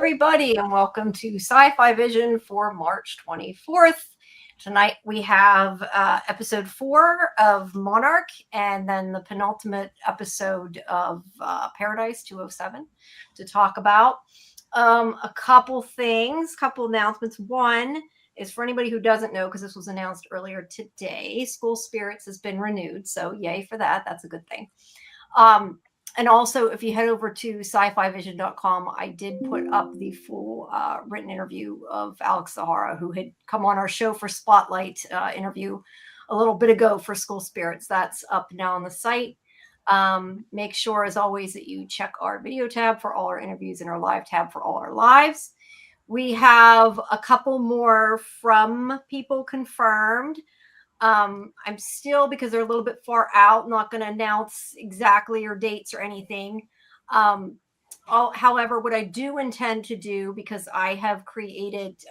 everybody, and welcome to Sci-Fi Vision for March 24th. Tonight we have episode 4 of Monarch, and then the penultimate episode of Paradise 207 to talk about. A couple things, couple announcements. One is for anybody who doesn't know, because this was announced earlier today, School Spirits has been renewed, so yay for that. That's a good thing. And also, if you head over to scifivision.com, I did put up the full written interview of Alex Sahara, who had come on our show for Spotlight interview a little bit ago for School Spirits. That's up now on the site. Make sure, as always, that you check our video tab for all our interviews and our live tab for all our lives. We have a couple more from people confirmed. I'm still, because they're a little bit far out, not going to announce exactly your dates or anything. However, what I do intend to do, because I have created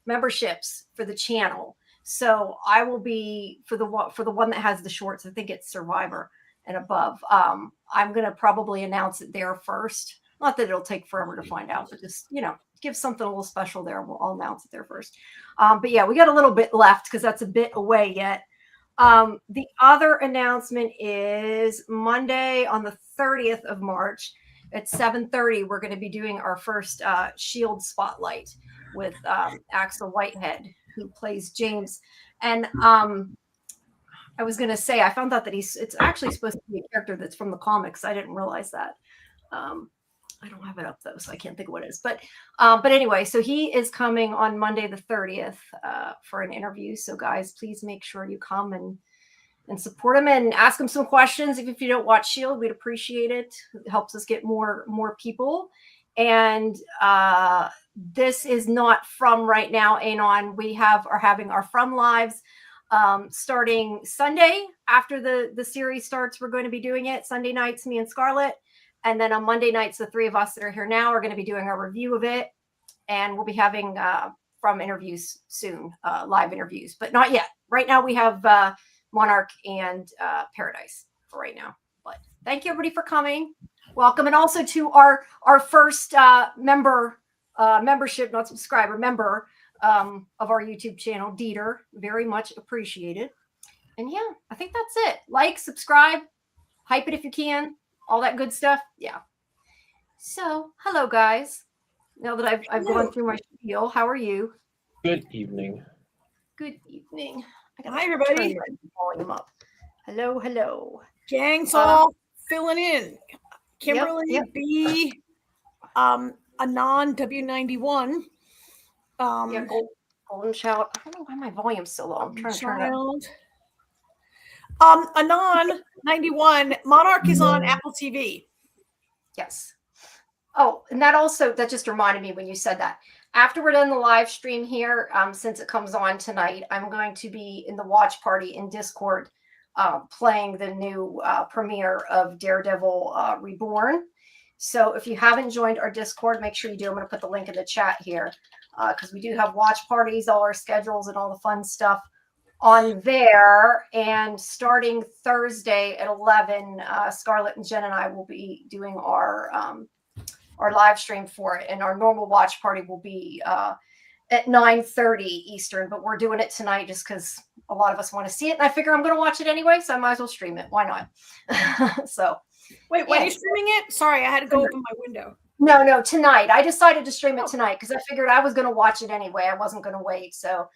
memberships for the channel, so I will be for the one that has the shorts. I think it's Survivor and above. I'm going to probably announce it there first. Not that it'll take forever to find out, but just, give something a little special there. I'll announce it there first. But yeah, we got a little bit left because that's a bit away yet. The other announcement is Monday on the 30th of March at 7:30. We're going to be doing our first Shield Spotlight with Axel Whitehead, who plays James. And I was going to say, I found out that it's actually supposed to be a character that's from the comics. I didn't realize that. I don't have it up though, so I can't think of what it is. But anyway, so he is coming on Monday the 30th for an interview. So guys, please make sure you come and support him and ask him some questions. If you don't watch Shield, we'd appreciate it. It helps us get more people. And this is not from right now, Anon. We are having our From Lives starting Sunday after the series starts. We're going to be doing it Sunday nights, me and Scarlett. And then on Monday nights, the three of us that are here now are going to be doing a review of it. And we'll be having From interviews soon, live interviews, but not yet. Right now we have Monarch and Paradise for right now. But thank you, everybody, for coming. Welcome. And also to our first membership, not subscriber, member of our YouTube channel, Dieter. Very much appreciated. And yeah, I think that's it. Like, subscribe, hype it if you can. All that good stuff. Yeah. So, hello, guys. Now that I've gone through my spiel, how are you? Good evening. Good evening. Hi, everybody. Volume up. Hello. Gang's all filling in. Kimberly yep. B. Anon W91. Golden Shout. I don't know why my volume's so low. I'm trying to turn it up. Anon 91. Monarch is on Apple TV. Yes. Oh, and that just reminded me when you said that. After we're done the live stream here, since it comes on tonight, I'm going to be in the watch party in Discord playing the new premiere of Daredevil Reborn. So if you haven't joined our Discord, make sure you do. I'm going to put the link in the chat here because we do have watch parties, all our schedules and all the fun stuff on there. And starting Thursday at 11, Scarlett and Jen and I will be doing our live stream for it, and our normal watch party will be at 9:30 Eastern, but we're doing it tonight just because a lot of us want to see it, and I figure I'm going to watch it anyway, so I might as well stream it. Why not? So wait, when are you streaming it? Sorry, I had to go open my window. No, tonight. I decided to stream it tonight because I figured I was going to watch it anyway. I wasn't going to wait. So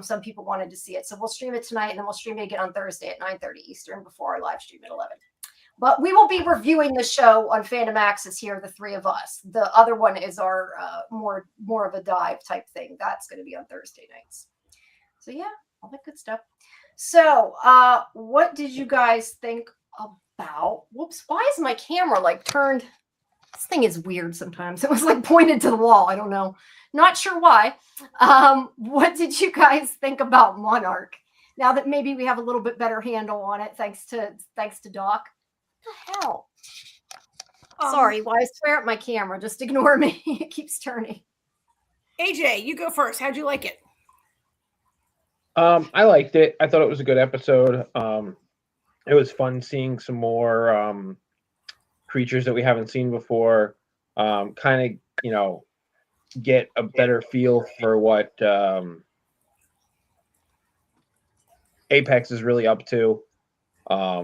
some people wanted to see it. So we'll stream it tonight, and then we'll stream it again on Thursday at 9:30 Eastern before our live stream at 11. But we will be reviewing the show on Fandom Access here, the three of us. The other one is our more of a dive type thing. That's going to be on Thursday nights. So yeah, all that good stuff. So what did you guys think about? Whoops, why is my camera turned? This thing is weird sometimes. It was pointed to the wall. I don't know. Not sure why. What did you guys think about Monarch? Now that maybe we have a little bit better handle on it, thanks to Doc. What the hell? Sorry, why I swear at my camera. Just ignore me. It keeps turning. AJ, you go first. How'd you like it? I liked it. I thought it was a good episode. It was fun seeing some more creatures that we haven't seen before. Kind of, get a better feel for what Apex is really up to. I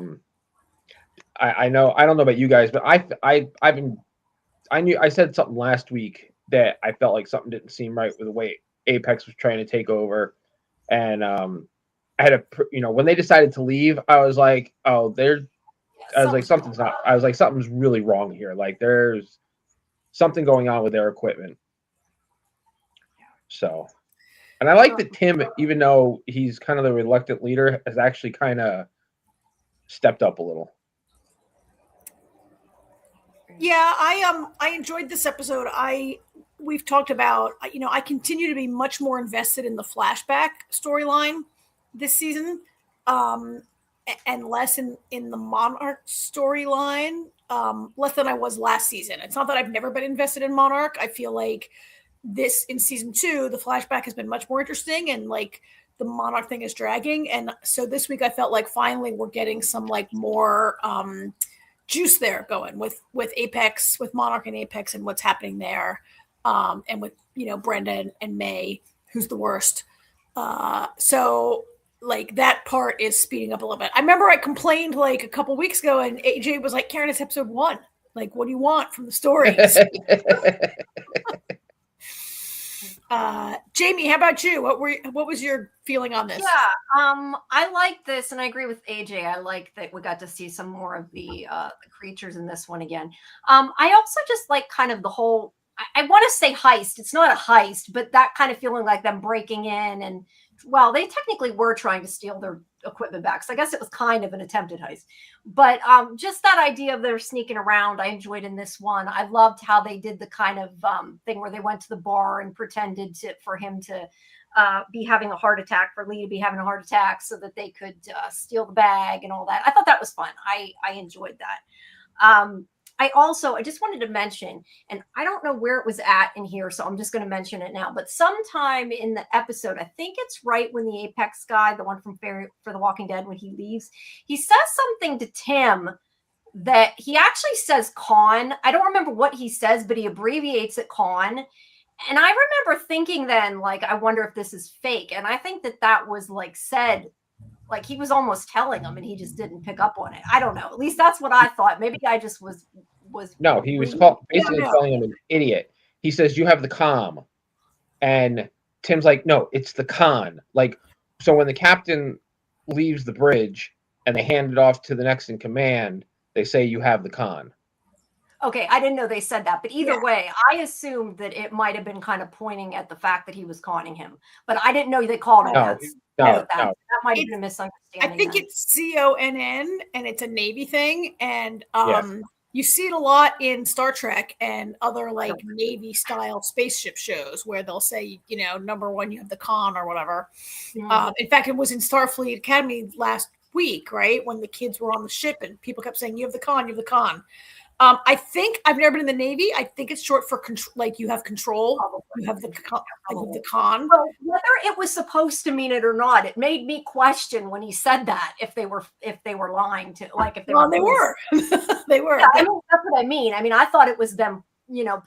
know, I don't know about you guys, but I said something last week that I felt like something didn't seem right with the way Apex was trying to take over, and I had when they decided to leave, I was like, oh, I was like, something's really wrong here. Like there's something going on with their equipment. So, and I like that Tim, even though he's kind of the reluctant leader, has actually kind of stepped up a little. Yeah, I enjoyed this episode. We've talked about, I continue to be much more invested in the flashback storyline this season, and less in the Monarch storyline, less than I was last season. It's not that I've never been invested in Monarch. I feel like this in season 2, the flashback has been much more interesting, and like the Monarch thing is dragging. And so this week I felt like finally we're getting some like more juice there going with Apex, with Monarch and Apex, and what's happening there, and with Brenda and May, who's the worst. So like that part is speeding up a little bit. I remember I complained like a couple weeks ago, and AJ was like, "Karen, it's episode 1. Like, what do you want from the stories?" Jamie, how about you? What was your feeling on this? Yeah, I like this, and I agree with AJ. I like that we got to see some more of the creatures in this one again. I also just like kind of the whole. I want to say heist. It's not a heist, but that kind of feeling like them breaking in, and well, they technically were trying to steal their equipment back. So I guess it was kind of an attempted heist. But just that idea of their sneaking around, I enjoyed in this one. I loved how they did the kind of thing where they went to the bar and pretended for him to be having a heart attack, for Lee to be having a heart attack, so that they could steal the bag and all that. I thought that was fun. I enjoyed that. I just wanted to mention, and I don't know where it was at in here, so I'm just going to mention it now, but sometime in the episode, I think it's right when the Apex guy, the one from for The Walking Dead, when he leaves, he says something to Tim that he actually says con. I don't remember what he says, but he abbreviates it con. And I remember thinking then, like, I wonder if this is fake. And I think that was like said, like he was almost telling him and he just didn't pick up on it. I don't know. At least that's what I thought. Maybe I just was. No, he was basically calling him an idiot. He says, "You have the comm," and Tim's like, "No, it's the con." Like, so when the captain leaves the bridge and they hand it off to the next in command, they say, "You have the con." Okay, I didn't know they said that, but either way, I assumed that it might have been kind of pointing at the fact that he was conning him, but I didn't know they called him that. No. That might have been a misunderstanding. I think it's CONN, and it's a Navy thing, and you see it a lot in Star Trek and other like Navy style spaceship shows where they'll say, number 1, you have the con or whatever. In fact, it was in Starfleet Academy last week, right? When the kids were on the ship and people kept saying, "You have the con, you have the con." I think I've never been in the Navy. I think it's short for control. Like you have control. You have the con. Well, whether it was supposed to mean it or not, it made me question when he said that if they were lying to, like if they were. They were. They were. Yeah, I mean, that's what I mean. I mean, I thought it was them,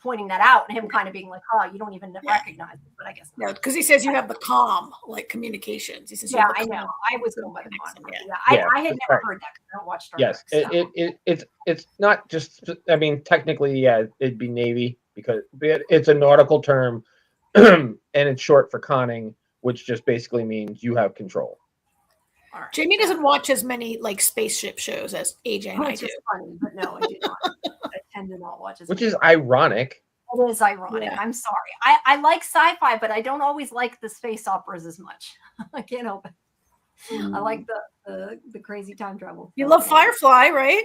pointing that out and him kind of being like, "Oh, you don't even recognize it," but I guess no, because he says you have the comm, like communications. He says, "Yeah, I know." I was going by the comm. I had never heard that because I don't watch Star Trek. Yes, it's not just. I mean, technically, it'd be Navy because it's a nautical term, and it's short for conning, which just basically means you have control. Right. Jamie doesn't watch as many like spaceship shows as AJ and I do. Funny, but no, I do not. I tend to not watch as which is ironic. It is ironic. Yeah. I'm sorry. I like sci-fi, but I don't always like the space operas as much. I can't help it. I like the crazy time travel. You love Firefly, right?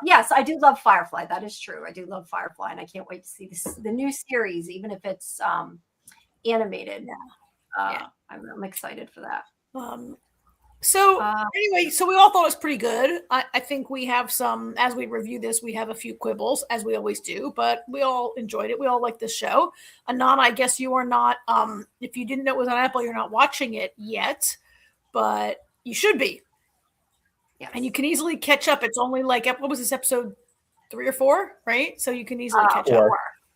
Yes, I do love Firefly. That is true. I do love Firefly, and I can't wait to see the new series, even if it's animated. I'm excited for that. Anyway, so we all thought it was pretty good. I think we have some, as we review this, we have a few quibbles, as we always do, but we all enjoyed it. We all like this show. Anan, I guess you are not, if you didn't know it was on Apple, you're not watching it yet, but you should be. Yes. And you can easily catch up. It's only like, what was this, episode 3 or 4, right? So you can easily catch up.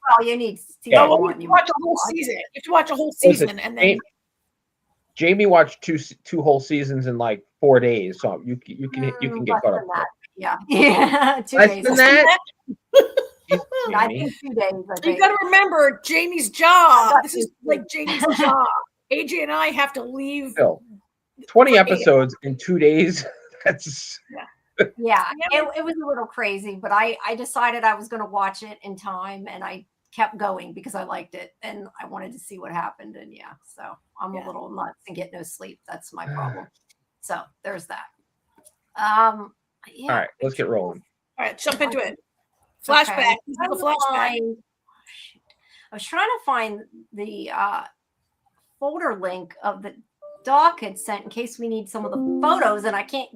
Well, you need season Yeah. Oh, one. you watch a whole season. You have to watch a whole Listen, season, and then Jamie watched two whole seasons in like 4 days, so you can get less caught than up. that. Yeah, 2 Less days. than that. Jeez, I Jamie. think 2 days. I you think. got to remember Jamie's job. got This is you. like Jamie's job. AJ and I have to leave. Still, 20 for 8 episodes in 2 days. That's Yeah, it was a little crazy, but I decided I was going to watch it in time, and I kept going because I liked it and I wanted to see what happened. And yeah, so I'm a little nuts and get no sleep. That's my problem. So there's that. all right. Let's get rolling. All right, jump into it. Flashback. Okay. This is a flashback. I was trying to find the folder link of the Doc had sent in case we need some of the photos, and I can't.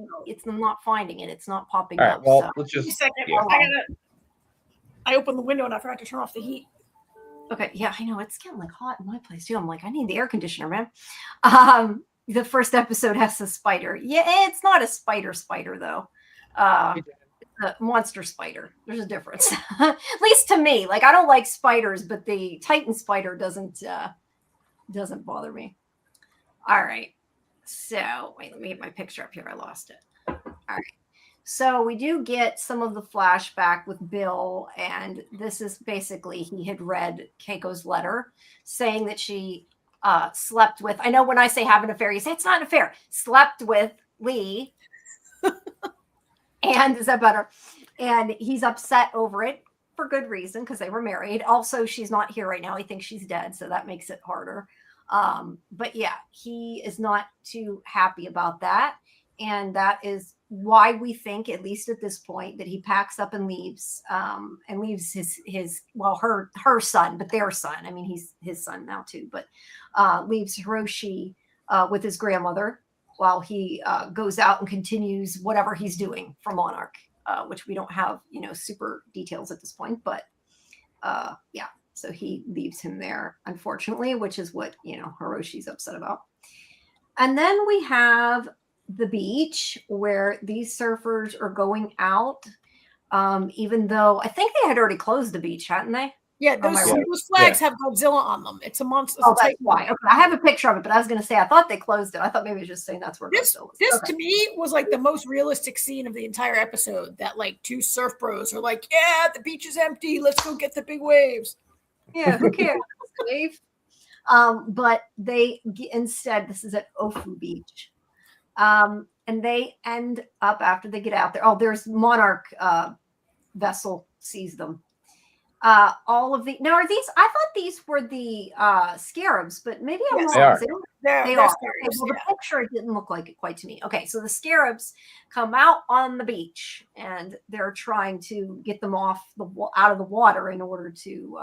I'm not finding it. It's not popping All right. up. Well, so. let's Give me just. a second. Yeah. I opened the window and I forgot to turn off the heat. Okay, yeah, I know it's getting like hot in my place too. I'm like, I need the air conditioner, man. The first episode has a spider. Yeah, it's not a spider though. It's a monster spider. There's a difference, at least to me. Like I don't like spiders, but the Titan spider doesn't bother me. All right. So wait, let me get my picture up here. I lost it. All right. So we do get some of the flashback with Bill, and this is basically he had read Keiko's letter saying that she slept with. I know when I say have an affair, you say it's not an affair. Slept with Lee, and is that better? And he's upset over it for good reason because they were married. Also, she's not here right now. He thinks she's dead, so that makes it harder. But yeah, he is not too happy about that. And that is why we think, at least at this point, that he packs up and leaves her son, but their son. I mean, he's his son now too, but leaves Hiroshi with his grandmother while he goes out and continues whatever he's doing for Monarch, which we don't have, super details at this point, but yeah. So he leaves him there, unfortunately, which is what, Hiroshi's upset about. And then we have the beach where these surfers are going out, even though I think they had already closed the beach, hadn't they? Yeah, those flags have Godzilla on them. It's a monster. Oh, that's why. Okay. I have a picture of it, but I was going to say I thought they closed it. I thought maybe it was just saying that's where Godzilla was. This to me was like the most realistic scene of the entire episode. That like two surf bros are like, "Yeah, the beach is empty. Let's go get the big waves." Yeah, who cares? Wave. But they instead, this is at Ofu Beach. And they end up after they get out there. Oh, there's Monarch vessel sees them. All of the now are these? I thought these were the scarabs, but maybe I'm wrong. They are. They are. Okay, well, the picture didn't look like it quite to me. Okay, so the scarabs come out on the beach, and they're trying to get them out of the water in order to.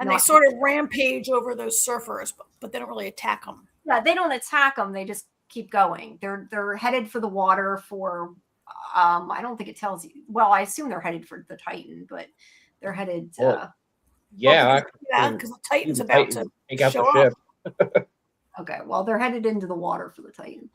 And they sort of rampage over those surfers, but they don't really attack them. Yeah, they don't attack them. They just keep going. They're headed for the water for. I don't think it tells you. Well, I assume they're headed for the Titan, but they're headed. Because the Titan's about to take out show the ship. Okay, well, they're headed into the water for the Titan.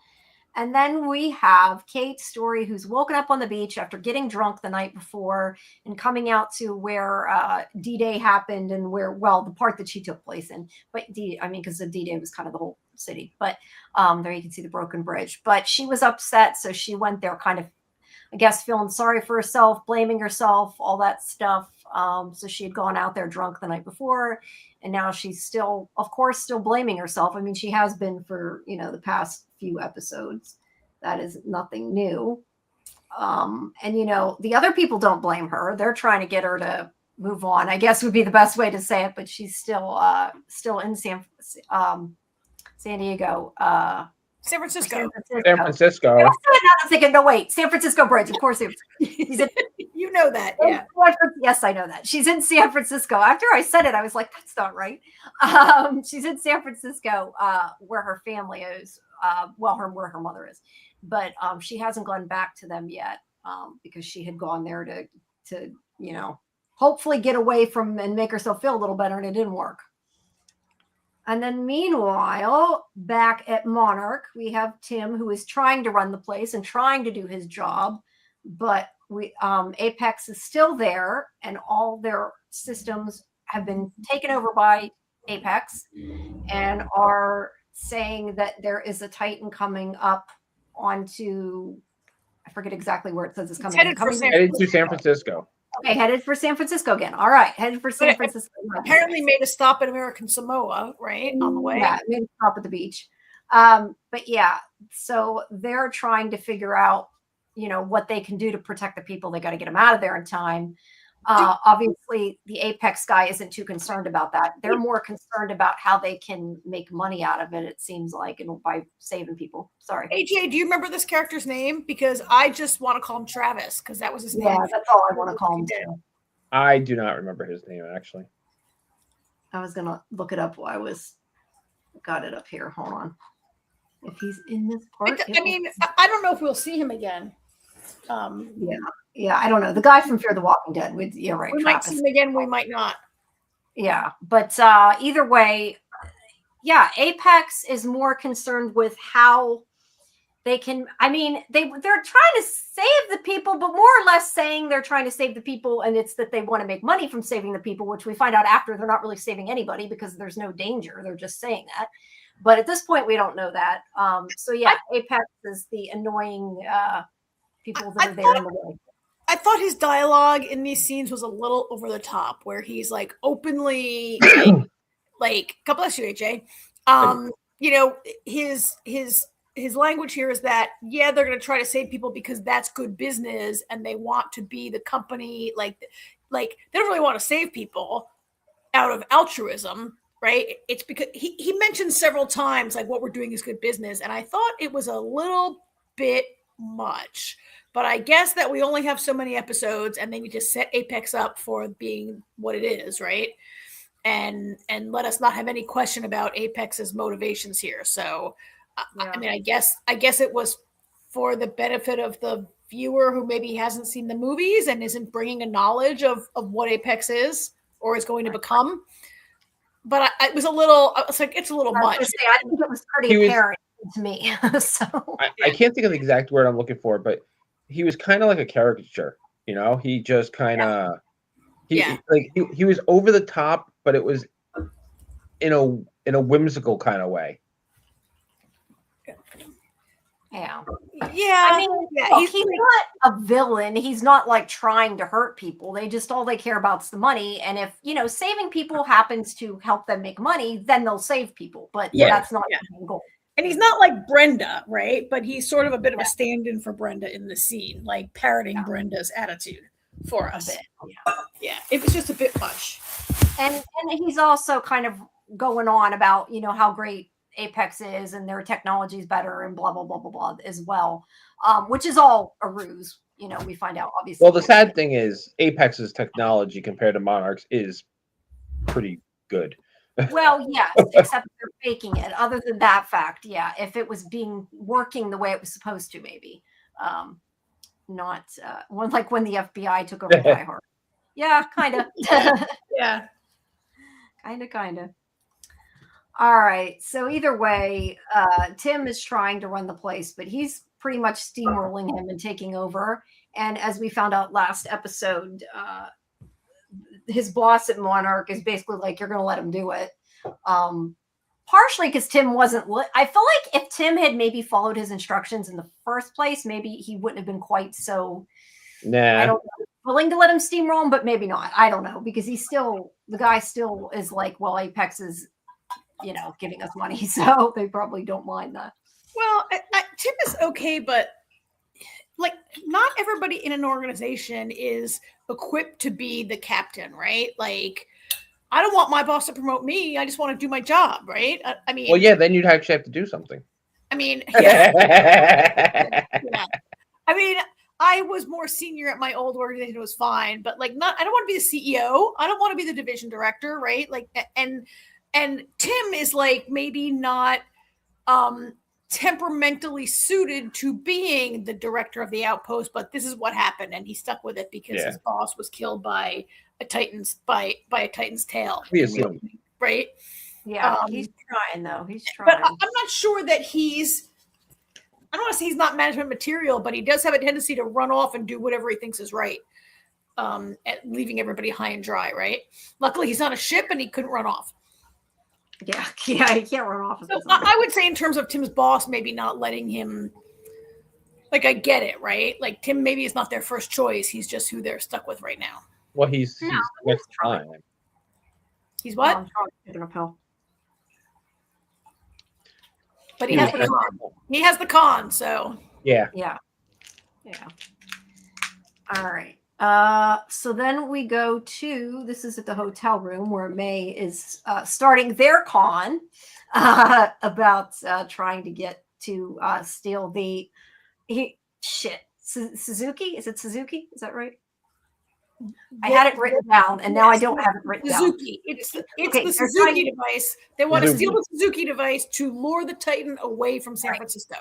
And then we have Kate's story, who's woken up on the beach after getting drunk the night before and coming out to where D-Day happened and the part that she took place in. But because the D-Day was kind of the whole city. But there you can see the broken bridge. But she was upset, so she went there kind of, I guess, feeling sorry for herself, blaming herself, all that stuff. So she had gone out there drunk the night before, and now she's still, of course, still blaming herself. I mean, she has been for, the past few episodes. That is nothing new. And, the other people don't blame her. They're trying to get her to move on, I guess would be the best way to say it, but she's still in San Diego. San Francisco. San Francisco. I'm thinking, no, wait, San Francisco Bridge. Of course, he's in. You know that, yeah. Yes, I know that. She's in San Francisco. After I said it, I was like, that's not right. She's in San Francisco, where her family is. Where her mother is, but she hasn't gone back to them yet because she had gone there to hopefully get away from and make herself feel a little better, and it didn't work. And then meanwhile, back at Monarch, we have Tim, who is trying to run the place and trying to do his job, but Apex is still there, and all their systems have been taken over by Apex and are saying that there is a Titan coming up onto, I forget exactly where it says it's coming. Headed for Headed to San Francisco. Okay, headed for San Francisco again. All right, headed for San Francisco. Apparently made a stop in American Samoa, right, on the way. Yeah, made a stop at the beach. But yeah, so they're trying to figure out, what they can do to protect the people. They got to get them out of there in time. Obviously, the Apex guy isn't too concerned about that. They're more concerned about how they can make money out of it, it seems like, and by saving people. Sorry. AJ, do you remember this character's name? Because I just want to call him Travis because that was his name. Yeah, that's all I want to call him too. I do not remember his name, actually. I was going to look it up while got it up here. Hold on. If he's in this part. I don't know if we'll see him again. Yeah, I don't know. The guy from Fear the Walking Dead. You're right. We might see him again. We might not. Yeah, but either way, yeah, Apex is more concerned with how they can. I mean, they're trying to save the people, but more or less saying they're trying to save the people, and it's that they want to make money from saving the people, which we find out after they're not really saving anybody because there's no danger. They're just saying that. But at this point, we don't know that. So yeah, Apex is the annoying people that are there in the way. I thought his dialogue in these scenes was a little over the top, where he's like openly like God bless you, AJ. His language here is that they're going to try to save people because that's good business, and they want to be the company like they don't really want to save people out of altruism. Right. It's because he mentioned several times, like, what we're doing is good business. And I thought it was a little bit much, but I guess that we only have so many episodes and they need to set Apex up for being what it is. Right. And let us not have any question about Apex's motivations here. So, I guess it was for the benefit of the viewer who maybe hasn't seen the movies and isn't bringing a knowledge of what Apex is or is going to become. But it was a little. I was like, it's a little much. I think it was pretty apparent to me. So I can't think of the exact word I'm looking for, but he was kind of like a caricature. He just kind of he was over the top, but it was in a whimsical kind of way. Yeah. I mean, he's not a villain. He's not like trying to hurt people. All they care about is the money. And if, saving people happens to help them make money, then they'll save people. But that's not the goal. And he's not like Brenda, right? But he's sort of a bit of a stand-in for Brenda in the scene, like parroting Brenda's attitude for us. Yeah. It was just a bit much. And he's also kind of going on about, how great Apex is and their technology is better and blah, blah, blah, blah, blah as well, which is all a ruse. We find out, obviously. Well, the sad thing is Apex's technology compared to Monarch's is pretty good. Well, yes, except they're faking it. Other than that fact, if it was working the way it was supposed to, maybe not like when the FBI took over Die Hard. Yeah, kind of. Yeah, kind of. All right. So either way, Tim is trying to run the place, but he's pretty much steamrolling him and taking over. And as we found out last episode, his boss at Monarch is basically like, you're going to let him do it. Partially because Tim wasn't. I feel like if Tim had maybe followed his instructions in the first place, maybe he wouldn't have been quite so. Nah. I don't know, willing to let him steamroll him, but maybe not. I don't know, because the guy still is like, well, Apex is, giving us money, so they probably don't mind that. Well, Tim is okay, but like, not everybody in an organization is equipped to be the captain, right? Like, I don't want my boss to promote me. I just want to do my job, right? I mean, well, yeah, then you'd actually have to do something. I mean, yeah. I mean, I was more senior at my old organization. It was fine, but like, I don't want to be the CEO. I don't want to be the division director, right? Like, and Tim is like maybe not temperamentally suited to being the director of the outpost, but this is what happened, and he stuck with it because his boss was killed by a Titan's tail. We assume, right? Yeah, he's trying though. He's trying, but I'm not sure that he's. I don't want to say he's not management material, but he does have a tendency to run off and do whatever he thinks is right. leaving everybody high and dry, right? Luckily, he's on a ship and he couldn't run off. Yeah, he can't run off. So I would say in terms of Tim's boss, maybe not letting him, like, I get it, right? Like, Tim maybe is not their first choice. He's just who they're stuck with right now. Well, he's next trying. time. He's what? I'm trying to take an uphill. But he has the con. He has the con, so. Yeah. All right. So then we go to, this is at the hotel room where May is starting their con about trying to get to steal the Suzuki. Is it Suzuki? Is that right? I had it written down, and now I don't have it written down. It's the Suzuki device. They want to steal the Suzuki device to lure the Titan away from San Francisco.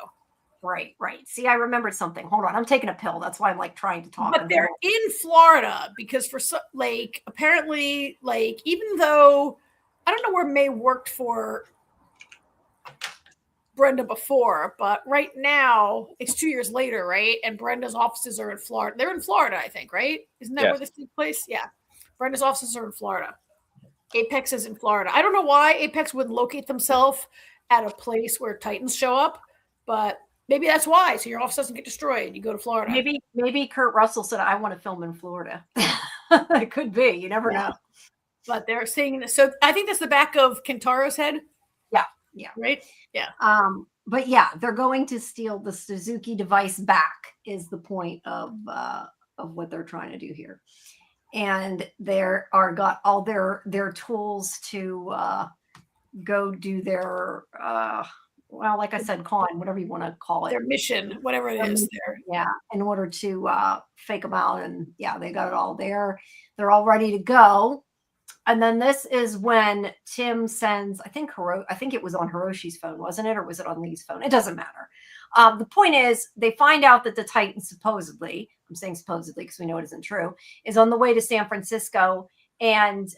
Right. See, I remembered something. Hold on, I'm taking a pill. That's why I'm like trying to talk. But they're in Florida because apparently, even though I don't know where May worked for Brenda before, but right now it's 2 years later, right? And Brenda's offices are in Florida. They're in Florida, I think, right? Isn't that where this takes place? Yeah. Brenda's offices are in Florida. Apex is in Florida. I don't know why Apex would locate themselves at a place where Titans show up, but maybe that's why. So your office doesn't get destroyed. You go to Florida. Maybe Kurt Russell said, I want to film in Florida. It could be. You never know. But they're saying this. So I think that's the back of Kentaro's head. Yeah. Right? Yeah. But yeah, they're going to steal the Suzuki device back is the point of what they're trying to do here. And got all their tools to go do their well, like I said, con, whatever you want to call it. Their mission, whatever it is. Yeah, in order to fake them out. And yeah, they got it all there. They're all ready to go. And then this is when Tim sends, I think it was on Hiroshi's phone, wasn't it? Or was it on Lee's phone? It doesn't matter. The point is they find out that the Titan supposedly, I'm saying supposedly because we know it isn't true, is on the way to San Francisco. And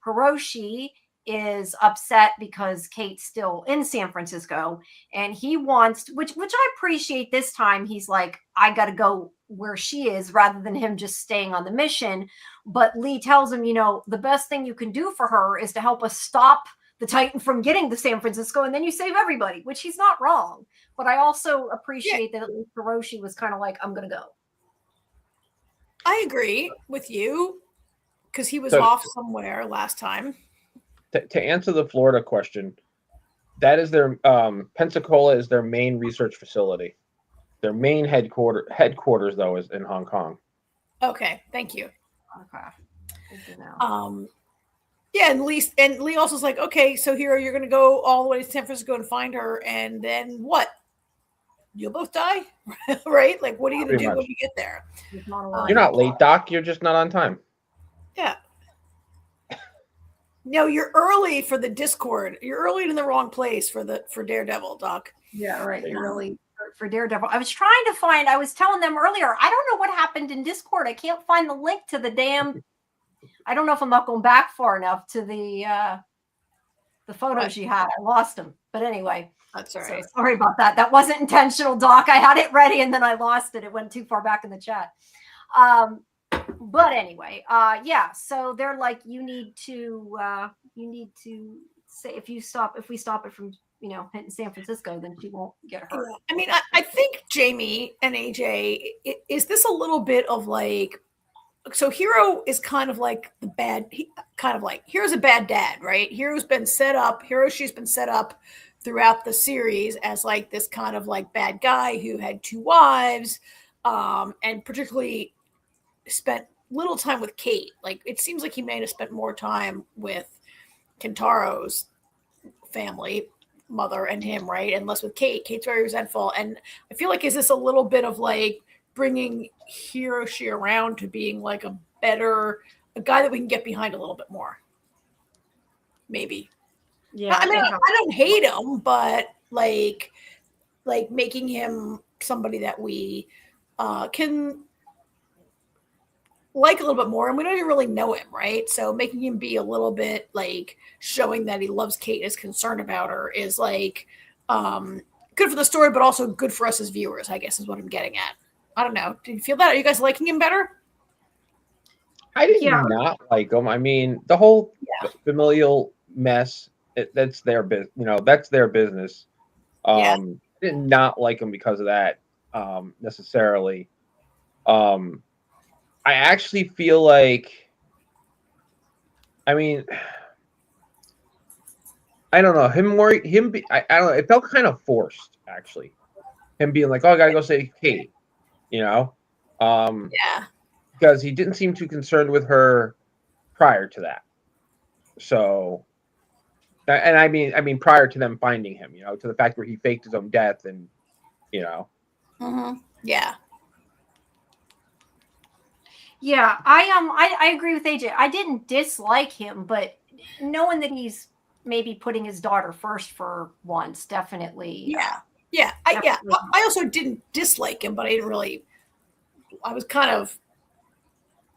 Hiroshi is upset because Kate's still in San Francisco and he wants, which I appreciate this time. He's like, I got to go where she is rather than him just staying on the mission. But Lee tells him, the best thing you can do for her is to help us stop the Titan from getting to San Francisco. And then you save everybody, which he's not wrong. But I also appreciate that at least Hiroshi was kind of like, I'm going to go. I agree with you because he was off somewhere last time. To answer the Florida question, that is their Pensacola is their main research facility. Their main headquarters though is in Hong Kong. Okay, thank you. Okay. Yeah, and Lee also is like, okay, so Hiro, you're going to go all the way to San Francisco and find her, and then what? You'll both die, right? Like, what are you going to do when you get there? You're not late, Doc. You're just not on time. Yeah. No, you're early for the Discord. You're early in the wrong place for Daredevil, Doc. Yeah, right. You're early for Daredevil. I was telling them earlier, I don't know what happened in Discord. I can't find the link to the damn. I don't know if I'm not going back far enough to the photos you had. I lost them. But anyway. That's all right. So sorry about that. That wasn't intentional, Doc. I had it ready and then I lost it. It went too far back in the chat. But anyway, yeah. So they're like, you need to say if we stop it from hitting San Francisco, then she won't get hurt. Yeah. I mean, I think Jamie and AJ, is this a little bit of like, so Hiro is kind of like Hiro's a bad dad, right? Hiroshi's been set up throughout the series as like this kind of like bad guy who had two wives, and particularly spent little time with Kate. Like it seems like he may have spent more time with Kentaro's family, mother and him, right? And less with Kate. Kate's very resentful. And I feel like, is this a little bit of like bringing Hiroshi around to being like a guy that we can get behind a little bit more? Maybe. Yeah. I mean, I don't hate him, but like making him somebody that we can like a little bit more, and we don't even really know him, right? So making him be a little bit like showing that he loves Kate, is concerned about her, is like good for the story, but also good for us as viewers, I guess is what I'm getting at. I don't know. Do you feel that? Are you guys liking him better? I did not like him. I mean, the whole familial mess, that's their business. That's their business. I did not like him because of that, necessarily. I actually feel like, I mean, I don't know, I don't know, it felt kind of forced, actually. Him being like, oh, I gotta go save Kate, because he didn't seem too concerned with her prior to that. So, and I mean, prior to them finding him, to the fact where he faked his own death, and Yeah. Yeah, I agree with AJ. I didn't dislike him, but knowing that he's maybe putting his daughter first for once, definitely. I also didn't dislike him, but I was kind of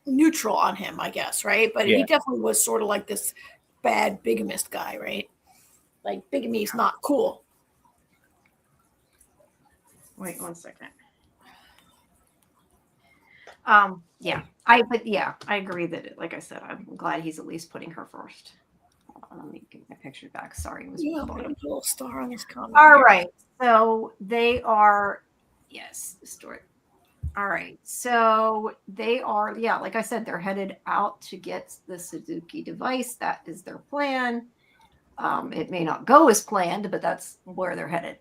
neutral on him, I guess, right? But he definitely was sort of like this bad bigamist guy, right? Like, bigamy is not cool. Wait 1 second. I agree that, like I said, I'm glad he's at least putting her first. Let me get my picture back. Sorry. I'm going to put a little star on this comment. All right. So they are, story. All right. So they are, like I said, they're headed out to get the Suzuki device. That is their plan. It may not go as planned, but that's where they're headed.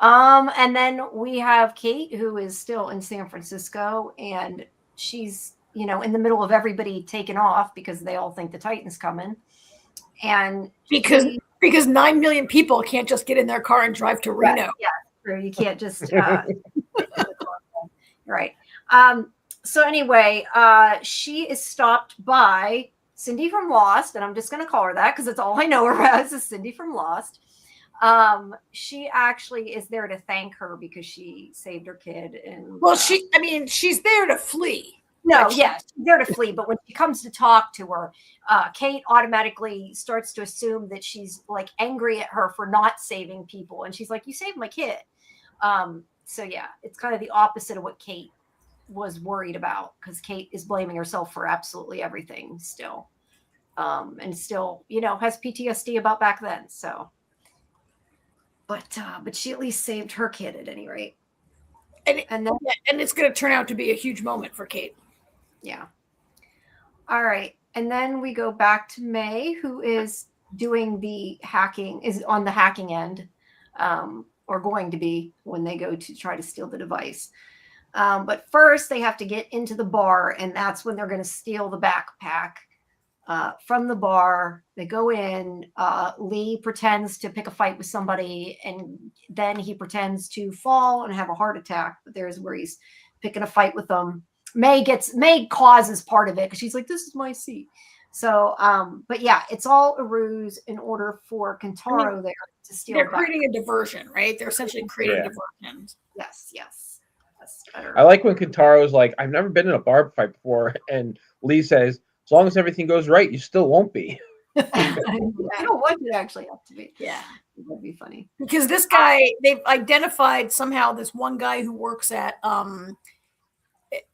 And then we have Kate, who is still in San Francisco, and she's, in the middle of everybody taking off because they all think the Titan's coming. And because 9 million people can't just get in their car and drive to Reno. Yeah, true. You can't just right. So anyway, she is stopped by Cindy from Lost, and I'm just going to call her that because that's all I know her as is Cindy from Lost. She actually is there to thank her because she saved her kid. And she's there to flee. No, she's there to flee. But when she comes to talk to her, Kate automatically starts to assume that she's like angry at her for not saving people. And she's like, you saved my kid. So it's kind of the opposite of what Kate was worried about, because Kate is blaming herself for absolutely everything still. And still, has PTSD about back then. So, but she at least saved her kid at any rate. And it's going to turn out to be a huge moment for Kate. Yeah. All right. And then we go back to May, who is doing the hacking, is on the hacking end, or going to be when they go to try to steal the device. But first they have to get into the bar, and that's when they're going to steal the backpack from the bar. They go in, Lee pretends to pick a fight with somebody, and then he pretends to fall and have a heart attack. But there's where he's picking a fight with them. May causes part of it because she's like, this is my seat. So, but it's all a ruse in order for Kentaro there to steal. They're creating a diversion, right? They're essentially creating a diversion. Yes. That's better. I like when Kentaro's like, I've never been in a bar fight before, and Lee says, as long as everything goes right, you still won't be. I don't want you to actually have to be. Yeah. That'd be funny. Because this guy, they've identified somehow this one guy who works at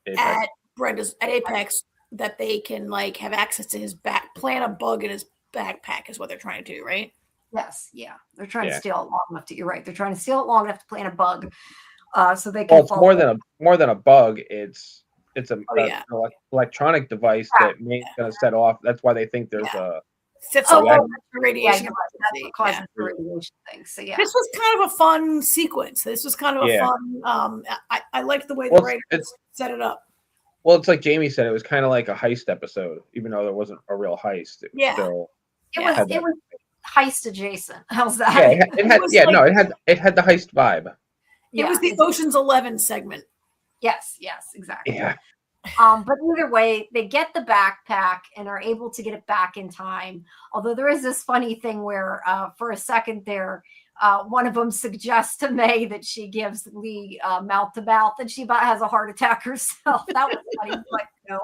Apex, that they can like have access to his plant a bug in his backpack is what they're trying to do, right? Yes, they're trying to steal it long enough you're right. They're trying to steal it long enough to plant a bug, so they can. Well, it's more than a bug. It's an electronic device that may going to set off. That's why they think there's a radiation. That's what causes the radiation thing. So this was kind of a fun sequence. This was kind of a fun. I liked the way the writers set it up. Well, it's like Jamie said, it was kind of like a heist episode, even though there wasn't a real heist. It was heist adjacent. How's that? Yeah, it had the heist vibe. It was the Ocean's 11 segment. Yes, exactly. Yeah. But either way, they get the backpack and are able to get it back in time. Although there is this funny thing where for a second there, one of them suggests to May that she gives Lee mouth to mouth, and she about has a heart attack herself. That was funny. Like, no,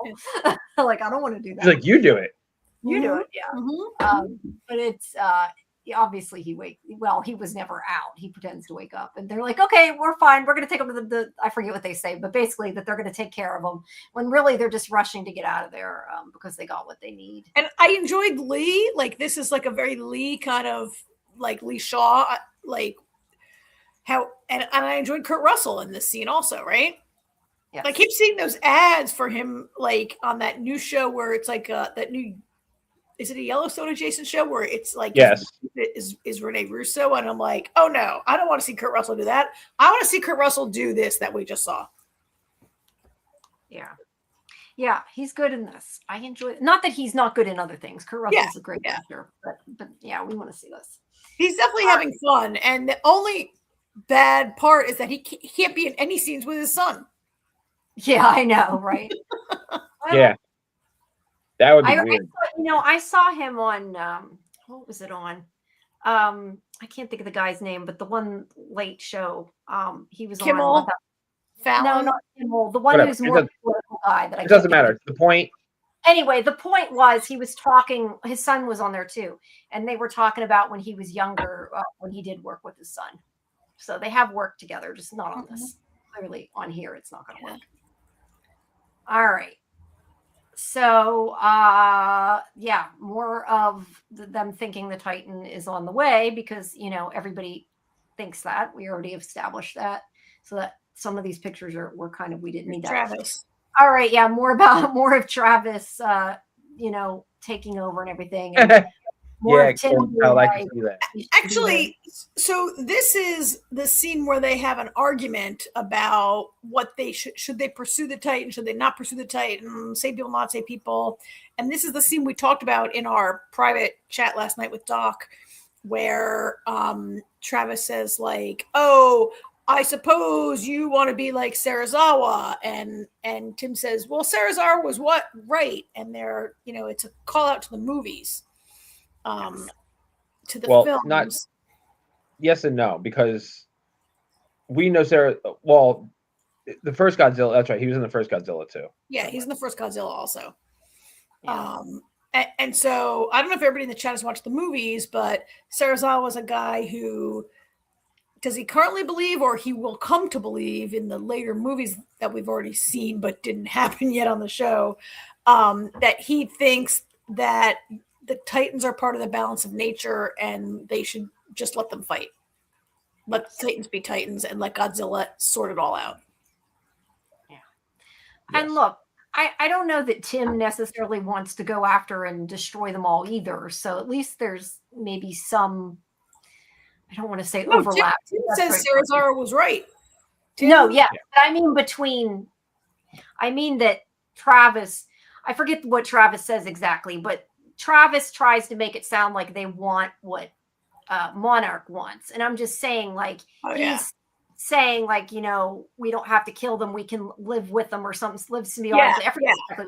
like I don't want to do that. She's like, you do it. You do it, yeah. Mm-hmm. But it's obviously he was never out. He pretends to wake up, and they're like, okay, we're fine. We're going to take him to the I forget what they say, but basically that they're going to take care of him, when really they're just rushing to get out of there because they got what they need. And I enjoyed Lee. Like, this is like a very Lee kind of, like, Lee Shaw, like how, and I enjoyed Kurt Russell in this scene also, right? Yes. I keep seeing those ads for him, like on that new show where it's like that new, is it a Yellowstone adjacent show where it's like, Yes, is Rene Russo, and I'm like, oh no, I don't want to see Kurt Russell do that. I want to see Kurt Russell do this that we just saw. Yeah, he's good in this. I enjoy it. Not that he's not good in other things. Kurt Russell's a great actor, but yeah, we want to see this. He's definitely having fun, and the only bad part is that he can't be in any scenes with his son. Yeah, I know, right? yeah, that would be weird. I saw him on what was it on? I can't think of the guy's name, but the one late show. He was Kimmel? on. Fallon? No, not Kimmel. The one Whatever. who's more political guy that I. It doesn't matter. The point. Anyway, the point was he was talking. His son was on there too, and they were talking about when he was younger, when he did work with his son. So they have worked together, just not on this. Clearly, on here, it's not going to work. All right. So, more of them thinking the Titan is on the way because, everybody thinks that. We already established that. So that some of these pictures were kind of, we didn't need that. Travis. All right. Yeah. More of Travis, taking over and everything. And more of Tim. I like to see that. Actually, so this is the scene where they have an argument about what they should they pursue the Titan, should they not pursue the Titan, say people, not say people. And this is the scene we talked about in our private chat last night with Doc, where Travis says like, oh, I suppose you want to be like Serizawa. And Tim says, well, Serizawa was what? Right. And they're, it's a call out to the movies. To the films. Not yes and no, because we know Sarah. Well, the first Godzilla. That's right. He was in the first Godzilla too. Yeah, he's in the first Godzilla also. Yeah. And so I don't know if everybody in the chat has watched the movies, but Serizawa was a guy who, does he currently believe, or he will come to believe in the later movies that we've already seen but didn't happen yet on the show, that he thinks that the Titans are part of the balance of nature and they should just let them fight. Let the Titans be Titans and let Godzilla sort it all out. Yeah. Yes. And look, I don't know that Tim necessarily wants to go after and destroy them all either. So at least there's maybe some, I don't want to say overlap. Tim says Serizawa was right. No, yeah. But I mean that Travis, I forget what Travis says exactly, but Travis tries to make it sound like they want what Monarch wants. And I'm just saying, like, he's saying, like, we don't have to kill them. We can live with them or something, live symbiotically. Yeah.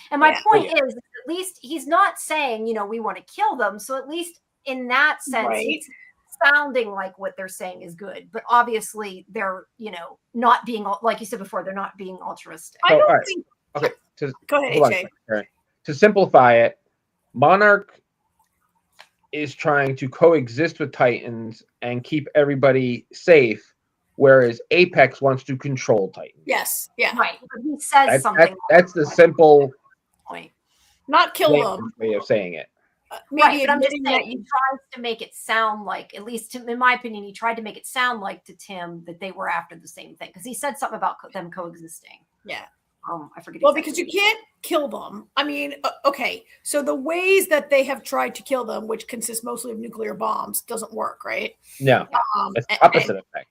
And my point is, at least he's not saying, we want to kill them. So at least in that sense, it's sounding like what they're saying is good. But obviously they're, not being, like you said before, they're not being altruistic. I don't think. Okay. Go ahead, AJ. Right. To simplify it, Monarch is trying to coexist with Titans and keep everybody safe, whereas Apex wants to control Titans. Yes, yeah. Right. But he says something. That's the simple point. Not kill them. Way of saying it. Maybe I'm just saying he tries to make it sound like, at least in my opinion, he tried to make it sound like to Tim that they were after the same thing, because he said something about them coexisting. Yeah. I forget. Well, because you can't kill them. I mean, okay. So the ways that they have tried to kill them, which consists mostly of nuclear bombs, doesn't work, right? No. It's opposite effect.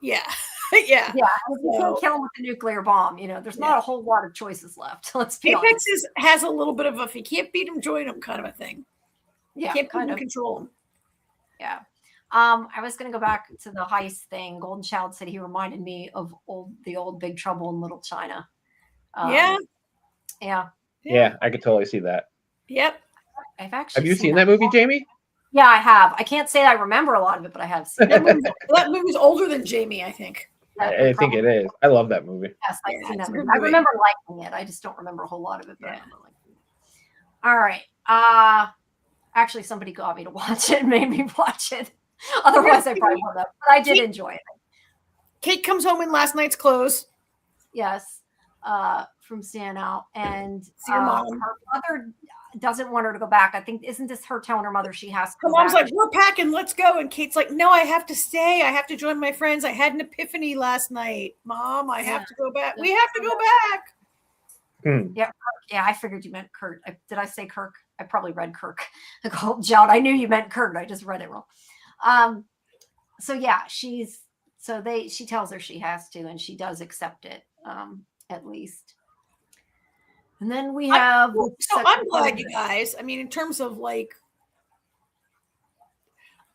Yeah. Yeah. You can't kill them with a nuclear bomb. There's not a whole lot of choices left. Let's be Apex honest. has a little bit of a, if you can't beat them, join them kind of a thing. Yeah. You can't control them. Yeah. I was going to go back to the heist thing. Golden Child said he reminded me of the old Big Trouble in Little China. Yeah, I could totally see that. Yep. Have you seen that movie, Jamie? Yeah, I have. I can't say I remember a lot of it, but I have seen it. That movie's older than Jamie, I think. I think it is. I love that movie. Yes, I've seen that movie. I remember liking it. I just don't remember a whole lot of it. But I remember liking it. All right. Actually, somebody got me to watch it and made me watch it. Otherwise, I probably would have. But I did enjoy it. Kate comes home in last night's clothes. Yes, from staying out, and See your mom. her mother doesn't want her to go back. I think isn't this her telling her mother she has to Her go mom's back? like, "We're packing, let's go." And Kate's like, "No, I have to stay. I have to join my friends. I had an epiphany last night, Mom. I have to go back. We have to go back." Yeah, I figured you meant Kurt. Did I say Kirk? I probably read Kirk. I called John. I knew you meant Kurt. I just read it wrong. So yeah, she tells her she has to, and she does accept it, at least. And then we have. I'm glad, you guys. I mean, in terms of like,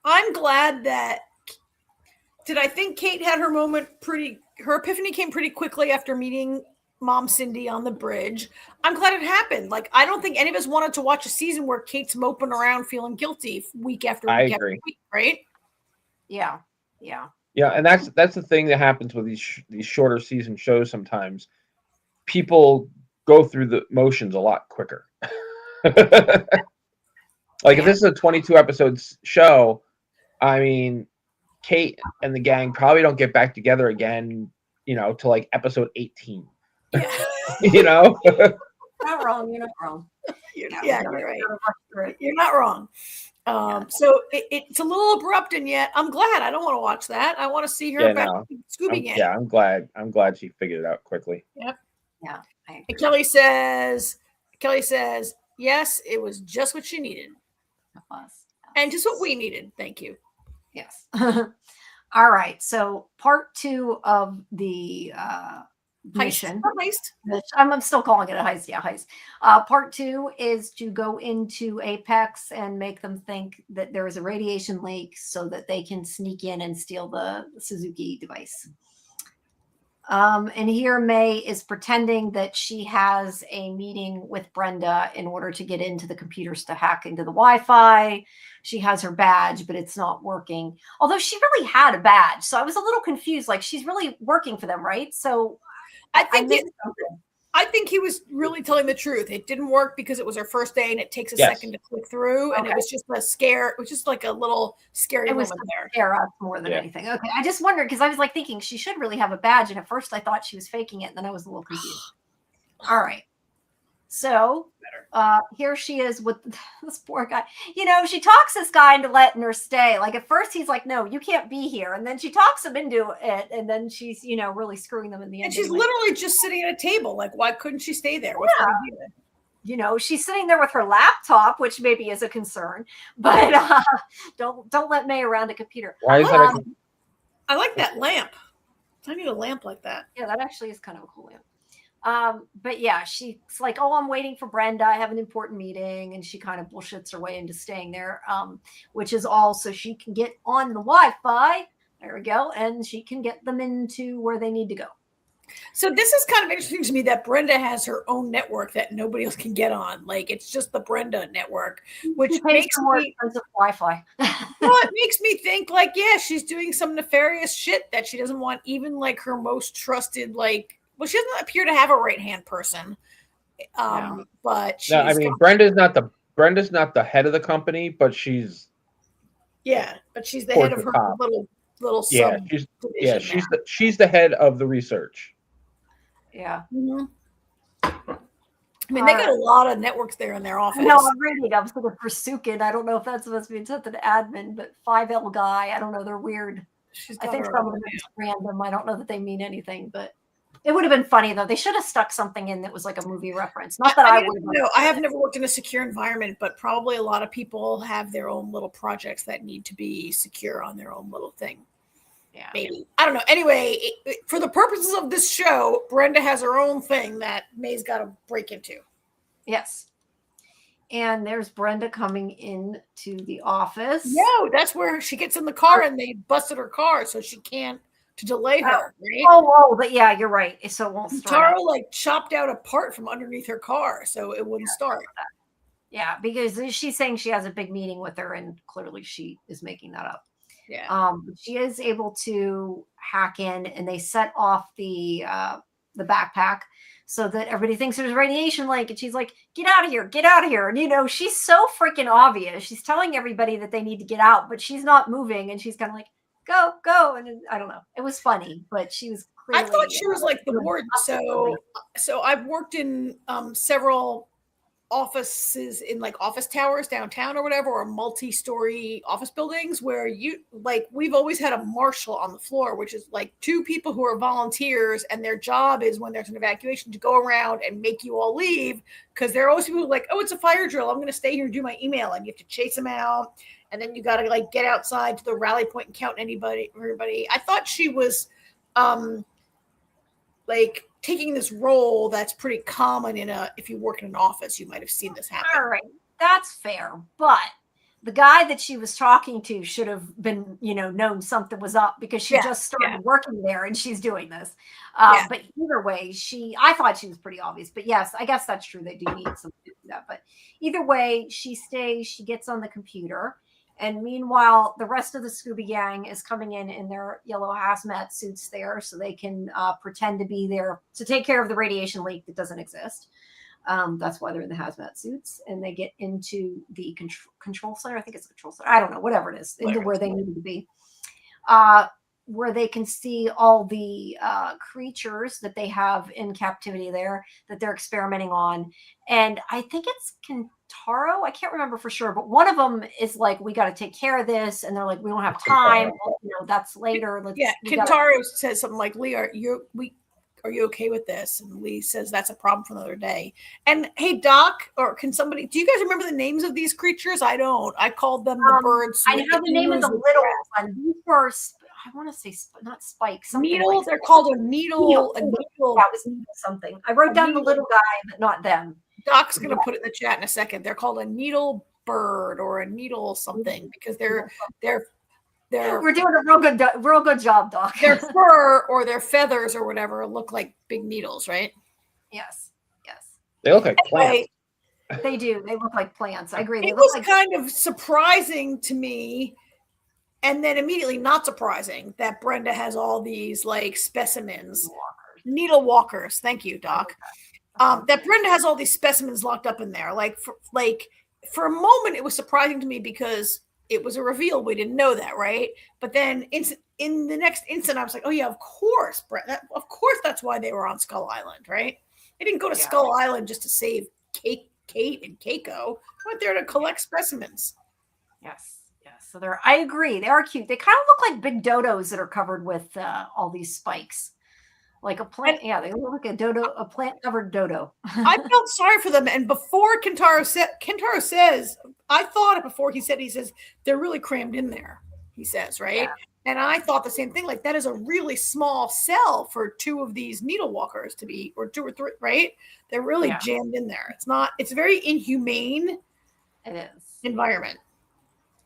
I'm glad that. Did I think Kate had her moment her epiphany came pretty quickly after meeting Mom Cindy on the bridge. I'm glad it happened. Like, I don't think any of us wanted to watch a season where Kate's moping around feeling guilty week after week after week, right? Yeah. And that's the thing that happens with these shorter season shows. Sometimes people go through the motions a lot quicker. Like if this is a 22 episodes show, I mean, Kate and the gang probably don't get back together again, to like episode 18. Yeah. Not wrong. You're not wrong. You're right. You're not wrong. So it's a little abrupt, and yet I'm glad. I don't want to watch that. I want to see her back Scooby Gang. Yeah, I'm glad she figured it out quickly. Yep. Yeah. And Kelly says, yes, it was just what she needed. It was. And just what we needed. Thank you. Yes. All right. So part 2 of the mission. Heist. I'm still calling it a heist. Yeah, heist. Part 2 is to go into Apex and make them think that there is a radiation leak so that they can sneak in and steal the Suzuki device. And here May is pretending that she has a meeting with Brenda in order to get into the computers to hack into the Wi-Fi. She has her badge, but it's not working. Although she really had a badge. So I was a little confused. Like, she's really working for them, right? So I think he was really telling the truth. It didn't work because it was her first day and it takes a second to click through. And it was just a scare. It was just like a little scary moment there. Scare us more than anything. Okay. I just wondered because I was like thinking she should really have a badge. And at first I thought she was faking it. And then I was a little confused. All right. So here she is with this poor guy. She talks this guy into letting her stay. Like at first he's like, no, you can't be here. And then she talks him into it. And then she's, really screwing them in the end. And she's literally just sitting at a table. Like, why couldn't she stay there? What's she's sitting there with her laptop, which maybe is a concern. But don't let May around a computer. Why is that? I like that lamp. I need a lamp like that. Yeah, that actually is kind of a cool lamp. But yeah, she's like, oh, I'm waiting for Brenda. I have an important meeting. And she kind of bullshits her way into staying there, which is all so she can get on the Wi-Fi. There we go. And she can get them into where they need to go. So this is kind of interesting to me that Brenda has her own network that nobody else can get on. Like, it's just the Brenda network, which makes more expensive Wi-Fi. Well, it makes me think like, yeah, she's doing some nefarious shit that she doesn't want even like her most trusted, like, well, she doesn't appear to have a right-hand person. But she's Brenda's not the head of the company, but she's but she's the head of her little sub. She's the head of the research. Yeah. Mm-hmm. I mean, they got a lot of networks there in their office. No, I'm reading. I'm sort of Pursukin. I don't know if that's supposed to be something to admin, but 5L guy. I don't know. They're weird. I think some of them is random. I don't know that they mean anything, but it would have been funny though. They should have stuck something in that was like a movie reference. Not that I would. No, I have never worked in a secure environment, but probably a lot of people have their own little projects that need to be secure on their own little thing. Yeah, maybe. I don't know. Anyway, for the purposes of this show, Brenda has her own thing that May's got to break into. Yes. And there's Brenda coming in to the office. No, that's where she gets in the car and they busted her car, so she can't to delay her. Right? Oh, but yeah, you're right. So it won't start. Taro like chopped out a part from underneath her car, so it wouldn't start. Yeah, because she's saying she has a big meeting with her, and clearly she is making that up. Yeah. She is able to hack in, and they set off the backpack so that everybody thinks there's a radiation leak. And she's like, get out of here, get out of here. And, you know, she's so freaking obvious. She's telling everybody that they need to get out, but she's not moving. And she's kind of like, go, go. And I don't know. It was funny, but she was clearly. I thought she was like the warden. So I've worked in several offices in like office towers downtown or whatever, or multi-story office buildings where you like, we've always had a marshal on the floor, which is like 2 people who are volunteers, and their job is when there's an evacuation to go around and make you all leave, because there are always people who are like, oh, it's a fire drill, I'm going to stay here and do my email, and you have to chase them out, and then you got to like get outside to the rally point and count everybody. I thought she was like taking this role that's pretty common if you work in an office, you might have seen this happen. All right, that's fair. But the guy that she was talking to should have been, you know, known something was up, because she just started working there and she's doing this. But either way, I thought she was pretty obvious. But yes, I guess that's true. They do need something to do that. But either way, she stays, she gets on the computer. And meanwhile, the rest of the Scooby Gang is coming in their yellow hazmat suits there, so they can pretend to be there to take care of the radiation leak that doesn't exist. That's why they're in the hazmat suits. And they get into the control center. I think it's a control center. I don't know, whatever it is, into where they need to be. Where they can see all the creatures that they have in captivity there that they're experimenting on. And I think it's Kentaro. I can't remember for sure, but one of them is like, we got to take care of this. And they're like, we don't have time. Well, you know, that's later. Kentaro says something like, Lee, are you okay with this? And Lee says, that's a problem for another day. And hey, Doc, or can somebody, do you guys remember the names of these creatures? I don't. I called them the birds. I know the name of the little one. These were, I want to say, not spikes. Needles. Like they're called a needle. That was needle something. I wrote down the little guy, but not them. Doc's going to put it in the chat in a second. They're called a needle bird or a needle something, because they're we're doing a real good job, Doc. Their fur or their feathers or whatever look like big needles, right? Yes. They look like plants. They do. They look like plants. I agree. It was kind of surprising to me, and then immediately not surprising, that Brenda has all these like specimens, needle walkers. Thank you, Doc. That Brenda has all these specimens locked up in there. For a moment, it was surprising to me because it was a reveal. We didn't know that, right? But then in the next instant, I was like, oh yeah, of course, Brenda. Of course, that's why they were on Skull Island, right? They didn't go to Skull Island just to save Kate and Keiko. They went there to collect specimens. Yes. So I agree. They are cute. They kind of look like big dodos that are covered with all these spikes. Like a plant. They look like a plant-covered dodo. I felt sorry for them. And before Kentaro says, I thought it before he says, they're really crammed in there, he says, right? Yeah. And I thought the same thing. Like, that is a really small cell for 2 of these needle walkers to be, or 2 or 3, right? They're really jammed in there. It's a very inhumane environment.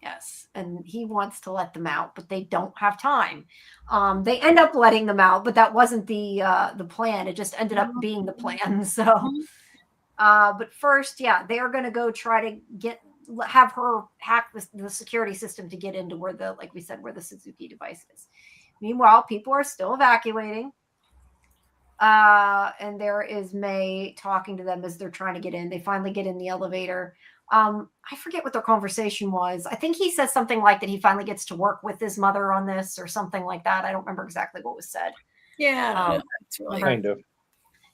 Yes, and he wants to let them out, but they don't have time. They end up letting them out, but that wasn't the plan. It just ended up being the plan. So, but first, they are going to go try to have her hack the security system to get into where like we said, where the Suzuki device is. Meanwhile, people are still evacuating. And there is May talking to them as they're trying to get in. They finally get in the elevator. I forget what their conversation was. I think he says something like that he finally gets to work with his mother on this or something like that. I don't remember exactly what was said. It's really kind of.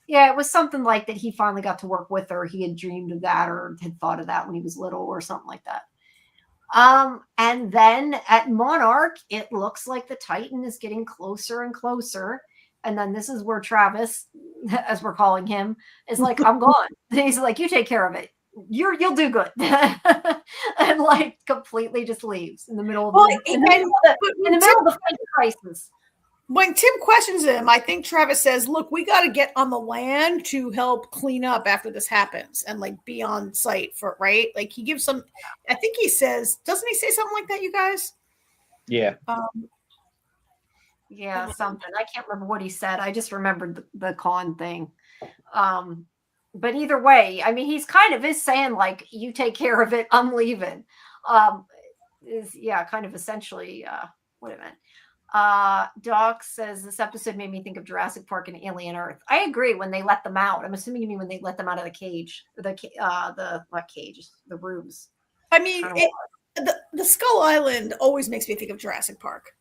Yeah, it was something like that he finally got to work with her. He had dreamed of that or had thought of that when he was little or something like that. And then at Monarch, it looks like the Titan is getting closer and closer. And then this is where Travis, as we're calling him, is like, I'm gone. And he's like, you take care of it. You'll do good. And like completely just leaves in the middle of the crisis. When Tim questions him, I think Travis says, look, we got to get on the land to help clean up after this happens and like be on site for, right? Like he gives some, I think he says, doesn't he say something like that, you guys? Yeah. Something. I can't remember what he said. I just remembered the con thing. But either way, I mean, he's kind of is saying like, you take care of it, I'm leaving. Kind of essentially what it meant. Doc says this episode made me think of Jurassic Park and Alien Earth. I agree. When they let them out, I'm assuming you mean when they let them out of the cage, the not cage, the rooms. I mean, the Skull Island always makes me think of Jurassic Park.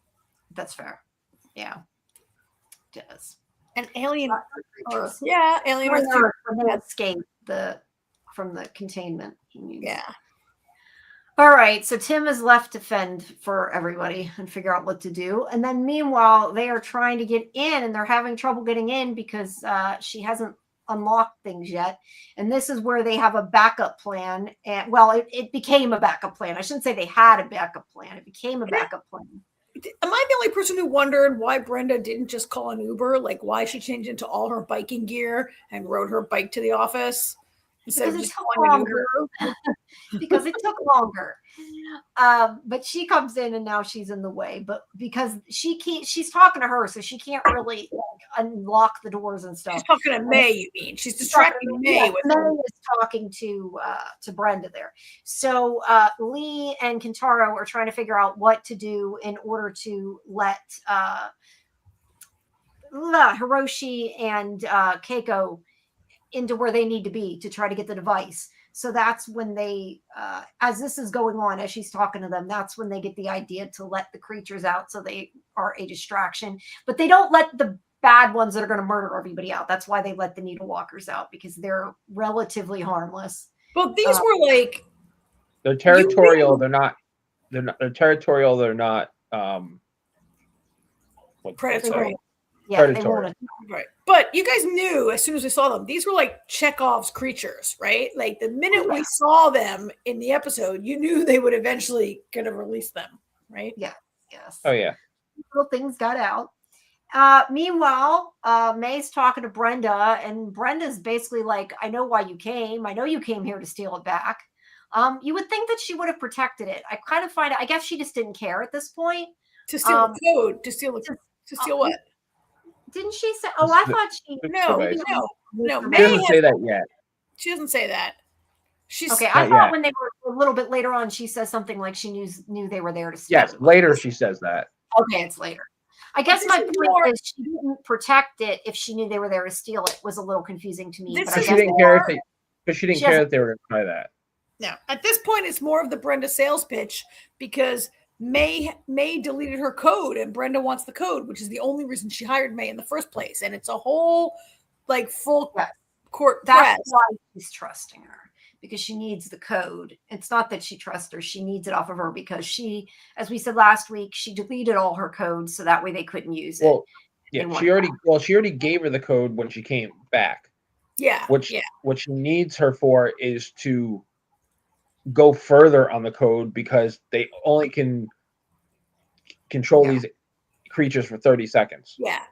That's fair. Yeah, it does. And Alien Earth, yeah, Alien Earth when they escape from the containment. Yeah. All right, so Tim is left to fend for everybody and figure out what to do. And then meanwhile, they are trying to get in and they're having trouble getting in because she hasn't unlocked things yet. And this is where they have a backup plan. And well, it became a backup plan. I shouldn't say they had a backup plan. It became a backup plan. Am I the only person who wondered why Brenda didn't just call an Uber? Like why she changed into all her biking gear and rode her bike to the office? Instead of just calling an Uber. Because it took longer. But she comes in and now she's in the way. But because she's talking to her, so she can't really unlock the doors and stuff. She's talking to May, you mean? She's distracting May. Yeah, May is talking to Brenda there. So Lee and Kentaro are trying to figure out what to do in order to let Hiroshi and Keiko into where they need to be to try to get the device. So that's when they, as this is going on, as she's talking to them, that's when they get the idea to let the creatures out so they are a distraction. But they don't let the bad ones that are going to murder everybody out. That's why they let the needle walkers out, because they're relatively harmless. Well, these were like... They're territorial. They're not territorial. They're not... predatory. Yeah, predatory. Right. But you guys knew as soon as we saw them, these were like Chekhov's creatures, right? Like the minute we saw them in the episode, you knew they would eventually kind of release them, right? Yeah. Yes. Oh, yeah. Little things got out. Meanwhile, May's talking to Brenda, and Brenda's basically like, I know why you came. I know you came here to steal it back. You would think that she would have protected it. I kind of find it, I guess she just didn't care at this point. To steal the code, to steal what? Didn't she say? Oh, I thought she. No. She doesn't say that yet. She doesn't say that. She's okay. I thought when they were a little bit later on, she says something like she knew they were there to steal. Yes, later she says that. Okay, it's later. I guess my point is she didn't protect it if she knew they were there to steal it. Was a little confusing to me. But she didn't care that they were going to try that. No, at this point, it's more of the Brenda sales pitch because May deleted her code and Brenda wants the code, which is the only reason she hired May in the first place. And it's a whole like full court press. That's why she's trusting her, because she needs the code. It's not that she trusts her. She needs it off of her because she, as we said last week, she deleted all her codes so that way they couldn't use it. Well, yeah, she already gave her the code when she came back. Yeah. What she needs her for is to go further on the code because they only can control these creatures for 30 seconds. Yeah.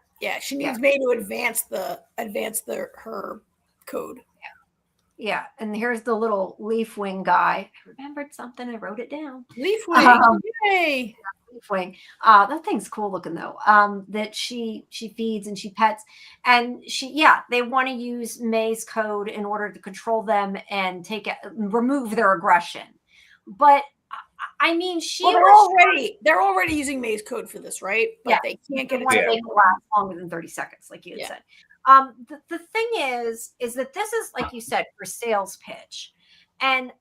She needs May to advance her code. Yeah, and here's the little leaf wing guy. I remembered something. I wrote it down. Leaf wing. Yay. Leaf wing. That thing's cool looking though. That she feeds and she pets, and they want to use May's code in order to control them and remove their aggression. But I mean, they're already using May's code for this, right? But they can't get it to last longer than 30 seconds, like you had said. The thing is that this is, like you said, for sales pitch. And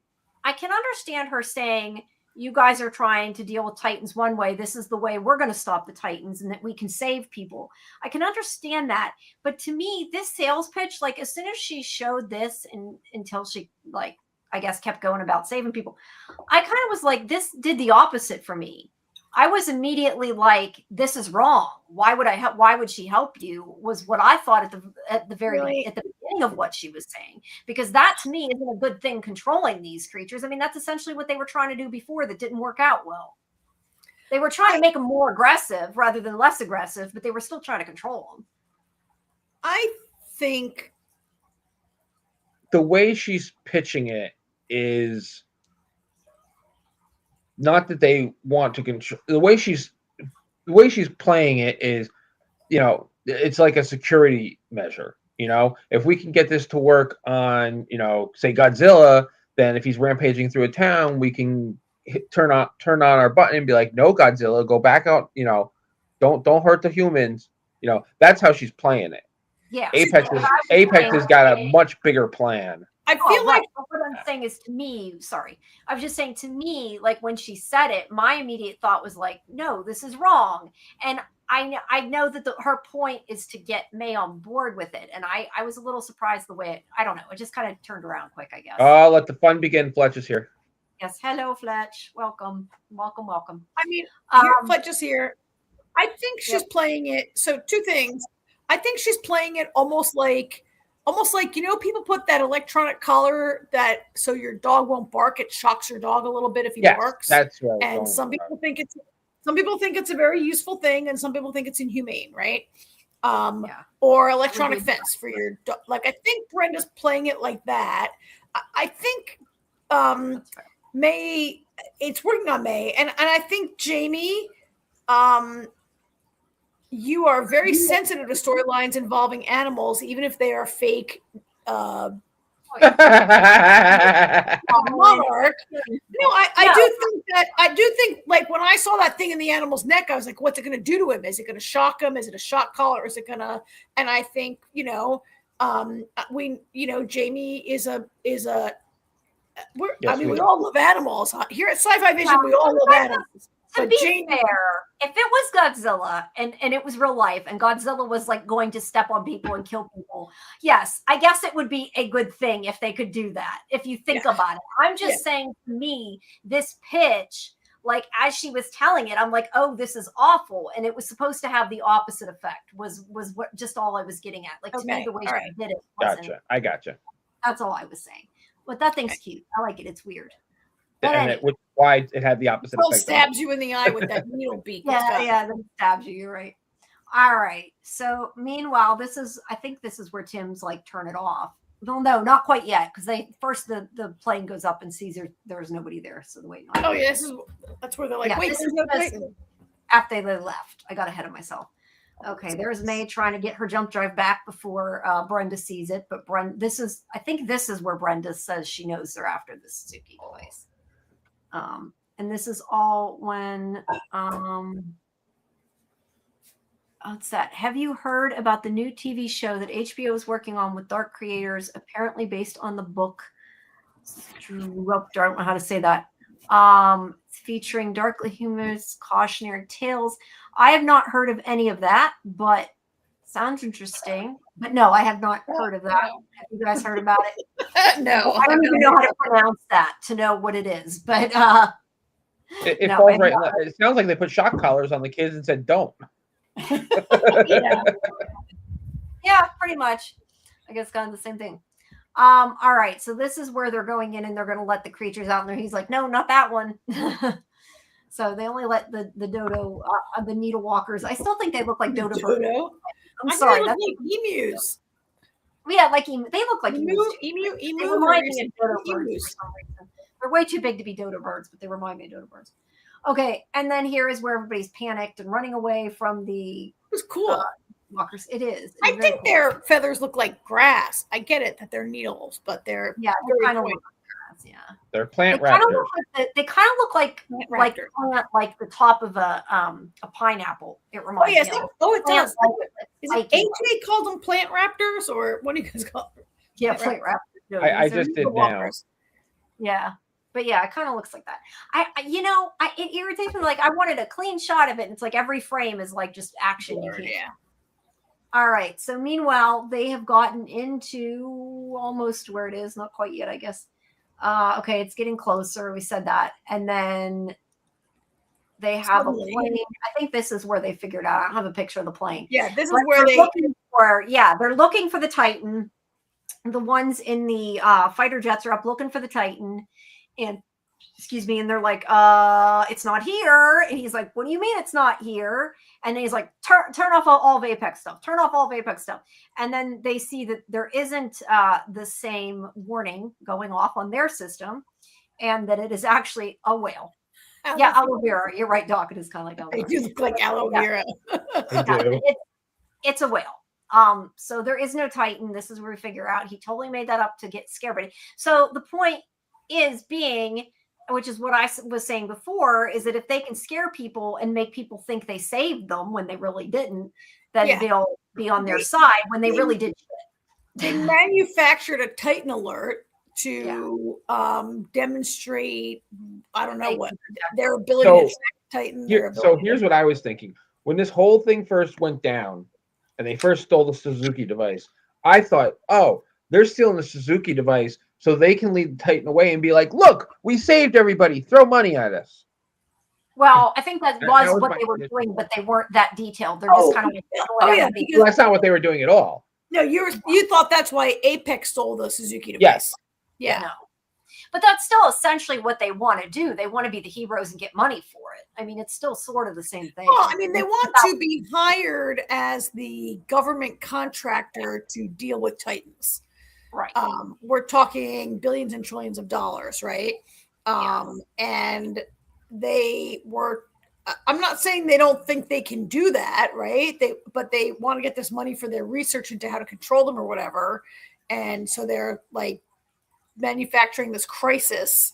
I can understand her saying, you guys are trying to deal with Titans one way. This is the way we're going to stop the Titans and that we can save people. I can understand that. But to me, this sales pitch, like as soon as she showed this until she like, I guess, kept going about saving people, I kind of was like, this did the opposite for me. I was immediately like, this is wrong. Why would she help you? Was what I thought at the beginning of what she was saying, because that to me isn't a good thing, controlling these creatures. I mean, that's essentially what they were trying to do before that didn't work out well. They were trying to make them more aggressive rather than less aggressive, but they were still trying to control them. I think the way she's pitching it is not that they want to control. The way she's playing it is, it's like a security measure. If we can get this to work on, say Godzilla, then if he's rampaging through a town, we can turn on our button and be like, no, Godzilla, go back out, don't hurt the humans. You know, that's how she's playing it. Yeah. Apex has got a much bigger plan. I feel like what I'm saying is, to me, I was just saying, to me, like when she said it, my immediate thought was like, no, this is wrong. And I know that her point is to get May on board with it. And I was a little surprised the way I don't know. It just kind of turned around quick, I guess. Let the fun begin. Fletch is here. Yes. Hello, Fletch. Welcome. I mean, Fletch is here. I think she's playing it. So 2 things. I think she's playing it almost like, people put that electronic collar so your dog won't bark. It shocks your dog a little bit if he barks. That's right. And some people think it's a very useful thing, and some people think it's inhumane, right? Or electronic fence for your dog. Like, I think Brenda's playing it like that. I think May, it's working on May, and I think Jamie, you are very sensitive to storylines involving animals, even if they are fake. Monarch. No, I do think like when I saw that thing in the animal's neck, I was like, what's it going to do to him? Is it going to shock him? Is it a shock collar? Or is it going to, and I think, Jamie is a, we all love animals here at SciFi Vision. We all love animals. To be fair, if it was Godzilla and it was real life and Godzilla was like going to step on people and kill people, yes, I guess it would be a good thing if they could do that, if you think about it. I'm just saying, to me, this pitch, like as she was telling it, I'm like, oh, this is awful. And it was supposed to have the opposite effect was what just all I was getting at. Like, to me, the way she did it wasn't. Gotcha. I gotcha. That's all I was saying. But that thing's cute. I like it. It's weird. Which why it had the opposite effect. Stabs you in the eye with that needle beak. That stabs you. You're right. All right. So meanwhile, I think this is where Tim's like turn it off. No, not quite yet, because the plane goes up and sees there's nobody there. So the wait. Oh yeah, that's where they're like, wait, there's no plane. After they left, I got ahead of myself. Okay, there's May trying to get her jump drive back before Brenda sees it. But I think this is where Brenda says she knows they're after the Suzuki place. And this is all when what's that? Have you heard about the new TV show that HBO is working on with dark creators, apparently based on the book? I don't know how to say that. Featuring darkly humorous cautionary tales. I have not heard of any of that, but sounds interesting. But no, I have not heard of that. Have you guys heard about it? No. I don't even know how to pronounce that to know what it is. But it falls right. It sounds like they put shock collars on the kids and said, "Don't." Yeah, pretty much. I guess kind of the same thing. All right, so this is where they're going in and they're going to let the creatures out, and there he's like, "No, not that one." So they only let the dodo, the needle walkers. I still think they look like dodo birds. I'm sorry, they look like emus. Yeah, like they look like emus. Emu. They remind me of dodo birds for some reason. They're way too big to be dodo birds, but they remind me of dodo birds. Okay, and then here is where everybody's panicked and running away from the. It was cool. Walkers. It is. I think cool. Their feathers look like grass. I get it that they're needles, but they're kind of look like grass. Yeah, they're plant raptors. They kind of look like the top of a pineapple. It reminds me. Oh, it does. Is it AJ called them plant raptors, or what do you guys call them? Yeah, plant raptors. No, I just did now. Yeah. But yeah, it kind of looks like that. It irritates me. Like, I wanted a clean shot of it. And it's like every frame is like just action. Yeah. All right. So meanwhile, they have gotten into almost where it is. Not quite yet, I guess. Okay, it's getting closer. We said that. And then they have a plane. I think this is where they figured out. I don't have a picture of the plane. Yeah, this is where they're looking for the Titan. The ones in the fighter jets are up looking for the Titan. And and they're like, it's not here. And he's like, what do you mean it's not here? And then he's like, turn off all of Apex stuff. Turn off all of Apex stuff. And then they see that there isn't the same warning going off on their system, and that it is actually a whale. Aloe vera. You're right, Doc. It is kind of like aloe vera. They do look like aloe vera. It's a whale. So there is no Titan. This is where we figure out he totally made that up to get scared. So the point is being which is what I was saying before, is that if they can scare people and make people think they saved them when they really didn't, then they'll be on their side when they really did shit. They manufactured a Titan alert to demonstrate, I don't know what, their ability to track Titan. So here's what I was thinking. When this whole thing first went down and they first stole the Suzuki device, I thought, oh, they're stealing the Suzuki device so they can lead Titan away and be like, look, we saved everybody. Throw money at us. Well, I think that was what they were doing, but they weren't that detailed. They're just kind of like, well, that's not what they were doing at all. No, you thought that's why Apex stole the Suzuki device. Yes. Yeah. No. But that's still essentially what they want to do. They want to be the heroes and get money for it. I mean, it's still sort of the same thing. Well, I mean, they want to be hired as the government contractor to deal with Titans. Right. We're talking billions and trillions of dollars, right? And they were, I'm not saying they don't think they can do that, right? But they want to get this money for their research into how to control them or whatever. And so they're like manufacturing this crisis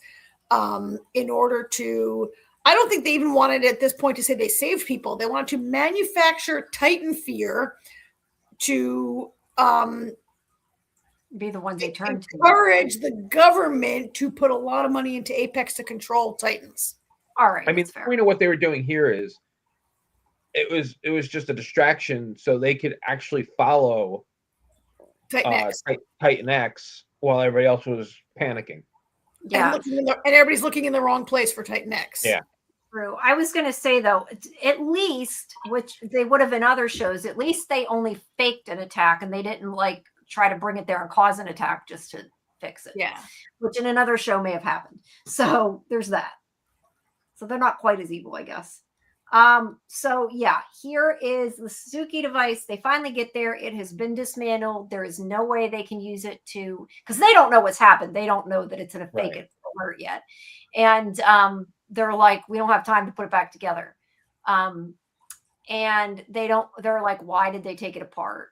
in order to, I don't think they even wanted at this point to say they saved people. They wanted to manufacture Titan fear to be the ones they turn to. Encourage the government to put a lot of money into Apex to control Titans. All right. I mean, the point of what they were doing here is it was just a distraction so they could actually follow Titan X while everybody else was panicking. Yeah. And everybody's looking in the wrong place for Titan X. Yeah. True. I was going to say, though, at least, which they would have in other shows, at least they only faked an attack and they didn't like try to bring it there and cause an attack just to fix it. Yeah. Which in another show may have happened. So there's that. So they're not quite as evil, I guess. So yeah, here is the Suzuki device. They finally get there. It has been dismantled. There is no way they can use it to, because they don't know what's happened. They don't know that it's in a fake alert yet. And they're like, we don't have time to put it back together. And they're like, why did they take it apart?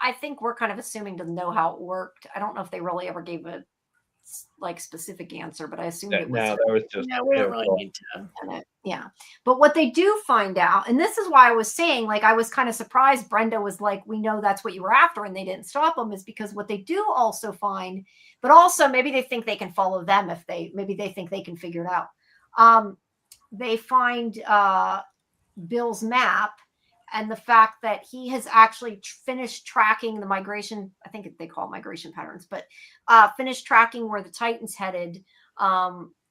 I think we're kind of assuming to know how it worked. I don't know if they really ever gave a like specific answer, but I assume it was. No, that was just. No, we don't really need to. Yeah, but what they do find out, and this is why I was saying, like, I was kind of surprised. Brenda was like, "We know that's what you were after," and they didn't stop them, is because what they do also find, but also maybe they think they can follow them if maybe they think they can figure it out. They find Bill's map. And the fact that he has actually finished tracking the migration, I think they call it migration patterns, but finished tracking where the Titan's headed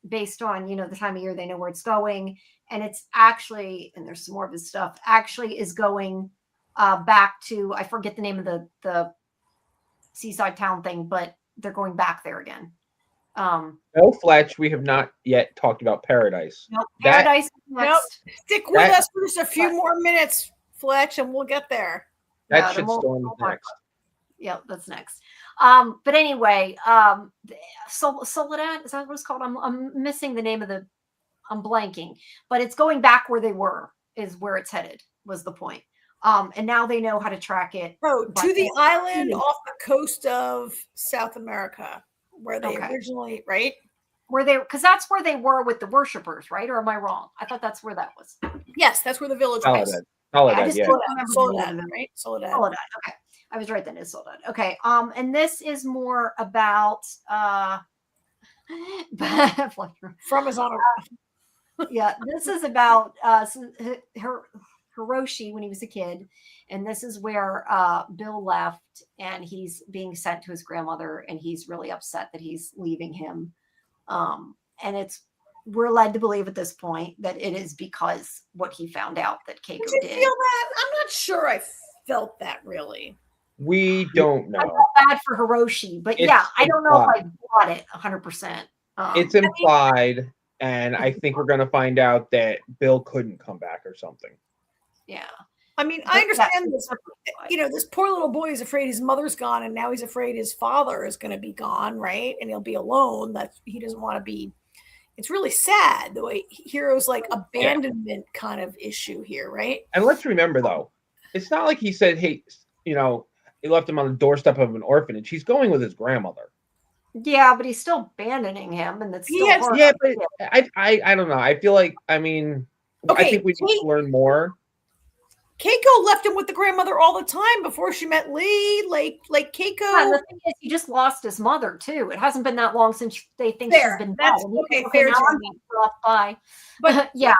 based on, the time of year they know where it's going. And it's actually, and there's some more of his stuff, actually is going back to, I forget the name of the seaside town thing, but they're going back there again. No, Fletch, we have not yet talked about Paradise. Nope, Paradise next. Nope. Stick with us for just a few more minutes, Fletch, and we'll get there. That shitstorm is next. Yep, that's next. But anyway, Soledad, is that what it's called? I'm missing the name of I'm blanking, but it's going back where they were, is where it's headed, was the point. And now they know how to track it. Oh, to the island off the coast of South America, where they originally, right? Because that's where they were with the worshipers, right? Or am I wrong? I thought that's where that was. Yes, that's where the village was. Soledad, Soledad, right? Soledad. Okay. I was right then. It's Soledad. Okay. And this is more about from his honor. Yeah, this is about Hiroshi when he was a kid, and this is where Bill left, and he's being sent to his grandmother, and he's really upset that he's leaving him. And we're led to believe at this point that it is because what he found out that Keiko did. Did you feel that? I'm not sure I felt that really. We don't know. I felt bad for Hiroshi, but I don't know if I bought it 100%. It's implied, and I think we're going to find out that Bill couldn't come back or something. Yeah. I mean, I understand this. This poor little boy is afraid his mother's gone, and now he's afraid his father is going to be gone, right? And he'll be alone. He doesn't want to be. It's really sad the way Hero's like abandonment kind of issue here, right? And let's remember, though, it's not like he said, hey, he left him on the doorstep of an orphanage. He's going with his grandmother. Yeah, but he's still abandoning him, and it's He still has- hard. Yeah, but I don't know. I feel like, I mean, I Okay, think we need to learn more. Keiko left him with the grandmother all the time before she met Lee. Like Keiko. Yeah, and the thing is, he just lost his mother too. It hasn't been that long since they think Fair. she's been That's dead. And he's okay. like, Fair, now I'm Jamie. off by. But yeah,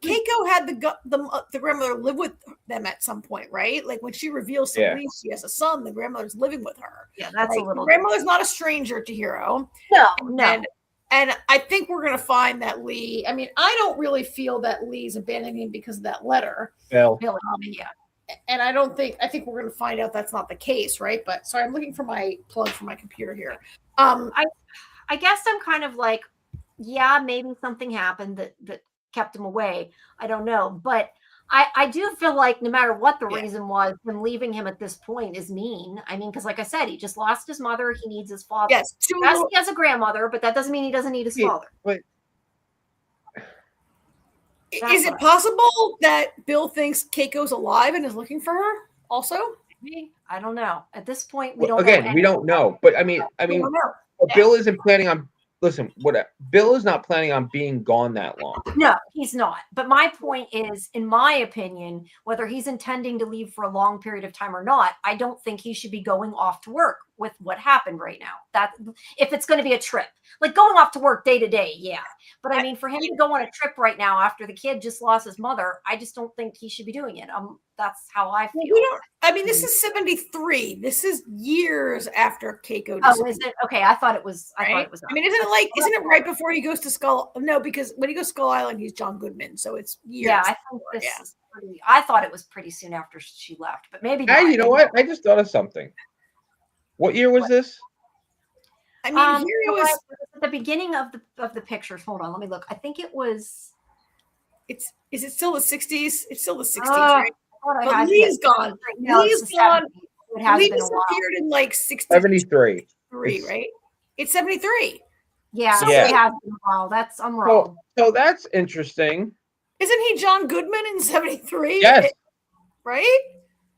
Keiko had the grandmother live with them at some point, right? Like when she reveals to Yeah. Lee she has a son, the grandmother's living with her. yeah, that's Like, a little. the grandmother's not a stranger to Hiro. No. And I think we're going to find that Lee. I mean, I don't really feel that Lee's abandoning him because of that letter. Bill. Yeah. And I think we're going to find out that's not the case, right? But sorry, I'm looking for my plug for my computer here. I guess I'm kind of like, yeah, maybe something happened that kept him away. I don't know, but I do feel like no matter what the reason was, him leaving him at this point is mean. I mean, because like I said, he just lost his mother. He needs his father. Yes, Yes, he has a grandmother, but that doesn't mean he doesn't need his father. But is it possible that Bill thinks Keiko's alive and is looking for her also? Maybe. I don't know. At this point, we don't know. again, we don't know. But I mean, We don't know. Bill isn't planning on. Listen, Bill is not planning on being gone that long. No, he's not. But my point is, in my opinion, whether he's intending to leave for a long period of time or not, I don't think he should be going off to work with what happened right now. That if it's going to be a trip, like going off to work day to day, yeah. But I mean, for him to go on a trip right now after the kid just lost his mother, I just don't think he should be doing it. That's how I feel. I mean, this is 73. This is years after Keiko. Oh, is it? Okay, I thought it was. I thought it was. I mean, isn't it right before he goes to Skull? No, because when he goes to Skull Island, he's John Goodman, so it's years. Yeah, I think this is pretty. I thought it was pretty soon after she left, but maybe. Hey, you know what? I just thought of something. What year was this? I mean, here it was at the beginning of the pictures. Hold on, let me look. I think it was. Is it still the 60s? It's still the 60s, right? But Lee's gone. No, Lee's gone. It has Lee been a while. disappeared in like 73. Right? It's 73. Yeah, So it has been a while. I'm wrong. So that's interesting. Isn't he John Goodman in 73? Yes. Right?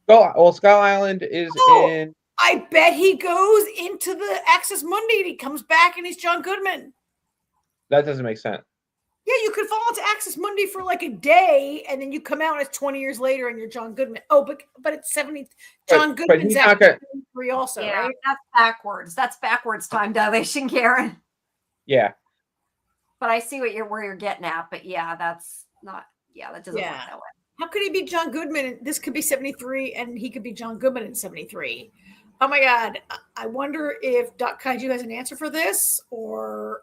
Well, Skull Island is in. I bet he goes into the Access Mundi and he comes back and he's John Goodman. That doesn't make sense. Yeah, you could fall into Access Mundi for like a day and then you come out as 20 years later and you're John Goodman. Oh, but it's 70. John Goodman's after 73 also, yeah, right? That's backwards. That's backwards time dilation, Karen. Yeah. But I see where you're getting at. But yeah, that's not. Yeah, that doesn't work that way. How could he be John Goodman? This could be 73 and he could be John Goodman in 73. Oh my God. I wonder if Doc Kaiju has an answer for this or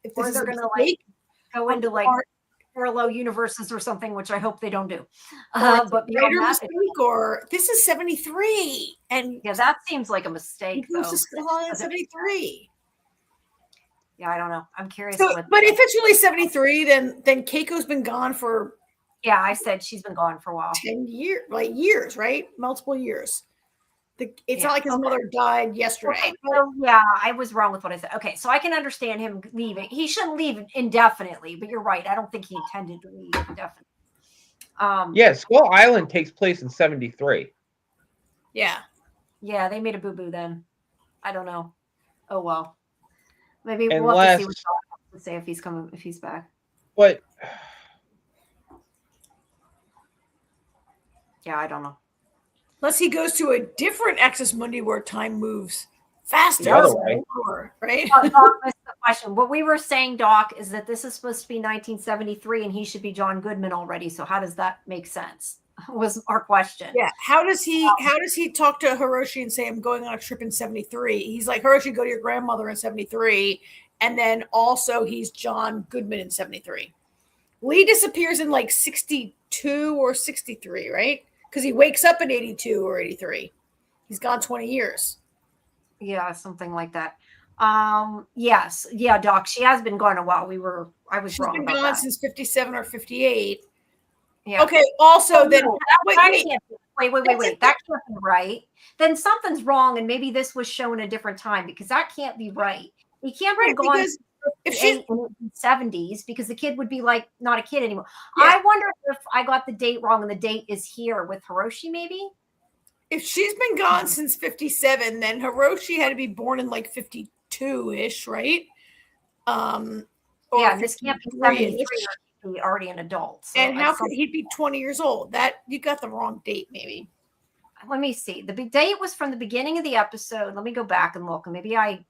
if this is they're going to like go into like parallel universes or something, which I hope they don't do. But beyond that, or this is 73. And yeah, that seems like a mistake though. 73. Yeah, I don't know. I'm curious. But if it's really 73, then Keiko's been gone for. Yeah, I said she's been gone for a while. 10 years, like years, right? Multiple years. It's not like his mother died yesterday. So, yeah, I was wrong with what I said. Okay, so I can understand him leaving. He shouldn't leave indefinitely, but you're right. I don't think he intended to leave indefinitely. Yeah, Skull Island takes place in 73. Yeah. Yeah, they made a boo-boo then. I don't know. Oh, well. Maybe Unless, we'll have to see what Doc has to say if he's back. But yeah, I don't know. Unless he goes to a different Access Mundi where time moves faster, the other way. Right? Doc missed the question. What we were saying, Doc, is that this is supposed to be 1973 and he should be John Goodman already. So how does that make sense? Was our question. Yeah. How does he talk to Hiroshi and say, I'm going on a trip in 73? He's like, Hiroshi, go to your grandmother in 73. And then also he's John Goodman in 73. Lee disappears in like 62 or 63, right? Because he wakes up in 82 or 83. He's gone 20 years. Yeah, something like that. Yes. Yeah, Doc. She has been gone a while. I was wrong. She's been about gone that. since 57 or 58. Yeah. Okay. Also, then wait. That can't be right. Then something's wrong, and maybe this was shown a different time because that can't be right. He can't be gone because if she's in the 70s because the kid would be like not a kid anymore. Yeah. I wonder if I got the date wrong and the date is here with Hiroshi, maybe. if she's been gone since 57, then Hiroshi had to be born in like 52-ish, right? Yeah, this can't be 73 53-ish. or he'd be already an adult. So And how could he'd be 20 years old? That you got the wrong date, maybe. let me see. The date was from the beginning of the episode. Let me go back and look. And maybe I'm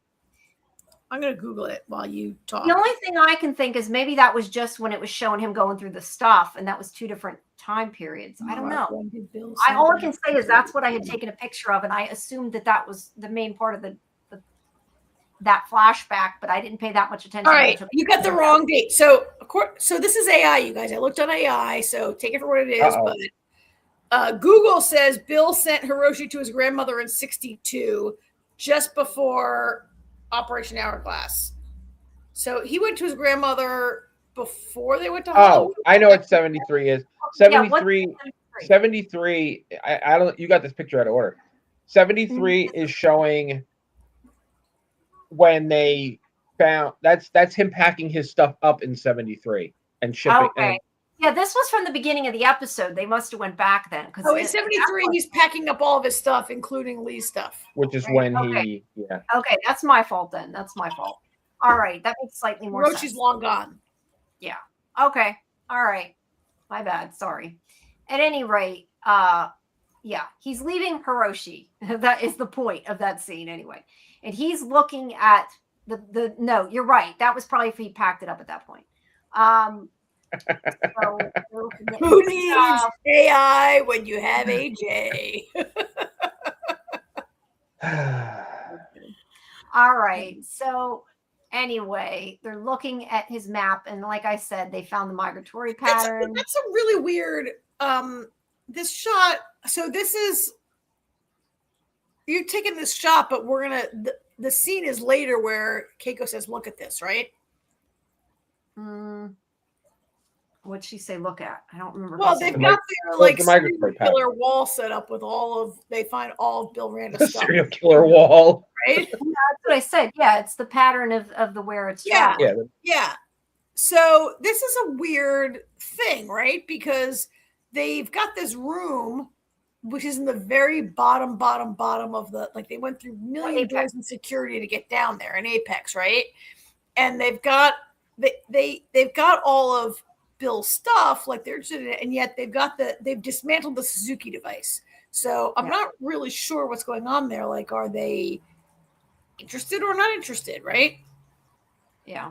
going to Google it while you talk. The only thing I can think is maybe that was just when it was showing him going through the stuff, and that was 2 different time periods. I don't know. All I can say is that's what I had taken a picture of, and I assumed that was the main part of that flashback, but I didn't pay that much attention. All right, you got the wrong date. So, so this is AI, you guys. I looked on AI, so take it for what it is. But Google says Bill sent Hiroshi to his grandmother in 62, just before Operation Hourglass. So he went to his grandmother before they went to Hollywood. I know what 73 is. 73. 73. I don't. You got this picture out of order. 73 is showing when they found that's him packing his stuff up in 73 and shipping. Okay. Yeah, this was from the beginning of the episode. They must have went back then. Oh, in 73, he's packing up all of his stuff, including Lee's stuff. Which is when he, yeah. Okay, that's my fault then. That's my fault. All right, that makes slightly more sense. Hiroshi's long gone. Yeah. Okay. All right. My bad. Sorry. At any rate, yeah, he's leaving Hiroshi. That is the point of that scene anyway. And he's looking at no, you're right. That was probably if he packed it up at that point. So, who needs AI when you have AJ? All right. So anyway, they're looking at his map, and like I said, they found the migratory pattern. That's a really weird this shot. So this is you're taking this shot, but we're gonna the scene is later where Keiko says, "Look at this," right? What'd she say? Look at? I don't remember. Well, they've got their like serial killer wall set up with they find all of Bill Randa's stuff. Serial killer wall, right? Yeah, that's what I said. Yeah, it's the pattern of the where it's traveling. Yeah. So this is a weird thing, right? Because they've got this room, which is in the very bottom of the they went through million doors in security to get down there in Apex, right? And they've got they've got all of Bill's stuff, like they're interested in it, and yet they've dismantled the Suzuki device. So I'm not really sure what's going on there. Like, are they interested or not interested, right? Yeah.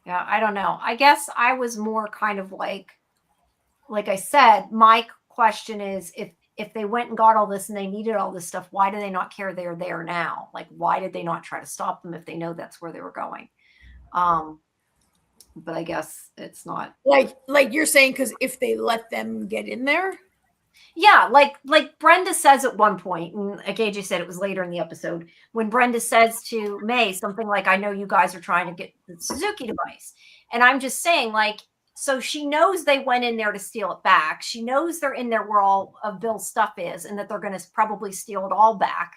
Yeah, I don't know. I guess I was more kind of like I said, my question is if they went and got all this and they needed all this stuff, why do they not care they're there now? Like, why did they not try to stop them if they know that's where they were going? But I guess it's not like you're saying, because if they let them get in there. Yeah, like Brenda says at one point, and like AJ said, it was later in the episode, when Brenda says to May something like, I know you guys are trying to get the Suzuki device. And I'm just saying, so she knows they went in there to steal it back. She knows they're in there where all of Bill's stuff is and that they're going to probably steal it all back.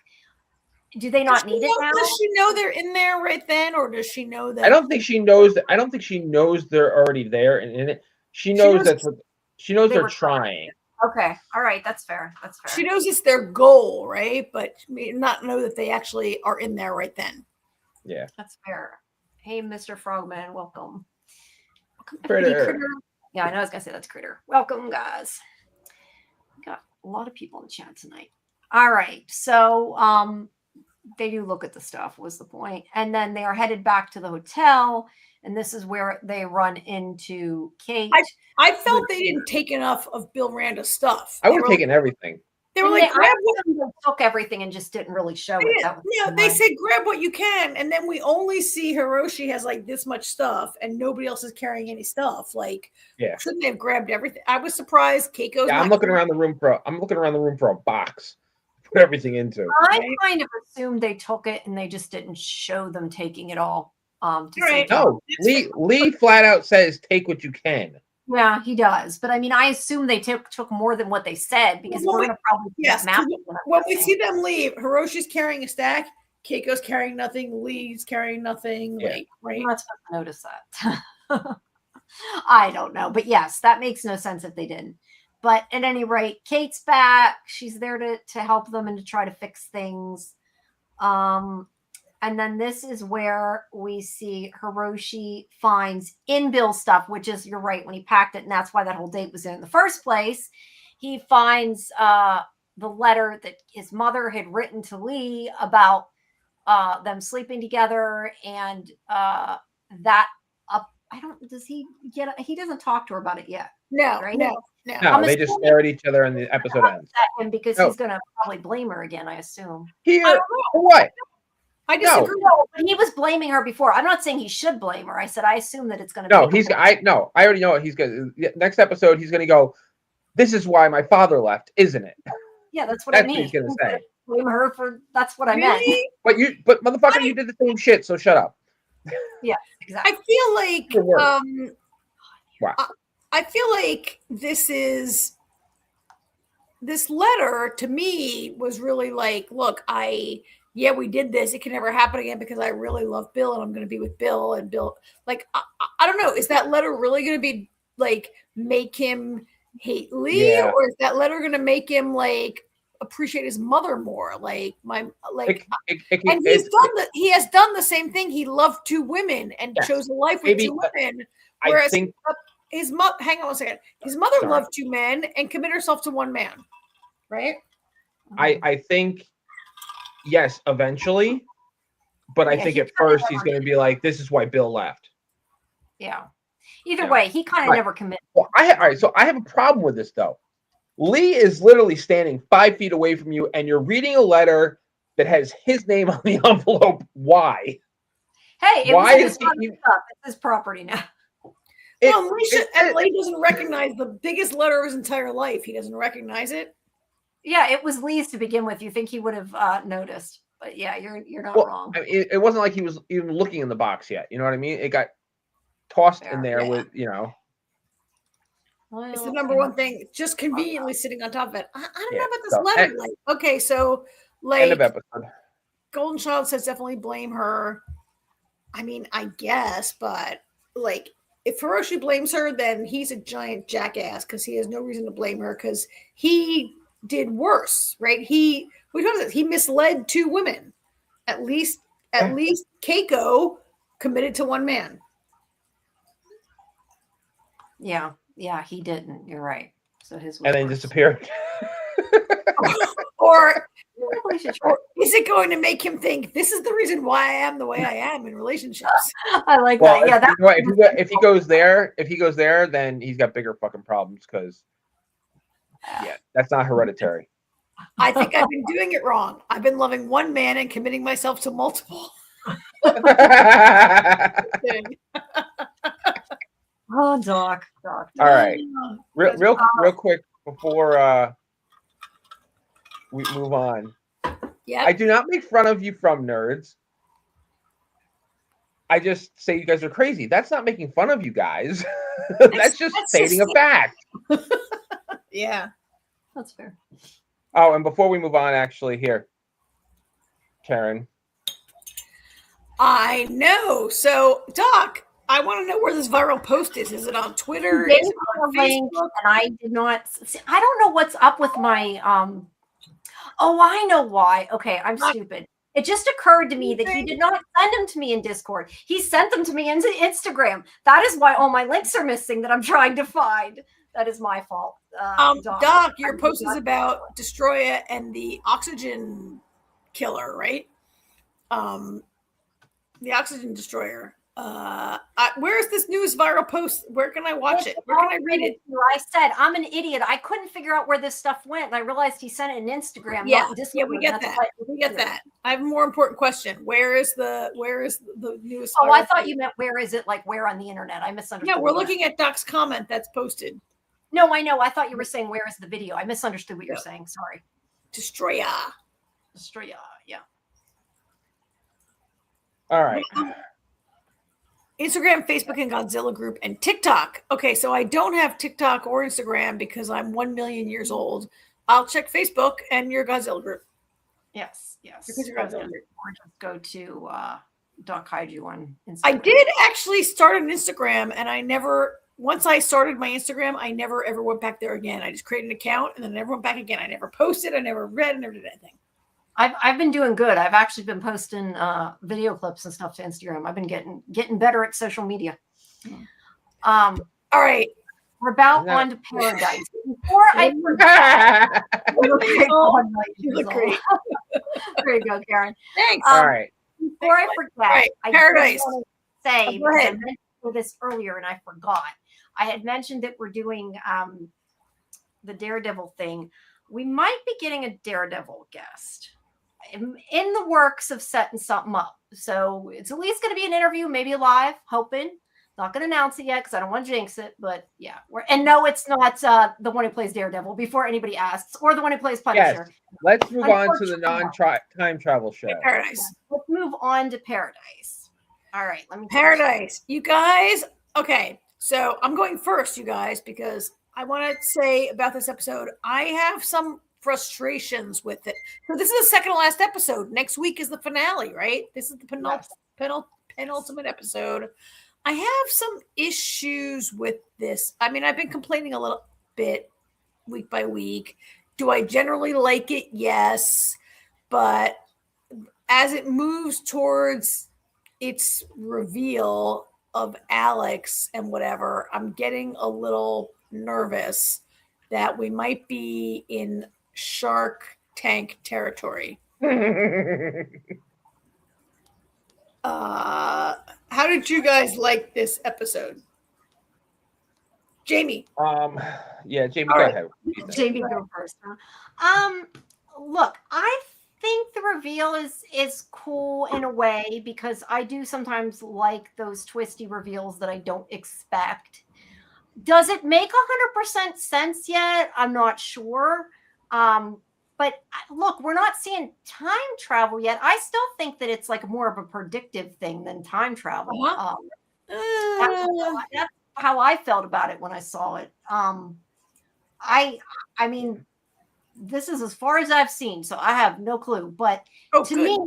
Do they not need it now? Does she know they're in there right then, or does she know that? I don't think she knows that. I don't think she knows they're already there and in it. She knows that's what she knows. They're trying. Okay, all right, that's fair. That's fair. She knows it's their goal, right? But not know that they actually are in there right then. Yeah, that's fair. Hey, Mr. Frogman, welcome. Critter. Yeah, I know I was gonna say that's Critter. Welcome, guys. We got a lot of people in the chat tonight. All right, so they do look at the stuff was the point. And then they are headed back to the hotel. And this is where they run into Kate. I felt they didn't take enough of Bill Randa's stuff. I would have taken everything. They were like, grab what they took everything and just didn't really show it. They said, grab what you can. And then we only see Hiroshi has this much stuff and nobody else is carrying any stuff. Shouldn't they have grabbed everything? I was surprised. Keiko's I'm looking around the room for a box. Put everything into. I kind of assumed they took it and they just didn't show them taking it all. No, Lee flat out says take what you can. Yeah, he does. But I mean, I assume they took more than what they said because we're gonna probably when we see them leave, Hiroshi's carrying a stack, Keiko's carrying nothing, Lee's carrying nothing. Yeah. I'm not supposed to notice that. I don't know, but yes, that makes no sense if they didn't. But at any rate, Kate's back. She's there to help them and to try to fix things. And then this is where we see Hiroshi finds in Bill's stuff, which is, you're right, when he packed it, and that's why that whole date was in the first place. He finds the letter that his mother had written to Lee about them sleeping together, and that I don't, does he get, he doesn't talk to her about it yet. No, right? no. No, they just stare at each other and the episode ends. At him because he's going to probably blame her again, I assume. Here, for what? I disagree. No, but he was blaming her before. I'm not saying he should blame her. I said I assume that it's going to. No, I already know what he's going to. Next episode, he's going to go, "This is why my father left, isn't it?" Yeah, that's what I mean. What he's going to say. Blame her for. That's what I meant. But motherfucker, you did the same shit. So shut up. Yeah, exactly. I feel like wow. I feel like this letter to me was really like, look, we did this. It can never happen again because I really love Bill and I'm going to be with Bill, and Bill, like, I don't know. Is that letter really going to be like, make him hate Lee, or is that letter going to make him like appreciate his mother more? Like he has done the same thing. He loved two women and chose a life with two women. Whereas his mother, hang on a second. His mother loved two men and committed herself to one man. Right? I think, yes, eventually, but I think at first he's going to be like, "This is why Bill left." Yeah. Either way, he kind of never committed. Well, all right. So I have a problem with this though. Lee is literally standing 5 feet away from you, and you're reading a letter that has his name on the envelope. Why? Hey, why is it's his property now? Lee doesn't recognize the biggest letter of his entire life. He doesn't recognize it. Yeah, it was Lee's to begin with. You think he would have noticed, but yeah, you're not wrong. I mean, it wasn't like he was even looking in the box yet. You know what I mean? It got tossed in there with, Well, it's the number one thing, just conveniently sitting on top of it. I don't know about this letter. End of episode. Golden Child says definitely blame her. I mean, I guess, but like, if Hiroshi blames her, then he's a giant jackass because he has no reason to blame her because he did worse, right? He misled two women. At least Keiko committed to one man. Yeah, he didn't. You're right. So his and then disappeared. or is it going to make him think this is the reason why I am the way I am in relationships? I like that. Yeah, if he goes there, then he's got bigger fucking problems because that's not hereditary. I think I've been doing it wrong. I've been loving one man and committing myself to multiple. Oh, Doc. All right. Real quick before we move on. Yeah. I do not make fun of you from nerds. I just say you guys are crazy. That's not making fun of you guys. That's just stating a fact. Yeah. That's fair. Oh, and before we move on, actually, here, Karen. I know. So, Doc, I want to know where this viral post is. Is it on Twitter? Is it on Facebook? And I did not see, I don't know what's up with my oh, I know why. Okay, I'm stupid. It just occurred to me that he did not send them to me in Discord. He sent them to me into Instagram. That is why all my links are missing that I'm trying to find. That is my fault. Doc, your post is about Destroya and the oxygen killer, right? The oxygen destroyer. Where is this news viral post? Where can I watch it? Where can I read it? I said I'm an idiot. I couldn't figure out where this stuff went, and I realized he sent it in Instagram. Yeah, we get that. We get that. I have a more important question. Where is the news? Oh, I thought you meant where is it? Like where on the internet? I misunderstood. Yeah, we're looking at Doc's comment that's posted. No, I know. I thought you were saying where is the video. I misunderstood what you're saying. Sorry. Destroya. Yeah. All right. Instagram, Facebook, and Godzilla group, and TikTok. Okay, so I don't have TikTok or Instagram because I'm 1 million years old. I'll check Facebook and your Godzilla group. Yes. Because your Godzilla group. Or just go to Doc Kaiju on Instagram. I did actually start an Instagram, and I never once I started my Instagram, I never ever went back there again. I just created an account and then never went back again. I never posted, I never read, I never did anything. I've been doing good. I've actually been posting video clips and stuff to Instagram. I've been getting better at social media. All right. We're about on to Paradise. Before I forget, you look great. There you go, Karen. Thanks. All right. Before I forget, Paradise. I want to say, Go ahead. I mentioned this earlier and I forgot. I had mentioned that we're doing the Daredevil thing. We might be getting a Daredevil guest in the works of setting something up. So it's at least going to be an interview, maybe live, hoping. Not going to announce it yet because I don't want to jinx it. But yeah, no, it's not the one who plays Daredevil before anybody asks, or the one who plays Punisher. Yes. Let's move on to the non-time travel show. Paradise. Yeah, let's move on to Paradise. All right, let me. Paradise. You guys. Okay, so I'm going first, you guys, because I want to say about this episode. I have some frustrations with it. So this is the second to last episode. Next week is the finale, right? This is the penultimate episode. I have some issues with this. I mean, I've been complaining a little bit week by week. Do I generally like it? Yes. But as it moves towards its reveal of Alex and whatever, I'm getting a little nervous that we might be in Shark Tank territory. How did you guys like this episode? Jamie. Yeah, Jamie, All go right. ahead. Jamie, go first. Look, I think the reveal is cool in a way because I do sometimes like those twisty reveals that I don't expect. Does it make 100% sense yet? I'm not sure. But look, we're not seeing time travel yet. I still think that it's like more of a predictive thing than time travel. That's how I felt about it when I saw it. I mean, this is as far as I've seen, so I have no clue. But to me,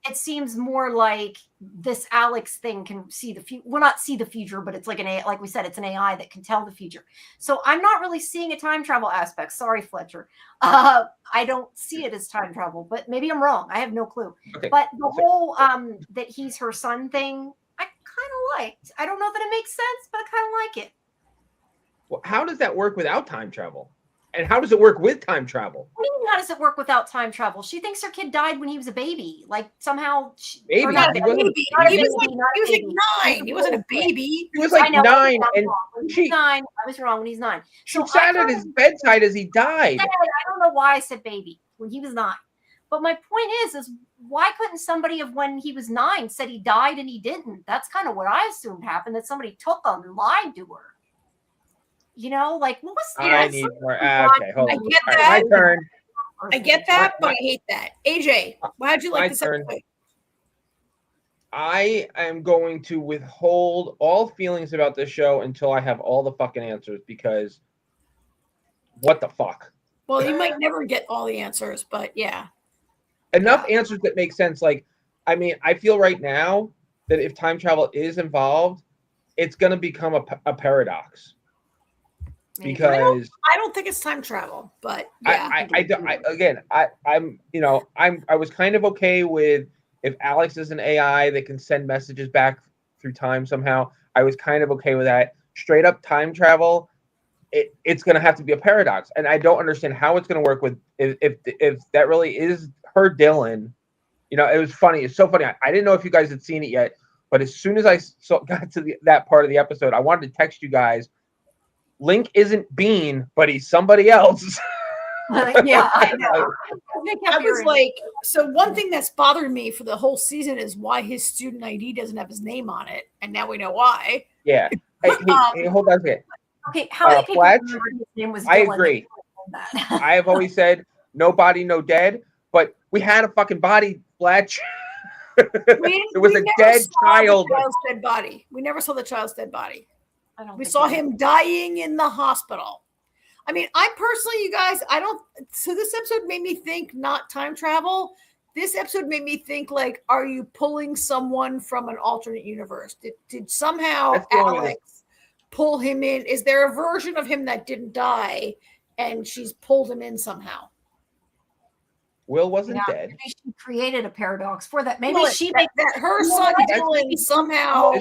it seems more like this Alex thing can see the future. Well, not see the future, but it's like like we said, it's an AI that can tell the future. So I'm not really seeing a time travel aspect. Sorry, Fletcher. I don't see it as time travel, but maybe I'm wrong. I have no clue. Okay. But the whole that he's her son thing, I kind of liked. I don't know that it makes sense, but I kind of like it. Well, how does that work without time travel? And how does it work with time travel? I mean, how does it work without time travel? She thinks her kid died when he was a baby. Like somehow, he was like 9. He wasn't a baby. He was like 9, and I was wrong when he's 9. She sat at his bedside as he died. I don't know why I said baby when he was 9. But my point is why couldn't somebody have when he was 9 said he died and he didn't? That's kind of what I assumed happened. That somebody took him and lied to her. You know, like what was I need more. Okay, hold on. I get that. My turn. I get that, but I hate that. AJ, how'd you like this episode? I am going to withhold all feelings about this show until I have all the fucking answers because what the fuck? Well, you might never get all the answers, but yeah. Enough answers that make sense. Like, I mean, I feel right now that if time travel is involved, it's going to become a paradox. Because I don't think it's time travel, but yeah. I was kind of okay with if Alex is an AI that can send messages back through time somehow. I was kind of okay with that. Straight up time travel, it's going to have to be a paradox, and I don't understand how it's going to work with if that really is her Dylan. You know, it was funny. It's so funny. I didn't know if you guys had seen it yet, but as soon as I got to that part of the episode, I wanted to text you guys. Link isn't Bean, but he's somebody else. Yeah, I know. I was like, so one thing that's bothered me for the whole season is why his student ID doesn't have his name on it, and now we know why. Yeah. Hey, hold on a second. Okay, how many people remember his name was Dylan? I agree. I have always said no body, no dead, but we had a fucking body, Fletch. It was a dead child. The child's dead body. We never saw the child's dead body. We saw him dying in the hospital. I mean, I personally, you guys, so this episode made me think not time travel. This episode made me think like, are you pulling someone from an alternate universe? Did somehow Alex pull him in? Is there a version of him that didn't die and she's pulled him in somehow? Will wasn't dead. Maybe she created a paradox for that. Maybe Well, she that her son Dylan somehow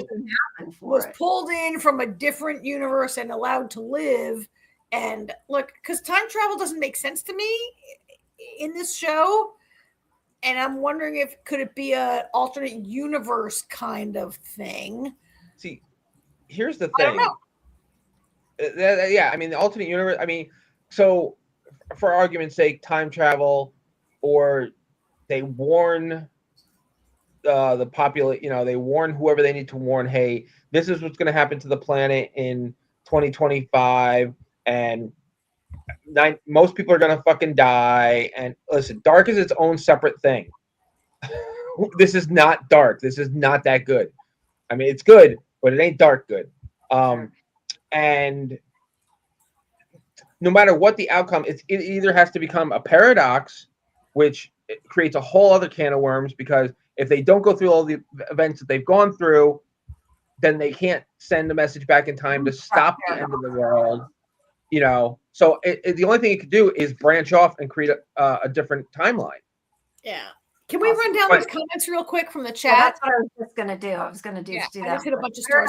was it. pulled in from a different universe and allowed to live. And look, because time travel doesn't make sense to me in this show. And I'm wondering if could it be an alternate universe kind of thing? See, here's the thing. I don't know. Yeah, I mean the alternate universe. I mean, so for argument's sake, time travel, or they warn the population. You know, they warn whoever they need to warn. Hey, this is what's going to happen to the planet in 2025, and most people are going to fucking die. And listen, Dark is its own separate thing. This is not Dark. This is not that good. I mean, it's good, but it ain't Dark good. And no matter what the outcome, it either has to become a paradox, which creates a whole other can of worms, because if they don't go through all the events that they've gone through, then they can't send a message back in time to stop the end of the world. You know, so the only thing it could do is branch off and create a different timeline. Yeah. Can we run down those comments real quick from the chat? Well, that's what I was just going to do. I was going to do that. I just hit a bunch of stars.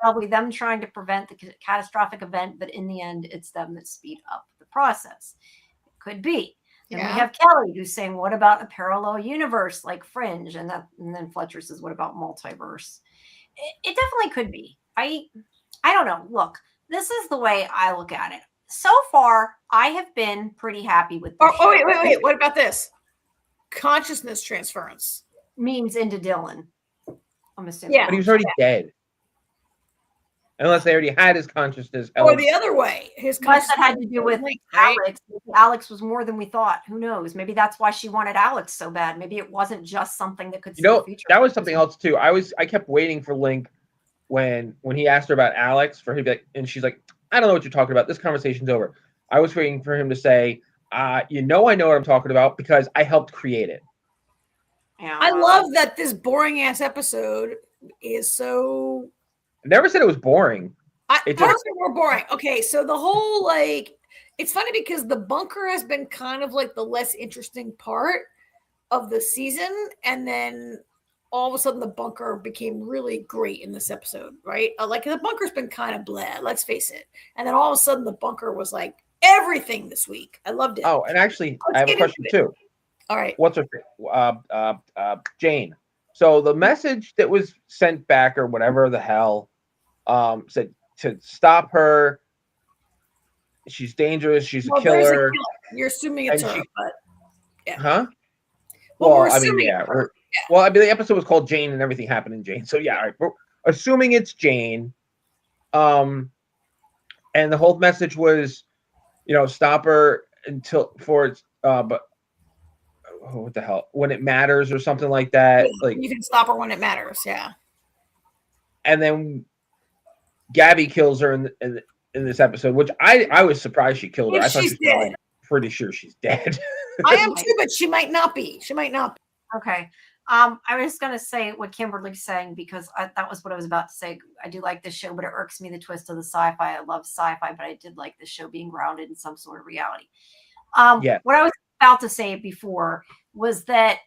Probably them trying to prevent the catastrophic event, but in the end, it's them that speed up the process. It could be. And we have Kelly who's saying, "What about a parallel universe like Fringe?" And then Fletcher says, "What about multiverse?" It definitely could be. I don't know. Look, this is the way I look at it. So far, I have been pretty happy with this. Oh, wait. What about this? Consciousness transference means into Dylan. I'm assuming. Yeah, but he was already dead. Unless they already had his consciousness. Or the other way. His consciousness that had to do with Alex. Maybe Alex was more than we thought. Who knows? Maybe that's why she wanted Alex so bad. Maybe it wasn't just something that could see the future. That was something else too. I kept waiting for Link when he asked her about Alex for him to be like, and she's like, "I don't know what you're talking about. This conversation's over." I was waiting for him to say, I know what I'm talking about because I helped create it. Yeah, I love that this boring ass episode is so. I never said it was boring. Parts were boring. Okay, so the whole it's funny because the bunker has been kind of like the less interesting part of the season, and then all of a sudden the bunker became really great in this episode, right? Like the bunker's been kind of blah, let's face it, and then all of a sudden the bunker was like everything this week. I loved it. Oh, and actually, I have a question too. All right, what's her Jane? So the message that was sent back or whatever the hell said to stop her. She's dangerous. She's a killer. You're assuming it's her, but yeah. Huh? Well, I mean, yeah. Well, I mean, the episode was called Jane, and everything happened in Jane. So yeah, all right, we're assuming it's Jane. And the whole message was, stop her but what the hell? When it matters or something like that. Like you can stop her when it matters. Yeah. And then Gabby kills her in this episode, which I was surprised she killed her. I thought she's dead. Pretty sure she's dead. I am too, but she might not be. Okay. I was just going to say what Kimberly's saying because that was what I was about to say. I do like this show, but it irks me the twist of the sci-fi. I love sci-fi, but I did like this show being grounded in some sort of reality. What I was about to say before was that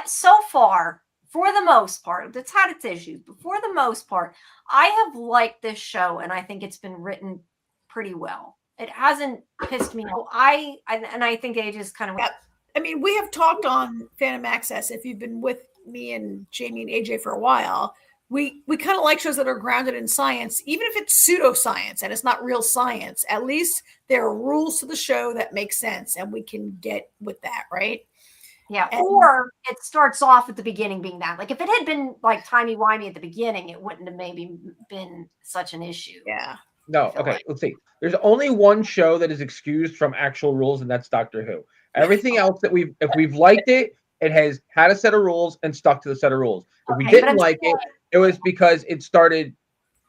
so far, for the most part, it's had its issues, but for the most part, I have liked this show, and I think it's been written pretty well. It hasn't pissed me off. I think it just kind of. Yeah. I mean, we have talked on Fandom Access. If you've been with me and Jamie and AJ for a while, we kind of like shows that are grounded in science, even if it's pseudoscience and it's not real science. At least there are rules to the show that make sense, and we can get with that, right? Yeah, or it starts off at the beginning being that. Like if it had been like timey-wimey at the beginning, it wouldn't have maybe been such an issue. Yeah. No, okay, let's see. There's only one show that is excused from actual rules, and that's Doctor Who. Everything else that if we've liked it, it has had a set of rules and stuck to the set of rules. If we didn't like it, it was because it started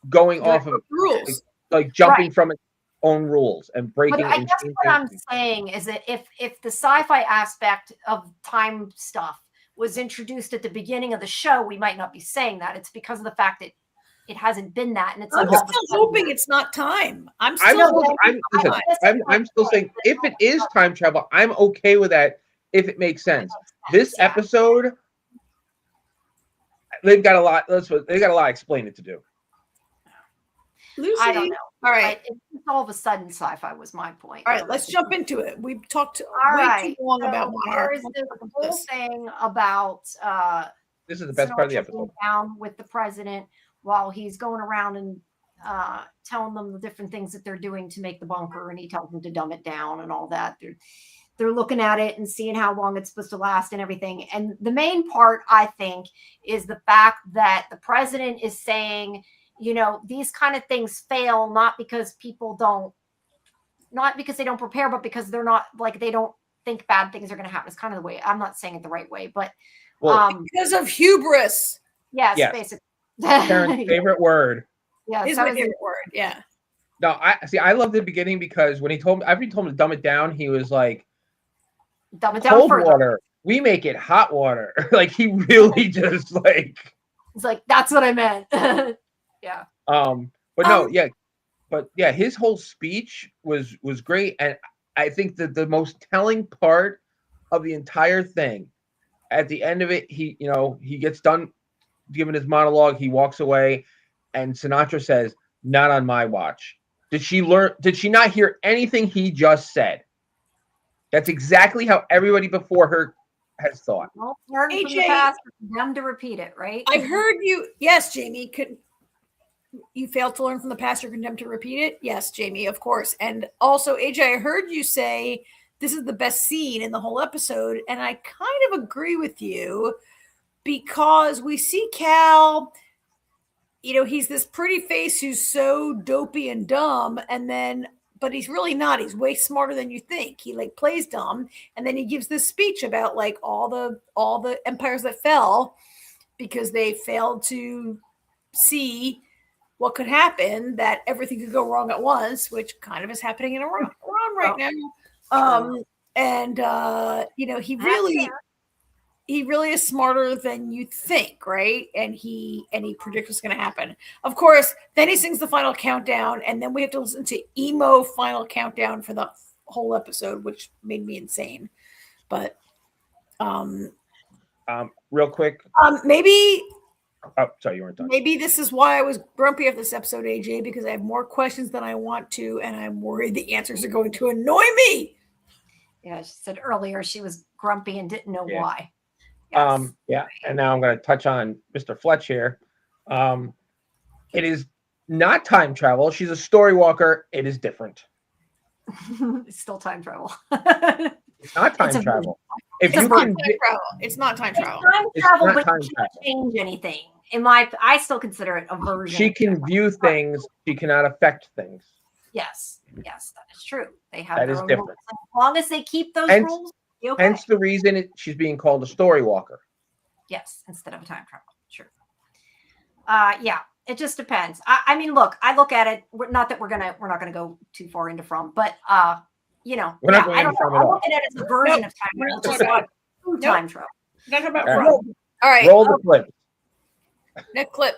going off of rules, like jumping from its own rules and breaking. But I guess what I'm saying is that if the sci-fi aspect of time stuff was introduced at the beginning of the show, we might not be saying that. It's because of the fact that it hasn't been that, and it's I'm like all of a still sudden hoping it's not time. I'm I'm still still, I'm still saying if it is time travel, I'm okay with that if it makes sense. This episode, they've got a lot. They got a lot explaining to do. Lucy. I don't know. All right. It's all of a sudden sci-fi was my point. All right, let's jump into it. We've talked all way right. too long about Monarch. There's this whole thing about this is the best part of the episode. Down with the president while he's going around and telling them the different things that they're doing to make the bunker, and he tells them to dumb it down and all that. They're looking at it and seeing how long it's supposed to last and everything. And the main part, I think, is the fact that the president is saying, you know, these kind of things fail not because people don't, not because they don't prepare, but because they're not, like, they don't think bad things are going to happen. It's kind of the way, I'm not saying it the right way, but because of hubris. Yes. Basically. Karen's favorite word. Yeah, it's my favorite word. Yeah. No, I love the beginning because when after he told him to dumb it down, he was like, dumb it down cold further. water. We make it hot water. Like he really just like. It's like, that's what I meant. Yeah. But his whole speech was great, and I think that the most telling part of the entire thing, at the end of it, he gets done giving his monologue, he walks away, and Sinatra says, "Not on my watch." Did she not hear anything he just said? That's exactly how everybody before her has thought. Well, learn from the past, them to repeat it, right? I've heard you. Yes, Jamie. You failed to learn from the past, you're condemned to repeat it? Yes, Jamie, of course. And also, AJ, I heard you say this is the best scene in the whole episode, and I kind of agree with you because we see Cal, he's this pretty face who's so dopey and dumb, but he's really not. He's way smarter than you think. He plays dumb, and then he gives this speech about all the empires that fell because they failed to see what could happen, that everything could go wrong at once, which kind of is happening in Iran right now. He really is smarter than you think, right? And he predicts what's going to happen. Of course, then he sings the final countdown, and then we have to listen to emo final countdown for the whole episode, which made me insane. But real quick, maybe. Oh, sorry, you weren't done. Maybe this is why I was grumpy at this episode, AJ, because I have more questions than I want to, and I'm worried the answers are going to annoy me. Yeah, she said earlier she was grumpy and didn't know why. Yes. And now I'm going to touch on Mr. Fletch here. It is not time travel. She's a story walker. It is different. It's still time travel. It's not time travel. It's not time travel. It's not time travel. It's time travel, but you can't change anything. I still consider it a version. She can view things. She cannot affect things. Yes, that is true. They have that is different. Rules. As long as they keep those rules, okay. Hence the reason she's being called a story walker. Yes, instead of a time travel. Sure. It just depends. I mean, look, I look at it. Not that we're not gonna go too far into but we're not going into from at all. I'm looking at it as a version of time travel. Time travel. Not about all right. Roll the clip. Next clip.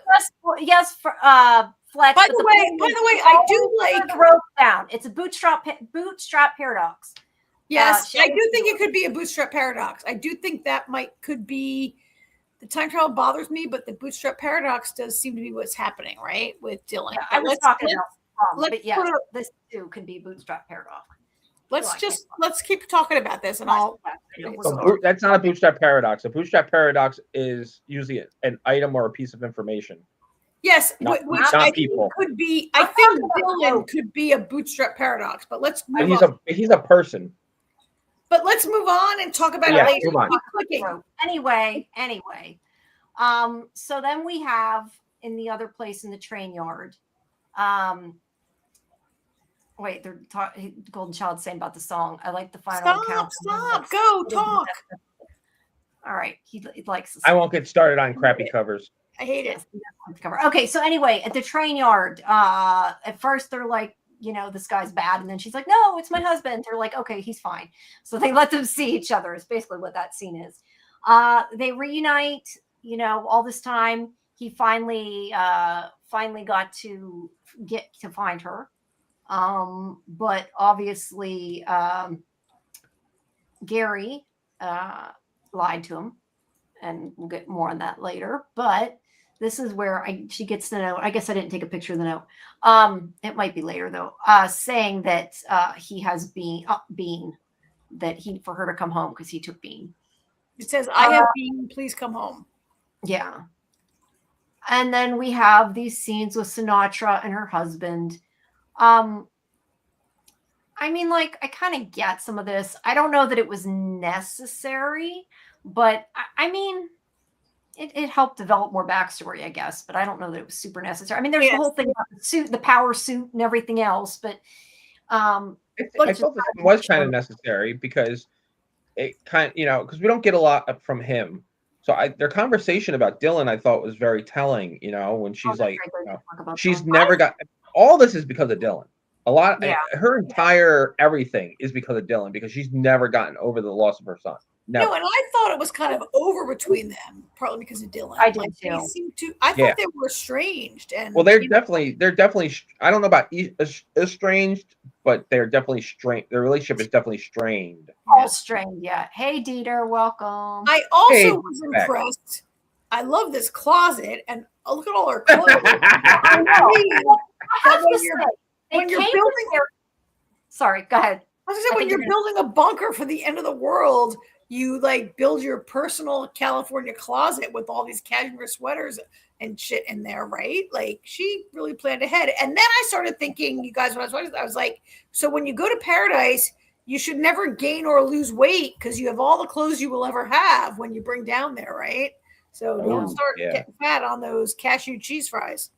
Yes, Fletch. By the way, I do like rope down. It's a bootstrap paradox. Yes, I do think it could be a bootstrap paradox. I do think that could be. The time travel bothers me, but the bootstrap paradox does seem to be what's happening, right, with Dylan. Yeah, I was talking about this too could be bootstrap paradox. Let's keep talking about this, and that's not a bootstrap paradox. A bootstrap paradox is usually an item or a piece of information. Yes, not people. Could be. I think Dylan could be a bootstrap paradox, but let's move on. He's a person. But let's move on and talk about it later. Anyway. So then we have in the other place in the train yard. Wait, Golden Child saying about the song. I like the final count. Stop. Go talk. All right. He likes this. I won't get started on crappy covers. I hate it. Okay. So anyway, at the train yard, at first they're like, this guy's bad. And then she's like, no, it's my husband. They're like, okay, he's fine. So they let them see each other is basically what that scene is. They reunite, all this time. He finally finally got to get to find her. But obviously, Gary lied to him, and we'll get more on that later. But this is where she gets the note. I guess I didn't take a picture of the note. It might be later though. Saying that he has Bean that for her to come home because he took Bean. It says, "I have Bean. Please come home." Yeah. And then we have these scenes with Sinatra and her husband. I mean, like, I kind of get some of this. I don't know that it was necessary, but I mean, it helped develop more backstory, I guess, but I don't know that it was super necessary. I mean, there's the whole thing about the suit, the power suit and everything else, but I felt this was kind of necessary because it kind of, because we don't get a lot from him. So their conversation about Dylan, I thought was very telling, when she's she's never got, all this is because of Dylan. A lot, her entire everything is because of Dylan, because she's never gotten over the loss of her son. Never. No, and I thought it was kind of over between them, partly because of Dylan. I did too. I thought they were estranged, and well, they're definitely. I don't know about estranged, but they're definitely strained. Their relationship is definitely strained. All strained, yeah. Hey, Dieter, welcome. I also was impressed. I love this closet, and look at all her clothes. I know. When you're building sorry, go ahead. I was gonna say, when you're building a bunker for the end of the world, you like build your personal California closet with all these cashmere sweaters and shit in there, right? Like, she really planned ahead. And then I started thinking, you guys, when I was watching, I was like, so when you go to paradise, you should never gain or lose weight because you have all the clothes you will ever have when you bring down there, right? So don't start getting fat on those cashew cheese fries.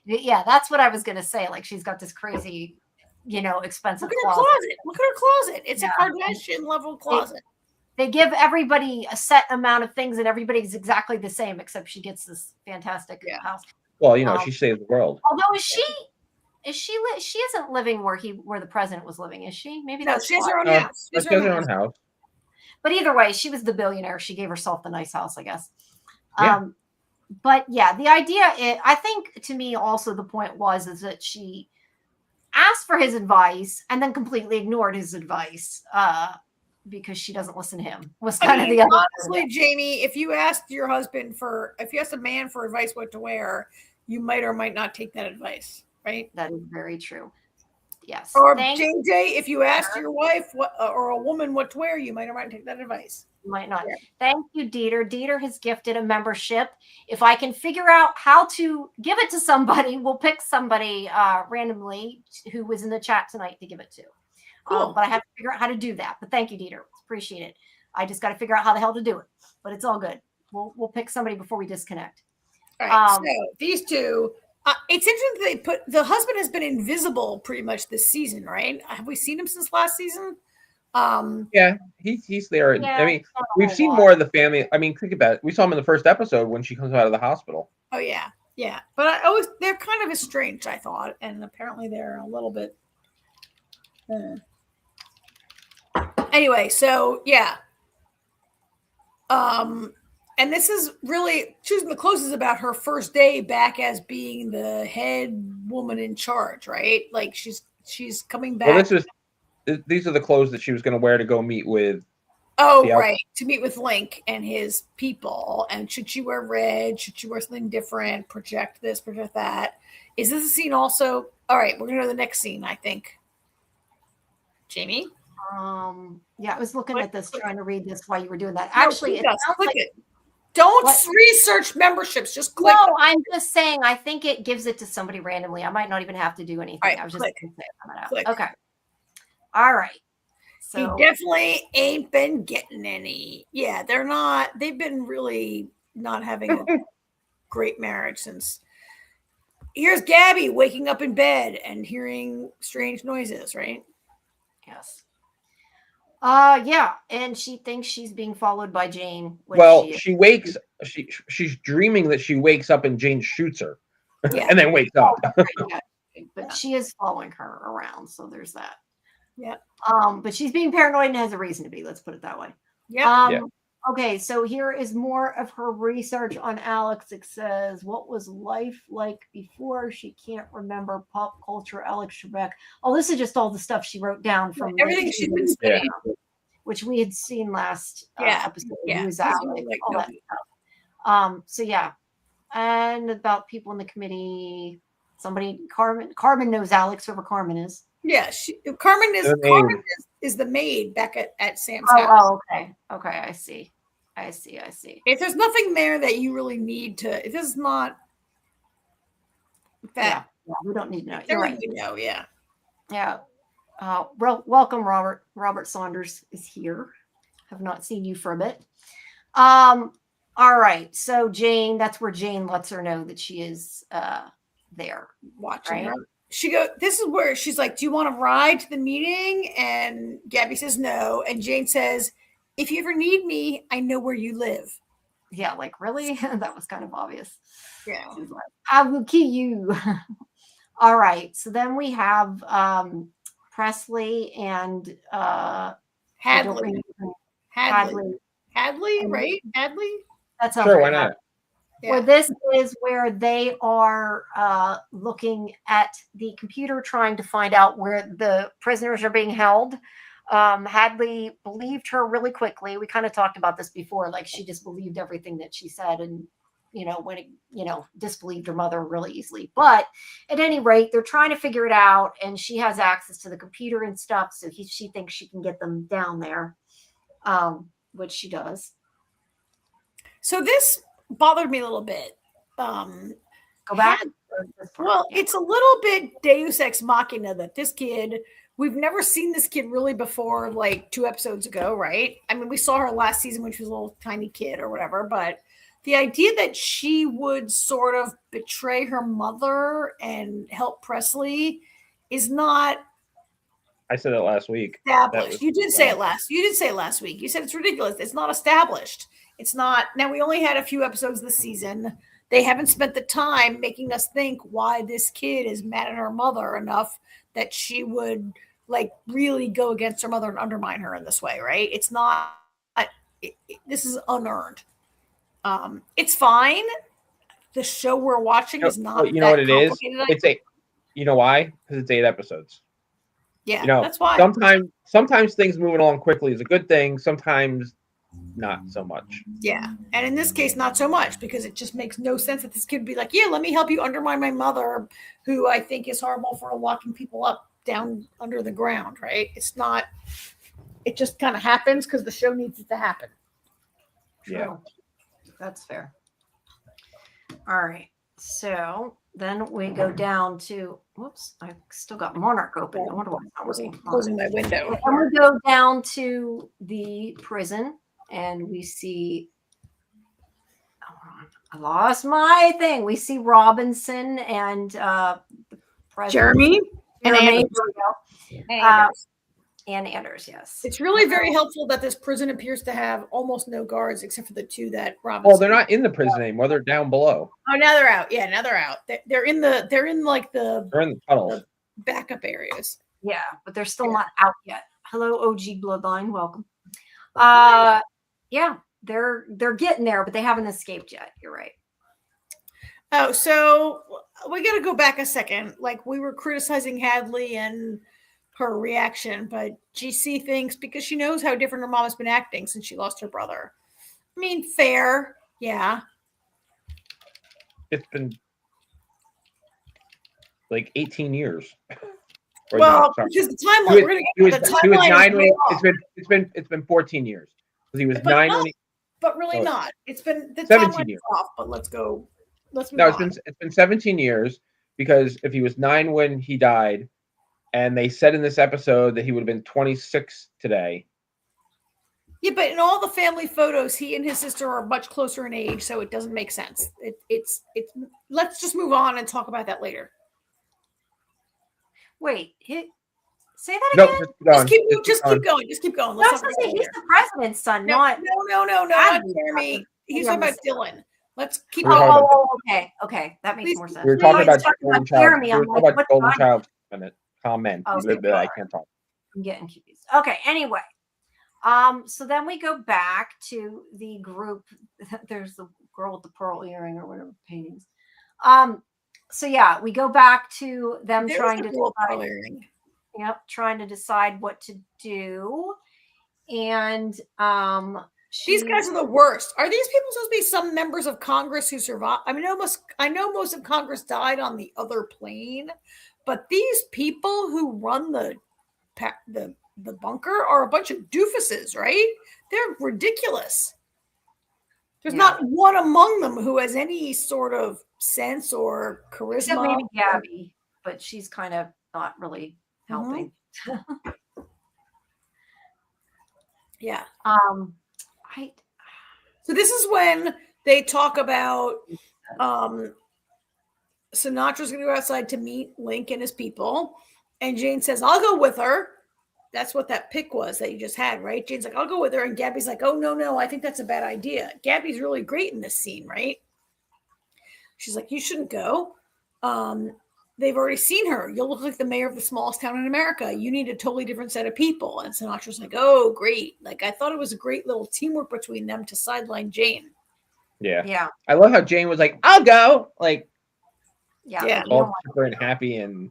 Yeah, that's what I was gonna say. Like, she's got this crazy, expensive closet. Look at her closet. It's a Kardashian level closet. They give everybody a set amount of things, and everybody's exactly the same, except she gets this fantastic house. Well, she saves the world. Although she isn't living where the president was living, is she? Maybe no, she has her own house. She has her own house. But either way, she was the billionaire. She gave herself the nice house, I guess. Yeah. But yeah, the idea, I think, to me also the point is that she asked for his advice and then completely ignored his advice because she doesn't listen to him. Was kind of the other honestly, Jamie, if you asked a man for advice what to wear, you might or might not take that advice, right? That is very true. Yes. Or JJ, if you asked your wife or a woman what to wear, you might or might take that advice. Might not. Yeah. Thank you, Dieter. Dieter has gifted a membership. If I can figure out how to give it to somebody, we'll pick somebody randomly who was in the chat tonight to give it to. Cool. But I have to figure out how to do that. But thank you, Dieter. Appreciate it. I just got to figure out how the hell to do it. But it's all good. We'll pick somebody before we disconnect. All right. So these two. It's interesting the husband has been invisible pretty much this season, right? Have we seen him since last season? Yeah, he's there. Yeah, I mean, we've seen more of the family. I mean, think about it. We saw him in the first episode when she comes out of the hospital. Oh yeah. But they're kind of estranged, I thought, and apparently they're a little bit. Anyway, so yeah. And this is really choosing the clothes is about her first day back as being the head woman in charge, right? Like she's coming back. Well, these are the clothes that she was going to wear to go meet with. Oh, right. To meet with Link and his people. And should she wear red? Should she wear something different? Project this, project that. Is this a scene also? All right, we're going to go to the next scene, I think. Jamie? Yeah, I was looking at this, trying to read this while you were doing that. Actually, it sounds like it. Don't research memberships. Just click. No, I'm just saying. I think it gives it to somebody randomly. I might not even have to do anything. Right, I was just going to say that out. Click. Okay. All right. So he definitely ain't been getting any. Yeah, they're not. They've been really not having a great marriage since. Here's Gabby waking up in bed and hearing strange noises. Right. Yes. Yeah, and she thinks she's being followed by Jane. She wakes. She's dreaming that she wakes up and Jane shoots her, and then wakes up. But she is following her around, so there's that. Yeah. But she's being paranoid and has a reason to be. Let's put it that way. Yeah. Okay, so here is more of her research on Alex. It says, what was life like before? She can't remember pop culture, Alex Trebek. Oh, this is just all the stuff she wrote down from Everything she's been saying. which we had seen last episode. Yeah. Who was Alex, all that stuff. So yeah. And about people in the committee. Somebody, Carmen knows Alex, whoever Carmen is. Yeah, Carmen is the maid back at Sam's house. Oh, okay. Okay, I see. If there's nothing there that you really need to, if this is not that, yeah, we don't need to know. You're right. Yeah. Welcome, Robert. Robert Saunders is here. Have not seen you for a bit. All right. So Jane, that's where Jane lets her know that she is there watching her. This is where she's like, do you want to ride to the meeting? And Gabby says no. And Jane says, if you ever need me, I know where you live. Yeah, like really? That was kind of obvious. Yeah. She's like, I will kill you. All right. So then we have Presley and Hadley, right? Hadley? That's sure, why not? Where this is where they are looking at the computer, trying to find out where the prisoners are being held. Hadley believed her really quickly. We kind of talked about this before. Like she just believed everything that she said, and disbelieved her mother really easily. But at any rate, they're trying to figure it out, and she has access to the computer and stuff, so she thinks she can get them down there, which she does. So this bothered me a little bit. Go back. Well, it's a little bit Deus Ex Machina that this kid, we've never seen this kid really before, like 2 episodes ago, right? I mean, we saw her last season when she was a little tiny kid or whatever, but the idea that she would sort of betray her mother and help Presley is not. I said it last week. Established. You did say it last week. You said it's ridiculous. It's not established. It's not. Now, we only had a few episodes this season. They haven't spent the time making us think why this kid is mad at her mother enough that she would like really go against her mother and undermine her in this way, right? It's not. This is unearned. It's fine. The show we're watching is not. You know what it is? It's you know why? Because it's 8 episodes. Yeah, that's why. Sometimes things moving along quickly is a good thing. Sometimes not so much. Yeah, and in this case, not so much, because it just makes no sense that this kid would be like, yeah, let me help you undermine my mother, who I think is horrible for locking people up down under the ground, right? It's not. It just kind of happens because the show needs it to happen. Yeah. That's fair. All right. So then we go down to, whoops, I still got Monarch open. I wonder why I wasn't closing my window. And we go down to the prison and we see, I lost my thing. We see Robinson and the president. Jeremy and Anders. And Anders, yes. It's really very helpful that this prison appears to have almost no guards except for the 2 that Robinson. Well, they're not in the prison anymore. They're down below. Oh, now they're out. Yeah, now they're out. They're in the tunnels. Backup areas. Yeah, but they're still not out yet. Hello, OG Bloodline. Welcome. Yeah, they're getting there, but they haven't escaped yet. You're right. Oh, so we got to go back a second. Like, we were criticizing Hadley and her reaction, but GC thinks because she knows how different her mom has been acting since she lost her brother. I mean, fair. Yeah. It's been like 18 years. Well, because the timeline, we're going to get the timeline. He was 9 when it's been 14 years. Because he was 9 when he, but really not. It's been the 17 years off, but let's move on. It's been 17 years, because if he was 9 when he died, and they said in this episode that he would have been 26 today. Yeah, but in all the family photos, he and his sister are much closer in age, so it doesn't make sense. It's. Let's just move on and talk about that later. Wait, say that again. Just keep going. Just keep going. Let's say he's the president's son, not Jeremy. He's talking about Dylan. Let's keep going. Oh, okay. That makes more sense. We were talking about Jeremy. We were talking about Golden Child. Comment. Oh, I can't talk. I'm getting confused. Okay. Anyway, So then we go back to the group. There's the girl with the pearl earring or whatever paintings. So yeah, we go back to them trying to decide. Yep, trying to decide what to do. And these guys are the worst. Are these people supposed to be some members of Congress who survived? I mean, I know most of Congress died on the other plane, but these people who run the bunker are a bunch of doofuses, right? They're ridiculous. There's not one among them who has any sort of sense or charisma. Except maybe Gabby, but she's kind of not really helping. Yeah. So this is when they talk about Sinatra's going to go outside to meet Link and his people, and Jane says, "I'll go with her." That's what that pick was that you just had, right? Jane's like, "I'll go with her," and Gabby's like, "Oh no, I think that's a bad idea." Gabby's really great in this scene, right? She's like, "You shouldn't go. They've already seen her. You'll look like the mayor of the smallest town in America. You need a totally different set of people." And Sinatra's like, "Oh, great. Like, I thought it was a great little teamwork between them to sideline Jane." Yeah. I love how Jane was like, "I'll go." Like, yeah. all super and happy and.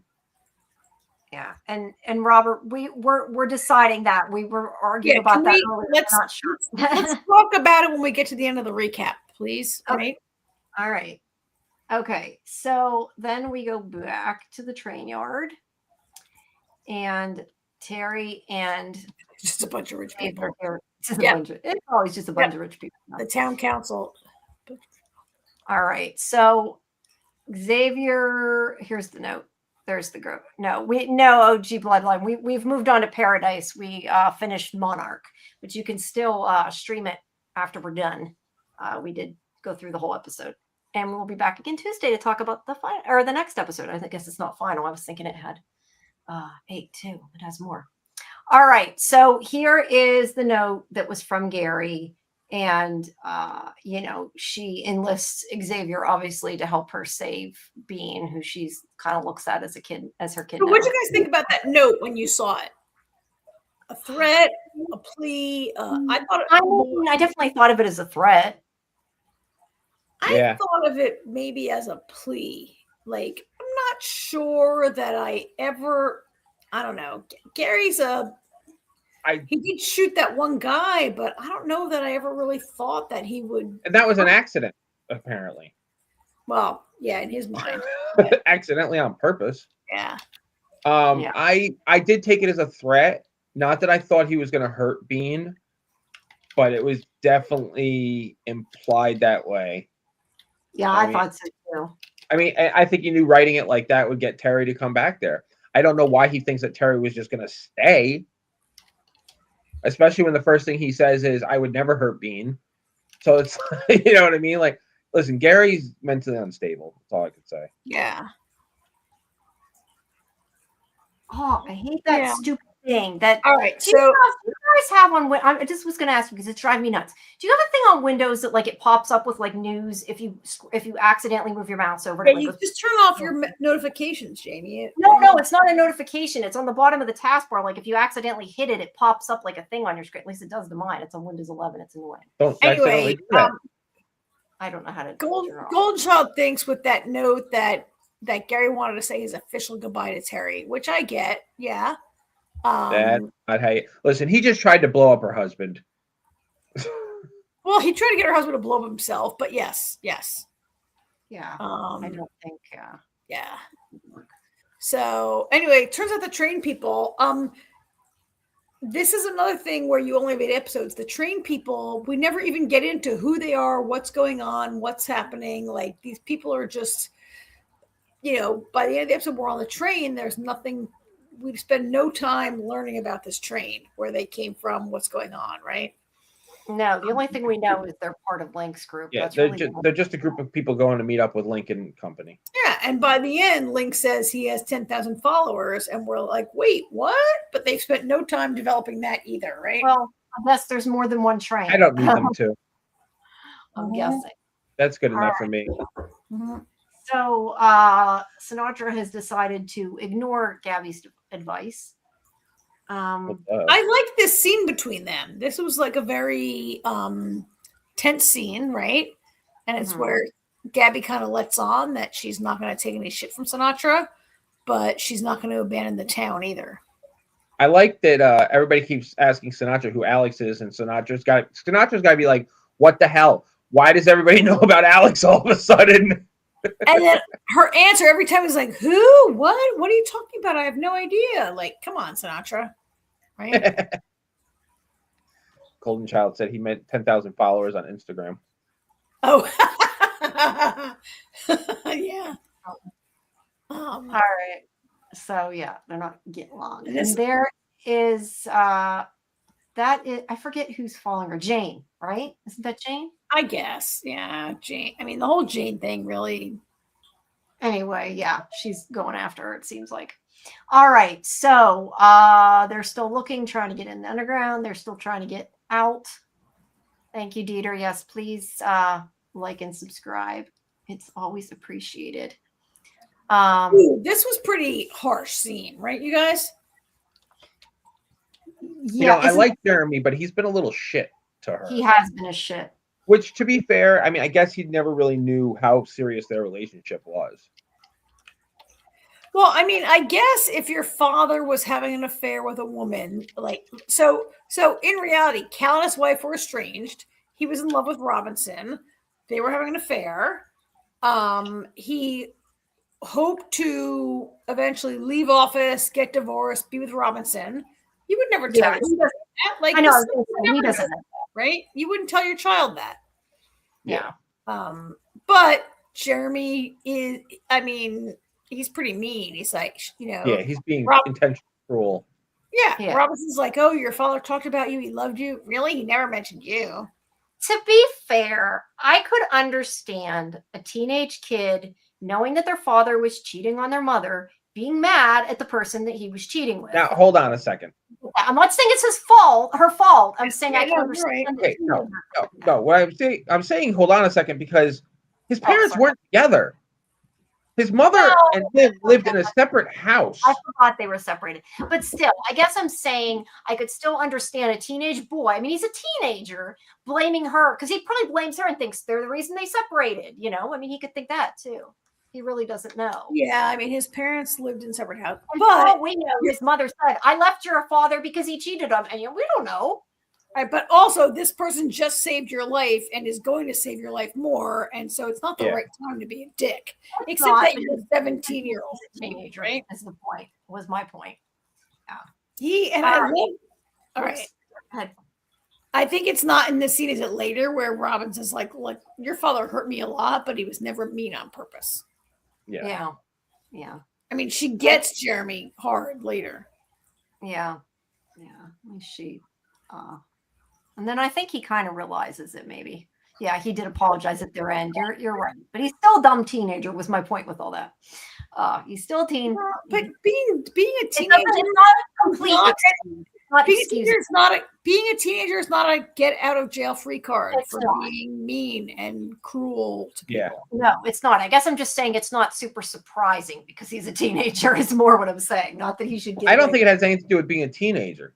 Yeah, and Robert, we're deciding that. We were arguing about that earlier. Let's talk about it when we get to the end of the recap, please. Okay. Right? All right. Okay, so then we go back to the train yard, and Terry and just a bunch of rich people. It's always just a bunch of rich people. The town council. All right, so Xavier, here's the note. There's the group. No OG Bloodline. We've moved on to Paradise. We finished Monarch, but you can still stream it after we're done. We did go through the whole episode, and we'll be back again Tuesday to talk about the final or the next episode. I guess it's not final. I was thinking it had 8 too. It has more. All right. So here is the note that was from Gary. And, she enlists Xavier, obviously, to help her save Bean, who she's kind of looks at as her kid. So what did you guys think about that note when you saw it? A threat, a plea? I definitely thought of it as a threat. I thought of it maybe as a plea. Like, I'm not sure that I don't know. Gary's he did shoot that one guy, but I don't know that I ever really thought that he would. And that was an accident, apparently. Well, yeah, in his mind. Accidentally on purpose. Yeah. I did take it as a threat. Not that I thought he was going to hurt Bean, but it was definitely implied that way. Yeah, I thought so too. I mean, I think he knew writing it like that would get Terry to come back there. I don't know why he thinks that Terry was just going to stay. Especially when the first thing he says is, "I would never hurt Bean." So it's, you know what I mean? Like, listen, Gary's mentally unstable. That's all I could say. Yeah. Oh, I hate that stupid thing. All right. Do you guys have on? I just was going to ask you because it's driving me nuts. Do you have a thing on Windows that like it pops up with like news if you accidentally move your mouse over? Yeah, you just turn off your notifications, Jamie. No, it's not a notification. It's on the bottom of the taskbar. Like if you accidentally hit it, it pops up like a thing on your screen. At least it does to mine. It's on Windows 11. It's annoying. Anyway, I don't know how to. Goldchild thinks with that note that Gary wanted to say his official goodbye to Terry, which I get. Yeah. Listen, he just tried to blow up her husband. Well, he tried to get her husband to blow up himself, but yes. Yeah. I don't think. Yeah. So anyway, it turns out the train people. This is another thing where you only have 8 episodes. The train people, we never even get into who they are, what's going on, what's happening. Like these people are just, by the end of the episode, we're on the train. There's nothing. We spend no time learning about this train, where they came from, what's going on, right? No, the only thing we know is they're part of Link's group. Yeah, they're just a group of people going to meet up with Link and company. Yeah, and by the end, Link says he has 10,000 followers, and we're like, wait, what? But they've spent no time developing that either, right? Well, unless there's more than one train. I don't need them to. I'm guessing. That's good enough for me. Mm-hmm. So Sinatra has decided to ignore Gabby's advice. I liked this scene between them. This was like a very tense scene, right? And it's where Gabby kind of lets on that she's not going to take any shit from Sinatra, but she's not going to abandon the town either. I like that everybody keeps asking Sinatra who Alex is, and Sinatra's got to be like, what the hell? Why does everybody know about Alex all of a sudden? And then her answer every time is like, who? What? What are you talking about? I have no idea. Like, come on, Sinatra. Right? Golden Child said he meant 10,000 followers on Instagram. Oh, yeah. All right. So yeah, they're not getting along. And there is I forget who's following her. Jane, right? Isn't that Jane? I guess. Yeah, Jane. I mean, the whole Jane thing really. Anyway, yeah, she's going after her, it seems like. All right. So they're still looking, trying to get in the underground. They're still trying to get out. Thank you, Dieter. Yes, please like and subscribe. It's always appreciated. This was pretty harsh scene, right, you guys? Yeah, I like Jeremy, but he's been a little shit to her. He has been a shit. Which, to be fair, I mean, I guess he never really knew how serious their relationship was. Well, I mean, I guess if your father was having an affair with a woman, like so in reality, Cal and his wife were estranged. He was in love with Robinson. They were having an affair. He hoped to eventually leave office, get divorced, be with Robinson. You would never tell your that. Like, I know he doesn't know that, right? You wouldn't tell your child that. Yeah. But Jeremy is, I mean, he's pretty mean. He's like, yeah, he's being intentionally cruel. Yeah. Robinson's like, oh, your father talked about you. He loved you. Really? He never mentioned you. To be fair, I could understand a teenage kid knowing that their father was cheating on their mother, being mad at the person that he was cheating with. Now, hold on a second. I'm not saying it's her fault. I'm saying I can understand. Right. No. What I'm saying, hold on a second, because his parents weren't together. His mother and him lived in a separate house. I forgot they were separated. But still, I guess I'm saying I could still understand a teenage boy. I mean, he's a teenager blaming her because he probably blames her and thinks they're the reason they separated. I mean, he could think that too. He really doesn't know. Yeah, I mean, his parents lived in separate houses. But we know his mother said, I left your father because he cheated on me. And we don't know. Right, but also this person just saved your life and is going to save your life more, and so it's not the right time to be a dick. Except that you're a 17-year-old teenager, right? That's the point. Was my point. Yeah. All right. I think it's not in this scene. Is it later where Robinson's like, "Look, your father hurt me a lot, but he was never mean on purpose." Yeah. I mean, she gets Jeremy hard later. Yeah. And then I think he kind of realizes it maybe. Yeah, he did apologize at their end. You're right. But he's still a dumb teenager was my point with all that. He's still a teen. But being a teenager is not a complete being a teenager is not a get out of jail free card for not. Being mean and cruel to people. Yeah. No, it's not. I guess I'm just saying it's not super surprising because he's a teenager is more what I'm saying. Not that he should get I don't think it has anything to do with being a teenager.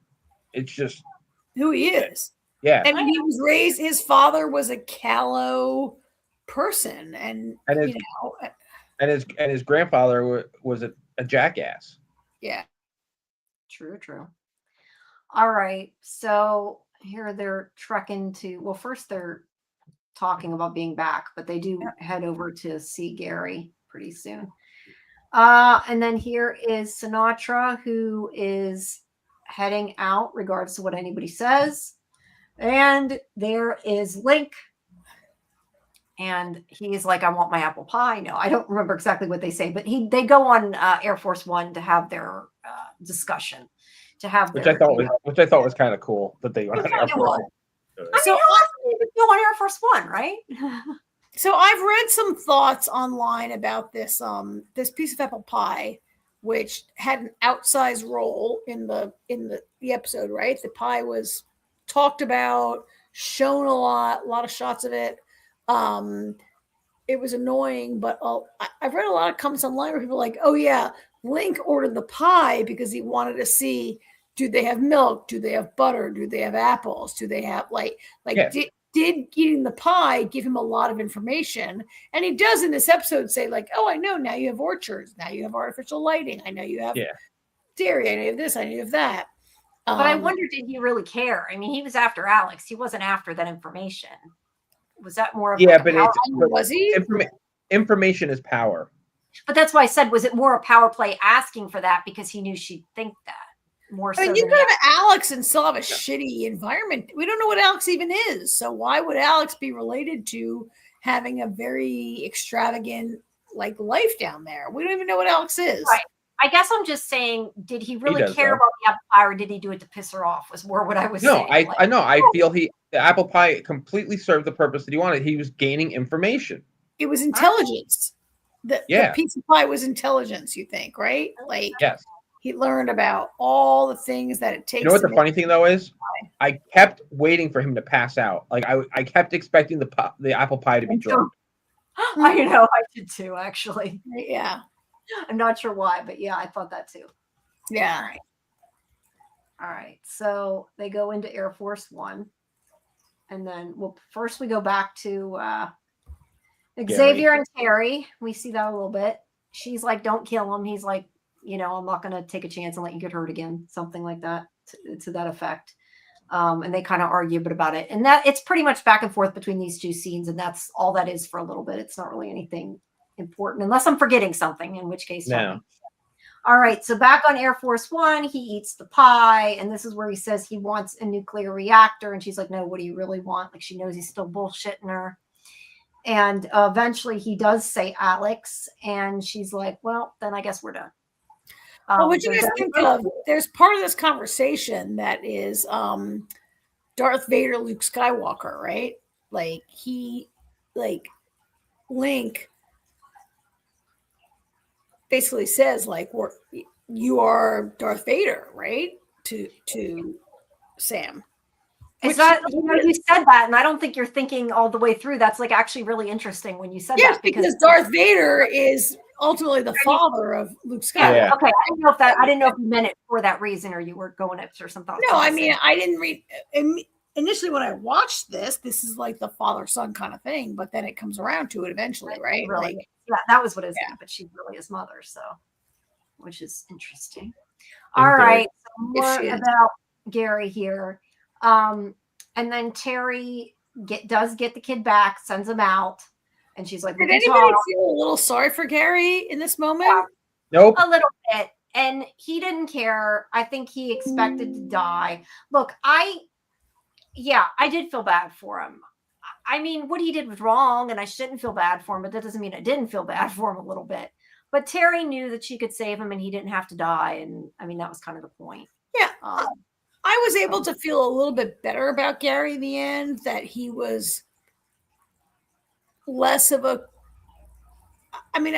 It's just who he is. Yeah. And he was raised, his father was a callow person. And his grandfather was a jackass. Yeah. True. All right. So here they're trekking to, first they're talking about being back, but they do head over to see Gary pretty soon. And then here is Sinatra, who is heading out regardless of what anybody says. And there is Link. And he's like, I want my apple pie. No, I don't remember exactly what they say, but they go on Air Force One to have their discussion. Which I thought was kind of cool that they went on Air Force One. So go on Air Force One, right? So I've read some thoughts online about this this piece of apple pie, which had an outsized role in the episode, right? The pie was talked about, shown a lot of shots of it. It was annoying, but I've read a lot of comments online where people are like, oh yeah, Link ordered the pie because he wanted to see do they have milk? Do they have butter? Do they have apples? Do they have like Yeah. did eating the pie give him a lot of information? And he does in this episode say like, oh, I know now you have orchards. Now you have artificial lighting. I know you have dairy. I know you have this. I know you have that. But I wonder, did he really care? I mean, he was after Alex. He wasn't after that information. Was that more of was he? Information is power. But that's why I said, was it more a power play asking for that because he knew she'd think that? More so. I mean, you could have Alex and still have a shitty environment. We don't know what Alex even is. So why would Alex be related to having a very extravagant like life down there? We don't even know what Alex is. Right. I guess I'm just saying, did he really care about the apple pie, or did he do it to piss her off? Was more what I was saying. I know. I feel the apple pie completely served the purpose that he wanted. He was gaining information. It was intelligence. The piece of pie was intelligence, you think, right? Like, yes. He learned about all the things that it takes. You know what the funny thing though is? I kept waiting for him to pass out. Like I kept expecting the apple pie to be drunk. I know, I did too, actually. Yeah. I'm not sure why, but yeah, I thought that too. Yeah. All right. So they go into Air Force One. And then first we go back to Xavier and Terry. We see that a little bit. She's like, don't kill him. He's like, I'm not going to take a chance and let you get hurt again. Something like that, to that effect. And they kind of argue a bit about it. And that it's pretty much back and forth between these two scenes. And that's all that is for a little bit. It's not really anything important, unless I'm forgetting something, in which case. No. All right. So back on Air Force One, he eats the pie. And this is where he says he wants a nuclear reactor. And she's like, no, what do you really want? Like, she knows he's still bullshitting her. And eventually he does say Alex. And she's like, well, then I guess we're done. Well, what you guys think of? There's part of this conversation that is Darth Vader, Luke Skywalker, right? Like Link basically says, like, you are Darth Vader, right? To Sam. Is that, you said that, and I don't think you're thinking all the way through. That's like actually really interesting when you said that. Because Darth Vader is ultimately the father of Luke Skywalker. Yeah. Okay, I didn't know if you meant it for that reason, or you were going up or something. No, I mean, I didn't read initially when I watched this. This is like the father-son kind of thing, but then it comes around to it eventually, right? Really, yeah, that was what it is. Yeah. But she's really his mother, so which is interesting. All right, so more about Gary here. And then Terry does get the kid back, sends him out. And she's like, did anybody feel a little sorry for Gary in this moment? Yeah. Nope. A little bit. And he didn't care. I think he expected to die. Look, I did feel bad for him. I mean, what he did was wrong, and I shouldn't feel bad for him, but that doesn't mean I didn't feel bad for him a little bit. But Terry knew that she could save him and he didn't have to die. And I mean, that was kind of the point. Yeah. I was able to feel a little bit better about Gary in the end, that he was less of a, I mean,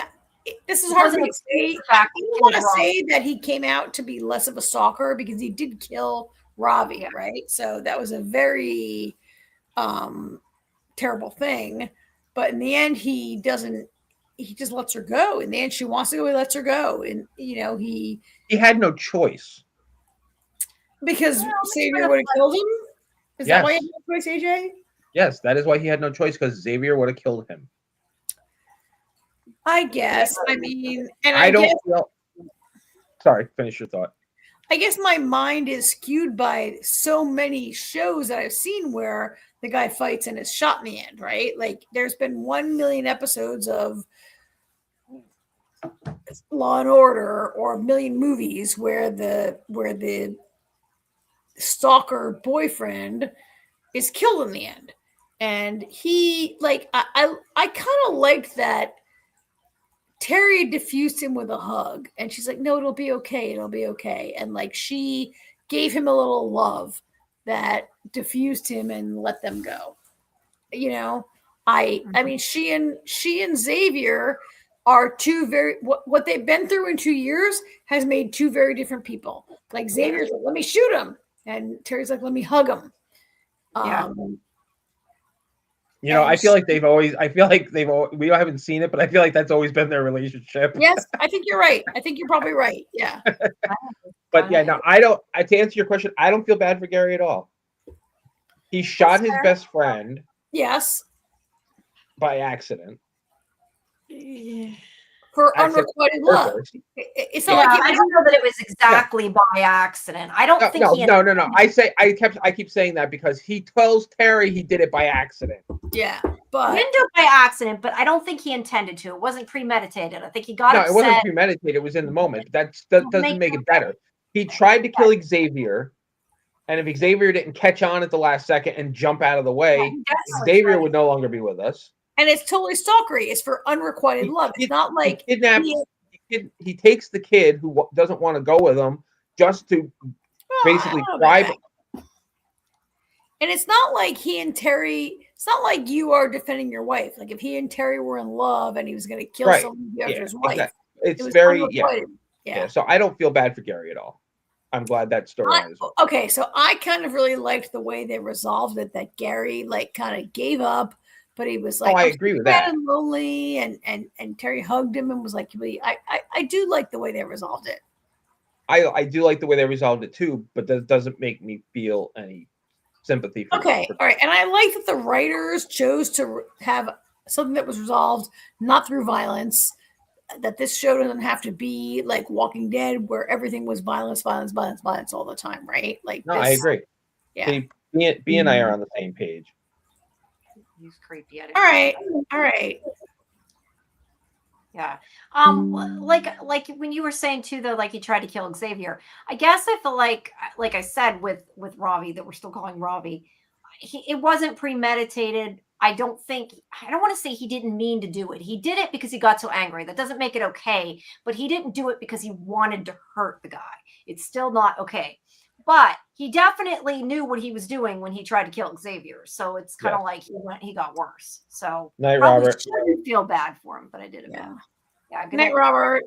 this is hard to say. I want to say that he came out to be less of a stalker because he did kill Ravi, right? So that was a very terrible thing. But in the end, he just lets her go. In the end, she wants to go, he lets her go. And, he had no choice. Because Xavier would have killed him? Is that why he had no choice, AJ? Yes, that is why he had no choice, because Xavier would have killed him. I guess. I mean, and I don't feel. Sorry, finish your thought. I guess my mind is skewed by so many shows that I've seen where the guy fights and is shot in the end, right? Like, there's been 1 million episodes of Law and Order or a million movies where the stalker boyfriend is killed in the end. And he, like, I kind of liked that Terry diffused him with a hug, and she's like, no, it'll be okay. It'll be okay. And like, she gave him a little love that diffused him and let them go. I mean, she and Xavier are two very, what they've been through in 2 years has made two very different people. Like, Xavier's like, let me shoot him. And Terry's like, let me hug him. I feel like we haven't seen it, but I feel like that's always been their relationship. Yes, I think you're right. I think you're probably right. Yeah. But yeah, no, I don't. To answer your question, I don't feel bad for Gary at all. He shot his best friend. Yes. By accident. For unrequited love. It's not like I don't know that it was exactly by accident. I don't think no. I keep saying that because he tells Terry he did it by accident. Yeah, but he didn't do it by accident, but I don't think he intended to. It wasn't premeditated. I think he got upset. No, it wasn't premeditated. It was in the moment. That doesn't make it better. He tried to kill Xavier, and if Xavier didn't catch on at the last second and jump out of the way, Xavier would no longer be with us. And it's totally stalkery. It's for unrequited love. It's not like he takes the kid who doesn't want to go with him just to basically bribe. And it's not like he and Terry. It's not like you are defending your wife. Like if he and Terry were in love and he was going to kill somebody after his wife, exactly. It's very yeah. So I don't feel bad for Gary at all. I'm glad that storyline is okay. So I kind of really liked the way they resolved it. That Gary like kind of gave up. But he was like, I agree with that. And lonely, and Terry hugged him and was like, I do like the way they resolved it. I do like the way they resolved it too, but that doesn't make me feel any sympathy for all right. And I like that the writers chose to have something that was resolved not through violence. That this show doesn't have to be like Walking Dead, where everything was violence all the time, right? Like, no, I agree. Yeah, B and I are on the same page. He's creepy. All right. Yeah. Like when you were saying too, though, like he tried to kill Xavier. I guess I feel like I said with Ravi, that we're still calling Ravi, it wasn't premeditated. I don't want to say he didn't mean to do it. He did it because he got so angry. That doesn't make it okay. But he didn't do it because he wanted to hurt the guy. It's still not okay. But he definitely knew what he was doing when he tried to kill Xavier. So it's kind of like he got worse. So night, Robert. Shouldn't feel bad for him, but I did it. Yeah. Good night, Robert.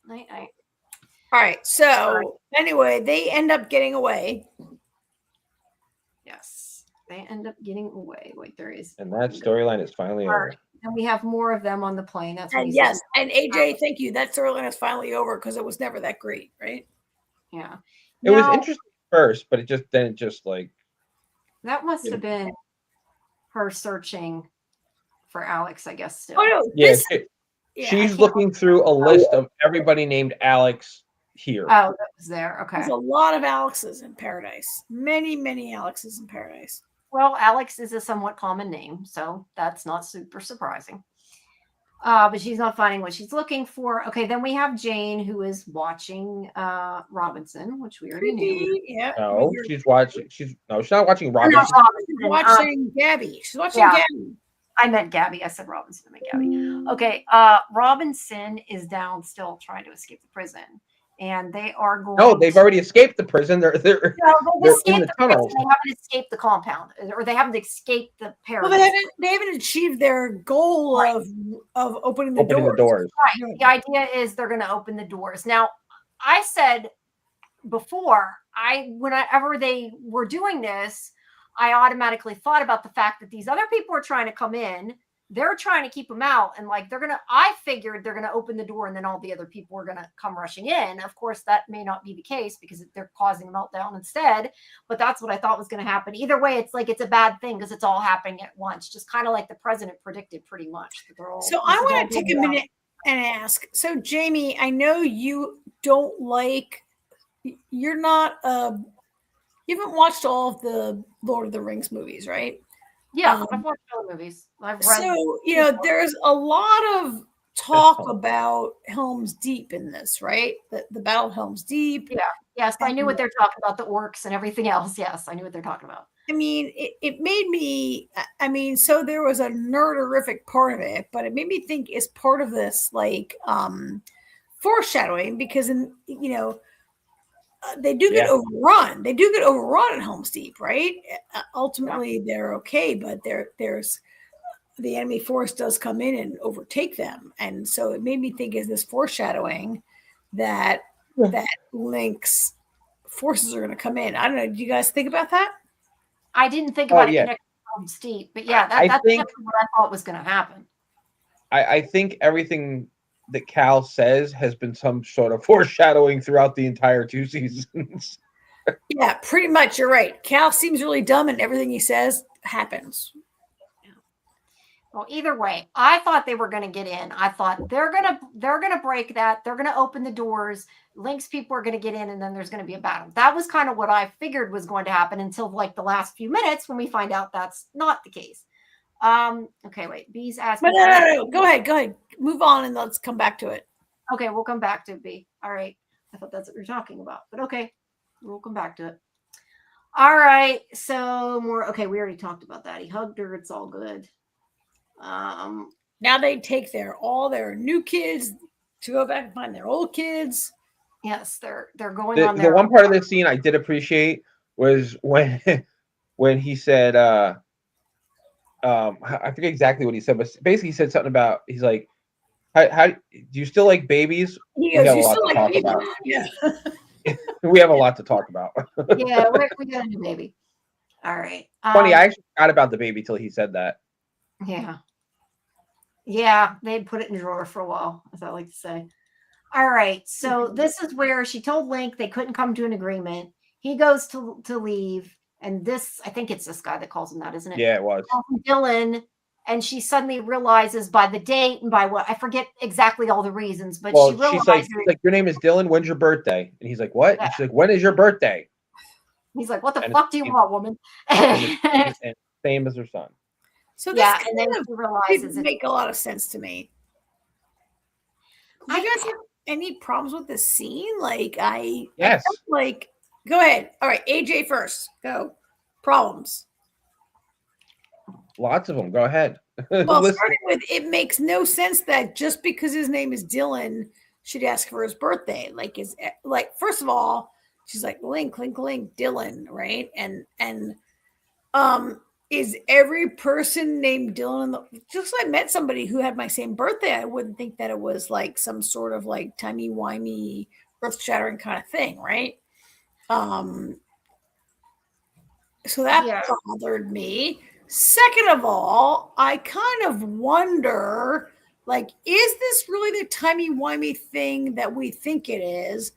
Night. All right. So anyway, they end up getting away. Yes, they end up getting away. Wait, there is. And that storyline is finally over. And we have more of them on the plane. That's what yes. And AJ, thank you. That storyline is finally over because it was never that great, right? Yeah. It was interesting first, but it just like that must have been her searching for Alex, I guess. Still. Oh no, she's looking through a list of everybody named Alex here. Oh, that was there. Okay. There's a lot of Alexes in Paradise. Many Alexes in Paradise. Well, Alex is a somewhat common name, so that's not super surprising. But she's not finding what she's looking for. Okay, then we have Jane, who is watching Robinson, which we already knew. Yeah. No, she's not watching Robinson. She's watching Gabby. She's watching Gabby. I meant Gabby. I said Robinson. I meant Gabby. Okay, Robinson is down still trying to escape the prison. And they are going. No, they've already escaped the prison. They're in the tunnels. They haven't escaped the compound, or they haven't escaped the paradise. Well, they haven't achieved their goal of opening the doors. Right. The idea is they're going to open the doors. Now, I said before, whenever they were doing this, I automatically thought about the fact that these other people are trying to come in. They're trying to keep them out, and I figured they're going to open the door and then all the other people are going to come rushing in. Of course, that may not be the case because they're causing a meltdown instead, but that's what I thought was going to happen. Either way, it's a bad thing because it's all happening at once, just kind of like the president predicted pretty much. So I want to take a minute and ask. So Jamie, I know you don't you're not, you haven't watched all of the Lord of the Rings movies, right? Yeah, I've watched all the movies. I've read. So, there's a lot of talk about Helm's Deep in this, right? The Battle of Helm's Deep. Yeah. Yes, I knew what they're talking about, the orcs and everything else. Yes, I knew what they're talking about. I mean, it made me, so there was a nerderific part of it, but it made me think is part of this, foreshadowing, because, they do get overrun. They do get overrun at Helm's Deep, right? Ultimately, they're okay, but there's the enemy force does come in and overtake them, and so it made me think: is this foreshadowing that Link's forces are going to come in? I don't know. Do you guys think about that? I didn't think about it connected to Helm's Deep, but that's what I thought was going to happen. I think everything that Cal says has been some sort of foreshadowing throughout the entire 2 seasons. Yeah, pretty much. You're right. Cal seems really dumb, and everything he says happens. Well, either way, I thought they were going to get in. I thought they're gonna break that. They're gonna open the doors. Link's people are going to get in, and then there's going to be a battle. That was kind of what I figured was going to happen until like the last few minutes when we find out that's not the case. Okay, wait. B's asking. No. Go ahead. Move on, and let's come back to it. Okay, we'll come back to B. All right. I thought that's what you're talking about, but okay, we'll come back to it. All right. So more. Okay, we already talked about that. He hugged her. It's all good. Now they take all their new kids to go back and find their old kids. Yes, they're going on the one part of the scene I did appreciate was when he said I forget exactly what he said, but basically he said something about, he's like, how do you still like babies? He goes, you still like babies? Yeah. We have a lot to talk about. Yeah, we got a new baby. All right. Funny, I actually forgot about the baby till he said that. Yeah, they'd put it in a drawer for a while, as I like to say. All right, so this is where she told Link they couldn't come to an agreement. He goes to leave, and this, I think it's this guy that calls him that, isn't it? Yeah, it was. Dylan, and she suddenly realizes by the date and by what, I forget exactly all the reasons, but well, she realizes. She's like, your name is Dylan, when's your birthday? And he's like, what? Yeah. And she's like, when is your birthday? He's like, what the fuck do you want, woman? And same as her son. So this and then she realizes it make a lot of sense to me. Do you guys have any problems with this scene? Like yes. Like, go ahead. All right, AJ first. Go. Problems. Lots of them. Go ahead. Well, starting with, it makes no sense that just because his name is Dylan, she'd ask for his birthday. Like, first of all, she's like Link, Dylan, right? And is every person named Dylan just I met somebody who had my same birthday, I wouldn't think that it was like some sort of like timey-wimey, earth-shattering kind of thing, right? So that bothered me. Second of all, I kind of wonder, like, is this really the timey-wimey thing that we think it is?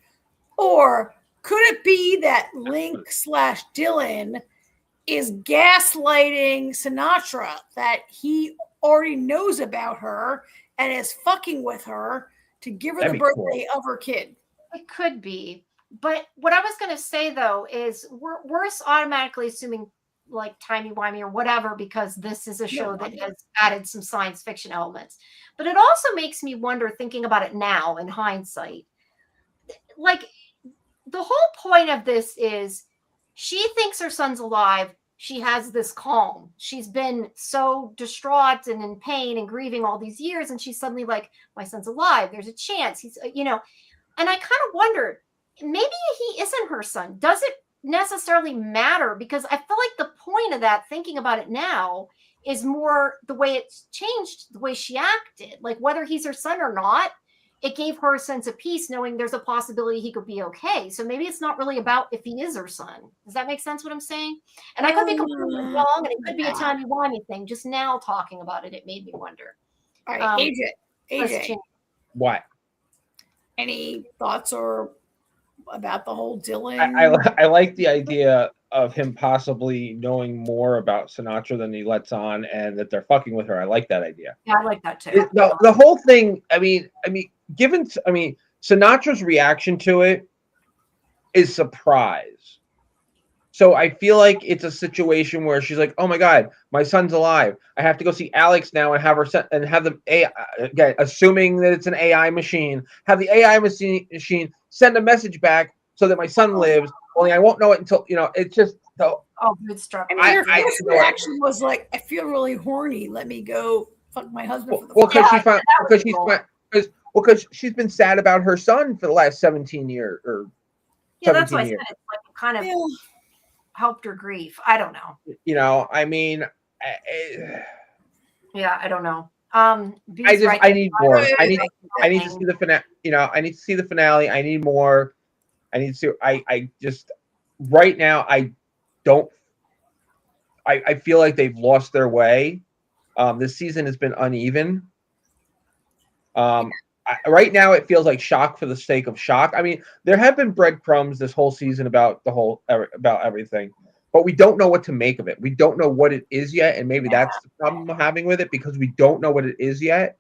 Or could it be that Link/Dylan is gaslighting Sinatra, that he already knows about her and is fucking with her to give her the birthday of her kid? It could be. But what I was going to say, though, is we're automatically assuming like timey-wimey or whatever, because this is a show that has added some science fiction elements. But it also makes me wonder, thinking about it now in hindsight, like the whole point of this is she thinks her son's alive. She has this calm. She's been so distraught and in pain and grieving all these years. And she's suddenly like, my son's alive. There's a chance. He's, and I kind of wondered, maybe he isn't her son. Does it necessarily matter? Because I feel like the point of that, thinking about it now, is more the way it's changed, the way she acted. Like whether he's her son or not, it gave her a sense of peace knowing there's a possibility he could be okay. So maybe it's not really about if he is her son. Does that make sense what I'm saying? And I could be completely wrong, and it could be a timey-wimey thing. Just now talking about it, it made me wonder. All right, AJ. What? Any thoughts or about the whole Dylan? I like the idea of him possibly knowing more about Sinatra than he lets on, and that they're fucking with her. I like that idea. Yeah, I like that too. The whole thing. I mean, Sinatra's reaction to it is surprise. So I feel like it's a situation where she's like, "Oh my god, my son's alive. I have to go see Alex now and have her and have the AI, again, assuming that it's an AI machine, have the AI machine send a message back so that my son lives. Only I won't know it until it's just good stuff." I mean, your first reaction was like, "I feel really horny. Let me go fuck my husband." Because she's been sad about her son for the last 17 years or 17 that's why years. I said it's like kind of helped her grief. I don't know. I mean, I don't know. I need more. I need to see the finale. I need to see the finale. I need more. I need to. I just right now. I don't. I feel like they've lost their way. This season has been uneven. right now it feels like shock for the sake of shock. I mean, there have been breadcrumbs this whole season about about everything, but we don't know what to make of it. We don't know what it is yet, and maybe that's the problem I'm having with it because we don't know what it is yet.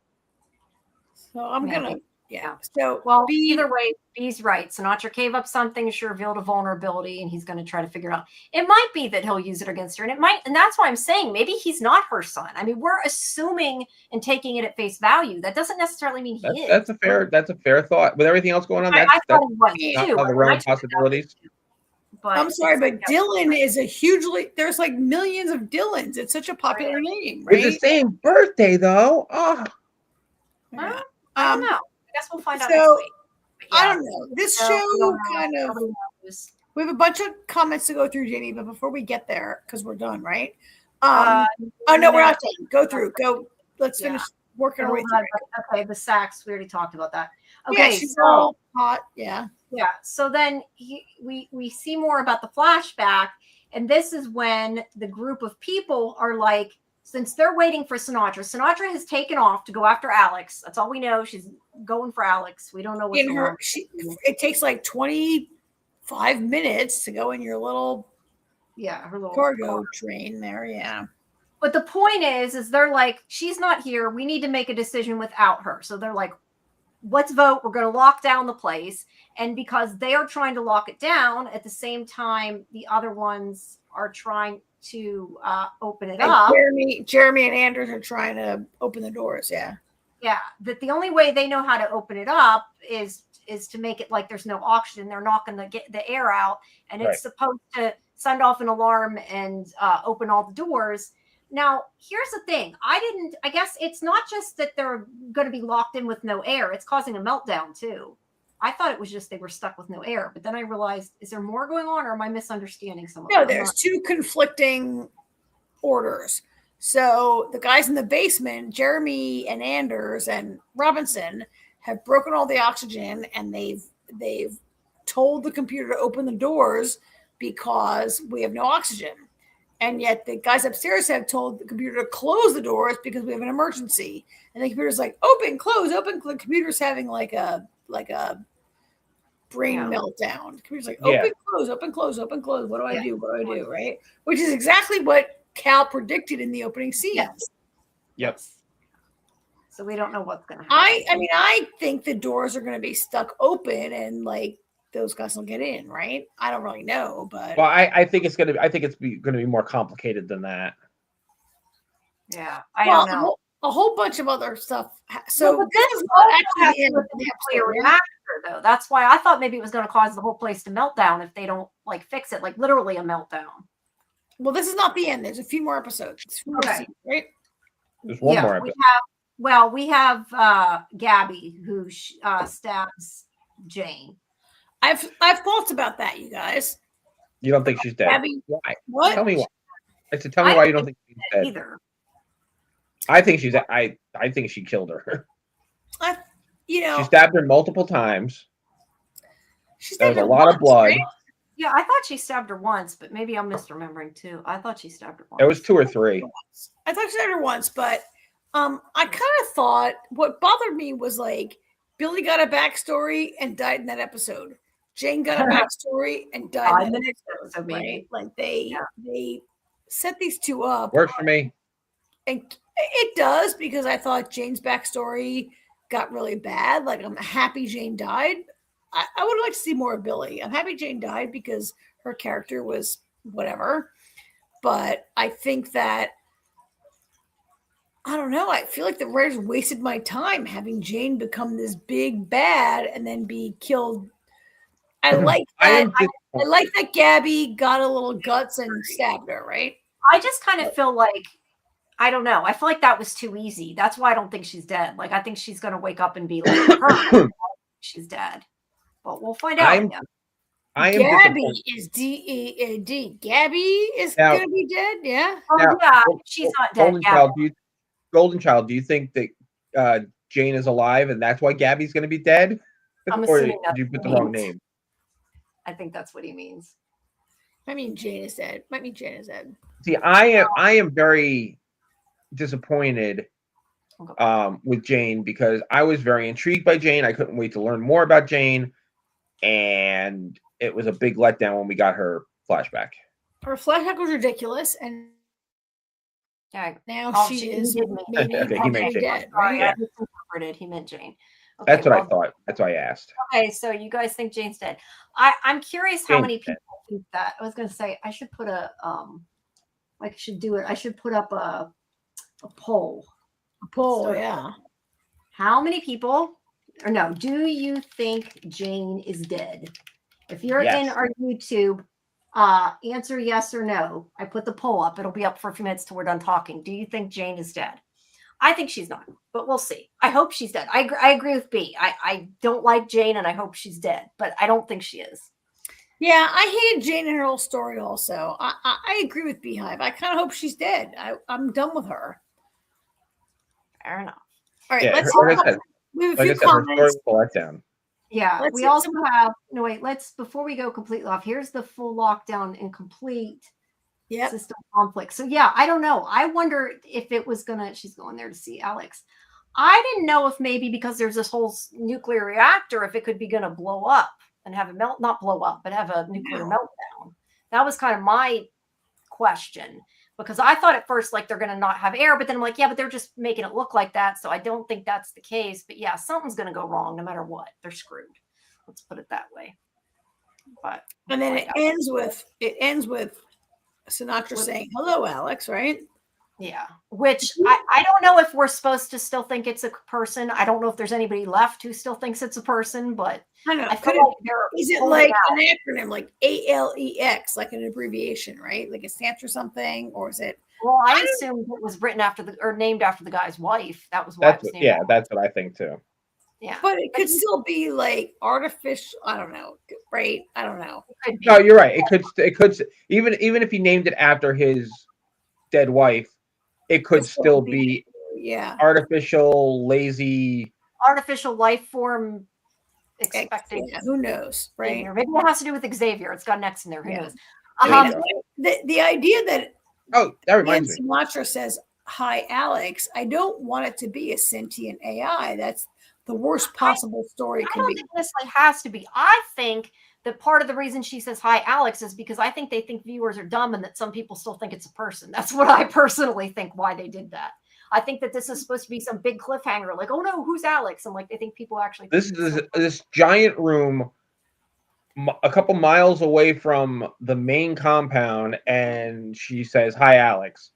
So I'm Maybe. gonna, yeah. So Well, either way, B's right. Sinatra gave up something, she revealed a vulnerability, and he's going to try to figure it out. It might be that he'll use it against her, and it might, and that's why I'm saying maybe he's not her son. I mean, we're assuming and taking it at face value. That doesn't necessarily mean he is. That's a fair thought. With everything else going on, I thought it was not too. out of the realm of possibilities. But I'm sorry, but Dylan is a hugely. There's like millions of Dylans. It's such a popular name, right? It's the same birthday though. Oh, Yeah. I don't know. I guess we'll find out So, next week. I don't know. This show kind of. Nobody knows. We have a bunch of comments to go through, Jamie, but before we get there, because we're done, right? Uh, oh no, we're not done. Go through. Go. Let's finish working our way through. Okay, the Sachs. We already talked about that. Okay, Yeah, she's all hot. Yeah. Yeah. So then we see more about the flashback, and this is when the group of people are like, since they're waiting for Sinatra has taken off to go after Alex. That's all we know. She's going for Alex. We don't know what's going on. It takes like 25 minutes to go in your little her little cargo train there. Yeah. But the point is they're like, she's not here. We need to make a decision without her. So they're like, let's vote. We're going to lock down the place. And because they are trying to lock it down, at the same time, the other ones are trying to open it up. Jeremy and Anders are trying to open the doors. Yeah. Yeah. That the only way they know how to open it up is to make it like there's no oxygen. They're knocking the air out, and it's supposed to send off an alarm and open all the doors. Now, here's the thing. I guess it's not just that they're going to be locked in with no air. It's causing a meltdown too. I thought it was just they were stuck with no air, but then I realized, is there more going on, or am I misunderstanding something? No, there's two conflicting orders. So the guys in the basement, Jeremy and Anders and Robinson, have broken all the oxygen, and they've told the computer to open the doors because we have no oxygen. And yet the guys upstairs have told the computer to close the doors because we have an emergency. And the computer's like, open, close, open. The computer's having like a brain meltdown. The computer's like, open, close, open, close, open, close. What do I do? What do I do? Right? Which is exactly what Cal predicted in the opening scene. Yep. So we don't know what's going to happen. I mean, I think the doors are going to be stuck open and like those guys will get in, right? I don't really know, but I think it's going to be more complicated than that. Yeah, I don't know. A whole bunch of other stuff. So but this is not actually the end of the nuclear reactor, though. That's why I thought maybe it was going to cause the whole place to melt down if they don't like fix it, like literally a meltdown. Well, this is not the end. There's a few more episodes. Okay, right? There's one more episode. We have Gabby who stabs Jane. I've thoughts about that, you guys. You don't think she's dead? Gabby, why? What? Tell me why. I said, tell me why you don't think she's dead. Either. I think she's. I think she killed her. She stabbed her multiple times. There was a lot of blood. Right? Yeah, I thought she stabbed her once, but maybe I'm misremembering too. I thought she stabbed her once. There was 2 or 3. I thought she stabbed her once, but I kind of thought what bothered me was like Billy got a backstory and died in that episode. Jane got a backstory and died in the next episode. Right? Like they set these two up. Works for me. And it does, because I thought Jane's backstory got really bad. Like, I'm happy Jane died. I would like to see more of Billy. I'm happy Jane died because her character was whatever. But I think that, I don't know, I feel like the writers wasted my time having Jane become this big bad and then be killed. I like that. I like that Gabby got a little guts and stabbed her, right? I just kind of feel like, I don't know. I feel like that was too easy. That's why I don't think she's dead. Like, I think she's going to wake up and be like, she's dead. But we'll find out. Gabby is D-E-A-D. Gabby is going to be dead? Yeah. She's not dead. Golden Child, do you think that Jane is alive and that's why Gabby's going to be dead? Or did you put the wrong name? I think that's what he means. I mean, Jane is dead. See, I am very disappointed Okay. with Jane, because I was very intrigued by Jane. I couldn't wait to learn more about Jane, and it was a big letdown when we got her flashback. Her flashback was ridiculous, and Yeah. now Oh, she he is did mean- maybe Okay, he meant probably Jane. dead, Sorry, right? I misinterpreted. He meant Jane. Okay, That's what I well, thought. That's why I asked. okay, so you guys think Jane's dead. I'm curious how Jane's many dead. people think that. I was gonna say I should put a like I should do it. I should put up a poll. Pull, So, yeah. how many people or no, do you think Jane is dead? If you're in Yes. our YouTube, answer yes or no. I put the poll up. It'll be up for a few minutes till we're done talking. Do you think Jane is dead? I think she's not, but we'll see. I hope she's dead. I agree with B. I don't like Jane and I hope she's dead, but I don't think she is. Yeah, I hated Jane and her whole story also. I agree with Beehive. I kind of hope she's dead. I'm done with her. Fair enough. All right, Yeah, let's like I said, we have a like few I said, her story comments. was a letdown. Yeah, Let's we get also some- have no wait. Let's before we go completely off. Here's the full lockdown and complete Yep. system conflict. So yeah, I don't know. I wonder if it was gonna. She's going there to see Alex. I didn't know if maybe because there's this whole nuclear reactor, if it could be gonna blow up and have a melt, not blow up, but have a nuclear meltdown. That was kind of my question because I thought at first like they're gonna not have air, but then I'm like, yeah, but they're just making it look like that. So I don't think that's the case. But yeah, something's gonna go wrong no matter what. They're screwed. Let's put it that way. But And then it ends with Sinatra saying, "Hello, Alex," right? yeah, which I don't know if we're supposed to still think it's a person. I don't know if there's anybody left who still thinks it's a person, but I know. I feel like they're Is it holding like out. an acronym, like ALEX, like an abbreviation, right? Like it stands for something, or is it? Well, I assumed it was written after the or named after the guy's wife. That was why it was named. Yeah, that's what I think too. Yeah, But it could still be like artificial. I don't know, right? I don't know. it could be. No, you're right. It could even if he named it after his dead wife, it could still be yeah, artificial, lazy. Artificial life form expecting. Yeah, who knows, right? Xavier. Maybe it has to do with Xavier. It's got an X in there. Who knows? I mean, the idea that that reminds me. Sinatra says, "Hi, Alex." I don't want it to be a sentient AI. That's the worst possible story it I can don't be. think this like has to be. I think that part of the reason she says hi, Alex, is because I think they think viewers are dumb and that some people still think it's a person. That's what I personally think why they did that. I think that this is supposed to be some big cliffhanger, like, oh no, who's Alex? And like they think people actually. This giant room, a couple miles away from the main compound, and she says, "Hi, Alex."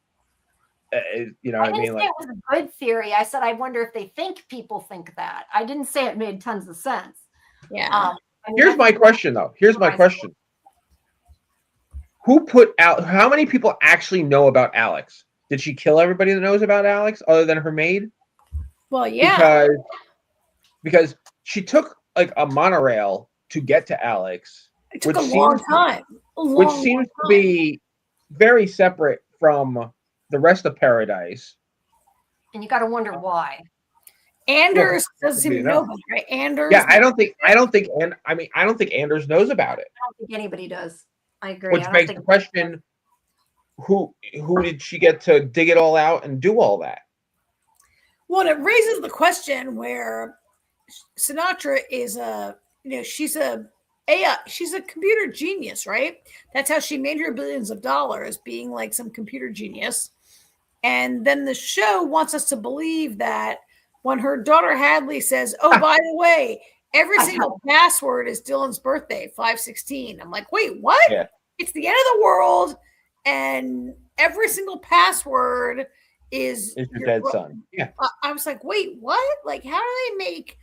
You know what I mean? Like, it was a good theory. I said I wonder if they think people think that. I didn't say it made tons of sense. Yeah. Here's my question, though. Here's my question. Who put out? How many people actually know about Alex? Did she kill everybody that knows about Alex, other than her maid? Well, yeah. Because she took like a monorail to get to Alex. It took a long time. Which seems to be very separate from the rest of Paradise. And you got to wonder why. Anders doesn't seem to know about it, right? Anders. Yeah, I don't think Anders knows about it. I don't think anybody does. I agree. Which makes the question: Who did she get to dig it all out and do all that? Well, it raises the question where Sinatra is she's a computer genius, right? That's how she made her billions of dollars, being like some computer genius. And then the show wants us to believe that when her daughter Hadley says, "Oh, by the way, every single password is Dylan's birthday, 5/16." I'm like, wait, what? Yeah. It's the end of the world, and every single password is your dead son. Yeah. I was like, wait, what? Like, how do they make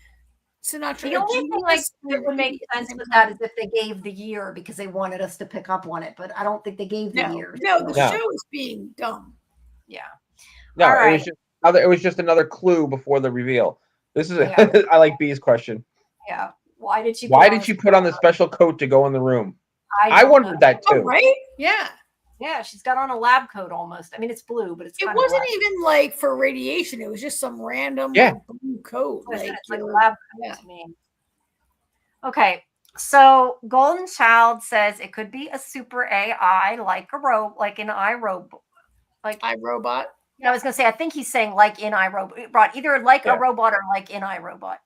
Sinatra? The only thing like that would make sense with that is if they gave the year because they wanted us to pick up on it, but I don't think they gave the year. No, the show is being dumb. Yeah. No, it was just another clue before the reveal. This is I like B's question. Yeah. Why did she put on the special coat to go in the room? I wondered that too. Oh, right? Yeah. Yeah, she's got on a lab coat almost. I mean, it's blue, but it wasn't even like for radiation. It was just some random blue coat. It's like a lab coat to me. Okay, so Golden Child says it could be a super AI like an iRobot. iRobot. Yeah, I was gonna say, I think he's saying like in iRobot, either like a robot or like in iRobot.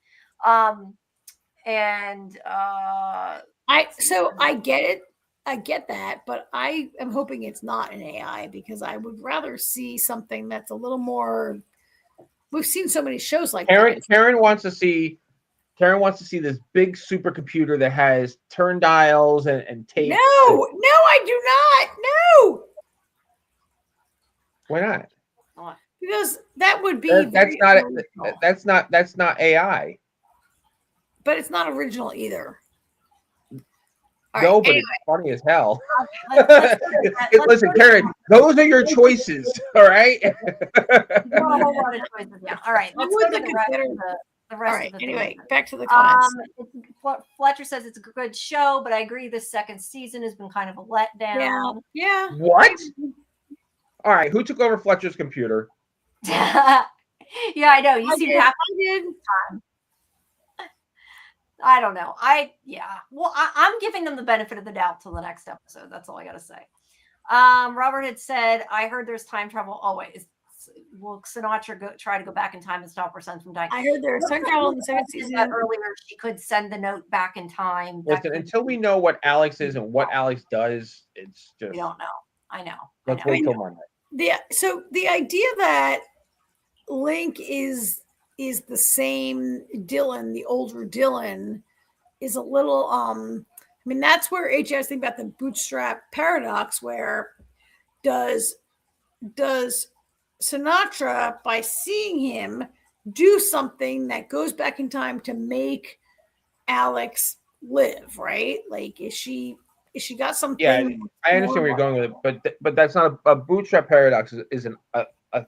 And so I get it. I get that, but I am hoping it's not an AI because I would rather see something that's a little more. We've seen so many shows like that. Karen wants to see this big supercomputer that has turn dials and tapes. No, I do not. No. Why not? Because that would be that's not AI. But it's not original either. No, but it's funny as hell. Listen, Karen, those are your choices, all right? A whole lot of choices, yeah. All right, let's go to the rest of the anyway, back to the comments. Fletcher says it's a good show, but I agree this second season has been kind of a letdown. Yeah. What? All right, who took over Fletcher's computer? Yeah, I know. You seem happy. I don't know. Well, I'm giving them the benefit of the doubt till the next episode. That's all I got to say. Robert had said, I heard there's time travel always. Will Sinatra try to go back in time and stop her son from dying? I heard there's time travel in the second season. Earlier, she could send the note back in time. Listen, until we know what Alex is and what Alex does, it's just... We don't know. I know. Let's wait till Monday. So the idea that Link is the same Dylan, the older Dylan, is a little I mean, that's where HI's think about the bootstrap paradox, where does Sinatra, by seeing him, do something that goes back in time to make Alex live, right? Like, is she got something? Yeah, I understand where you're going with it, but that's not a bootstrap paradox. Isn't a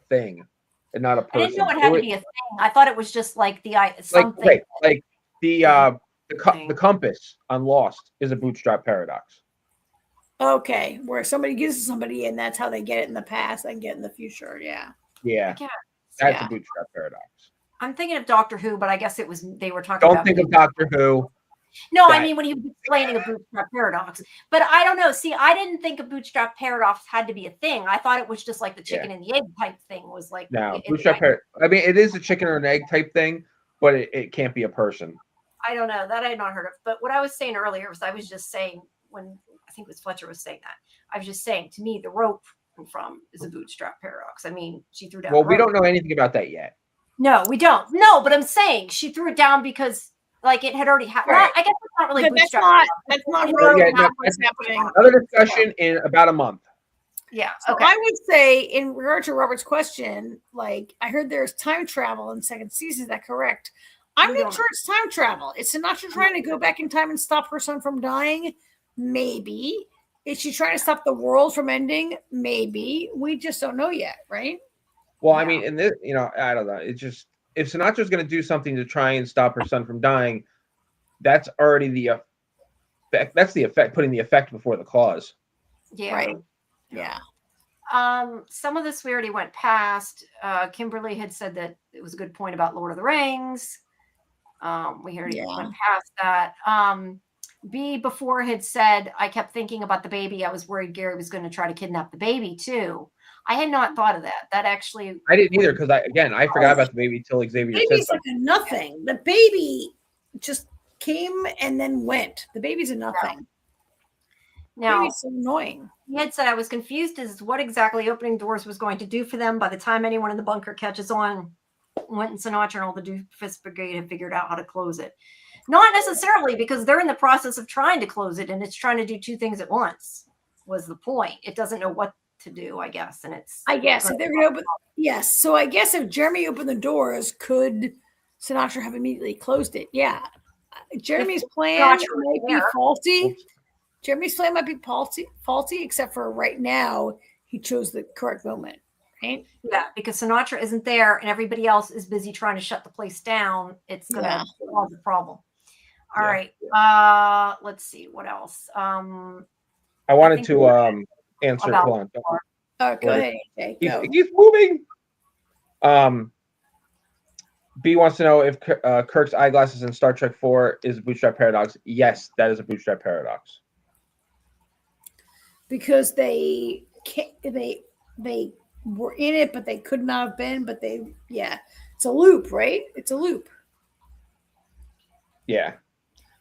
thing, and not a person. I didn't know it had to be a thing. I thought it was just like something. Like the compass on Lost is a bootstrap paradox. Okay, where somebody gives somebody, and that's how they get it in the past and get in the future. Yeah. That's a bootstrap paradox. I'm thinking of Doctor Who, but I guess they were talking. Don't think of Doctor Who. No, I mean when he was explaining a bootstrap paradox. But I don't know. See, I didn't think a bootstrap paradox had to be a thing. I thought it was just like the chicken and the egg type thing. Was like bootstrap paradox. I mean, it is a chicken or an egg type thing, but it can't be a person. I don't know. That I had not heard of. But what I was saying earlier was I was just saying when I think it was Fletcher was saying that. I was just saying, to me, the rope from is a bootstrap paradox. I mean, she threw down. Well, we don't know anything about that yet. No, we don't. No, but I'm saying she threw it down because like it had already happened. Right. I guess it's not really bootstrap. That's not really what's happening. Another discussion in about a month. Yeah. So I would say, in regard to Robert's question, like, I heard there's time travel in second season. Is that correct? I'm not sure it's time travel. Is Sinatra trying to go back in time and stop her son from dying? Maybe. Is she trying to stop the world from ending? Maybe. We just don't know yet, right? Well, I mean, in this, I don't know. It's just, if Sinatra's going to do something to try and stop her son from dying, that's already the effect. That's the effect, putting the effect before the cause. Yeah. Right. Yeah. Some of this we already went past. Kimberly had said that it was a good point about Lord of the Rings. We already went past that. B before had said, I kept thinking about the baby. I was worried Gary was going to try to kidnap the baby too. I had not thought of that. That actually, I didn't either, because I forgot about the baby until Xavier said something. Nothing. The baby just came and then went. The baby's a nothing. Now, baby's so annoying. He had said, I was confused as to what exactly opening doors was going to do for them. By the time anyone in the bunker catches on, Wynton Sinatra and all the Doofus Brigade have figured out how to close it. Not necessarily, because they're in the process of trying to close it, and it's trying to do two things at once, was the point. It doesn't know what to do, I guess. And I guess if they're going to open, yes. So I guess if Jeremy opened the doors, could Sinatra have immediately closed it? Yeah. Jeremy's plan might be faulty. Jeremy's plan might be faulty, except for right now, he chose the correct moment. Right? Yeah, because Sinatra isn't there and everybody else is busy trying to shut the place down. It's going to cause a problem. All right. Let's see. What else? I wanted to answer. Hold on. Go ahead. Okay, he's moving. B wants to know if Kirk's eyeglasses in Star Trek 4 is a bootstrap paradox. Yes, that is a bootstrap paradox. Because they were in it, but they could not have been. But it's a loop, right? It's a loop. Yeah.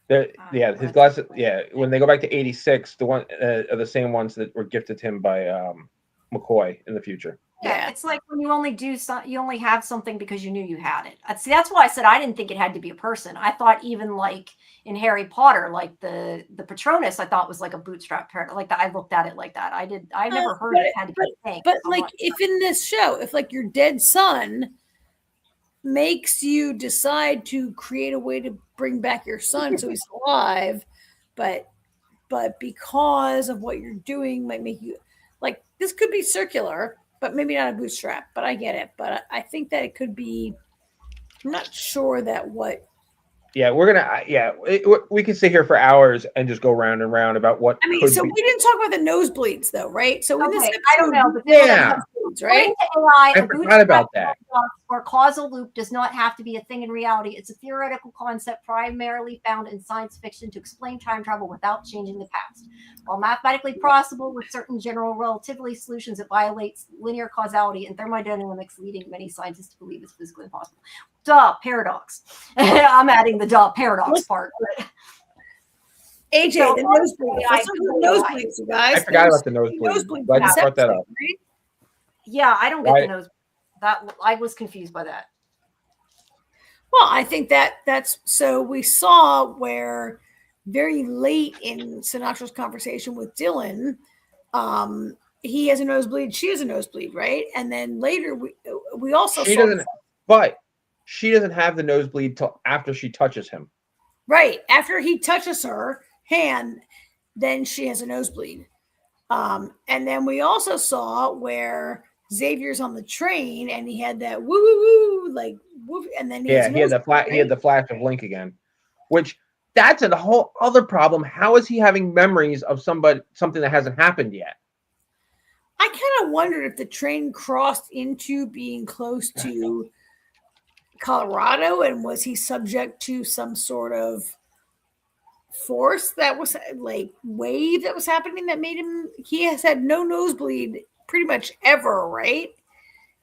His glasses. Yeah, when they go back to 86, the one are the same ones that were gifted to him by McCoy in the future. Yeah, it's like when you only have something because you knew you had it. See, that's why I said I didn't think it had to be a person. I thought even like in Harry Potter, like the Patronus, I thought was like a bootstrap parrot. Like that, I looked at it like that. I've never heard it had to be a thing. But like, if in this show, if like your dead son makes you decide to create a way to bring back your son so he's alive, but because of what you're doing might make you like this could be circular, but maybe not a bootstrap. But I get it. But I think that it could be. I'm not sure that what. Yeah, we're gonna. We can sit here for hours and just go round and round about what. I mean, so we didn't talk about the nosebleeds, though, right? So in this episode, I don't know, but nosebleeds, right? I forgot about that. Or causal loop does not have to be a thing in reality. It's a theoretical concept primarily found in science fiction to explain time travel without changing the past. While mathematically possible with certain general relativity solutions, it violates linear causality and thermodynamics, leading many scientists to believe it's physically impossible. Duh, paradox. I'm adding the duh paradox part. AJ, so, the nosebleeds. Let's talk about nosebleeds, you guys. I forgot about the nosebleeds. Glad you brought that up. Right? Yeah, I don't get the nosebleeds. That I was confused by that. Well, I think that's so we saw where very late in Sinatra's conversation with Dylan, he has a nosebleed, she has a nosebleed, right? And then later we also she doesn't have the nosebleed till after she touches him. Right. After he touches her hand, then she has a nosebleed. And then we also saw where Xavier's on the train and he had that woo woo woo like woo, and then he had the flash of Link again, which that's a whole other problem. How is he having memories of something that hasn't happened yet? I kind of wondered if the train crossed into being close to Colorado, and was he subject to some sort of force that was like wave that was happening that made him. He has had no nosebleed pretty much ever, right?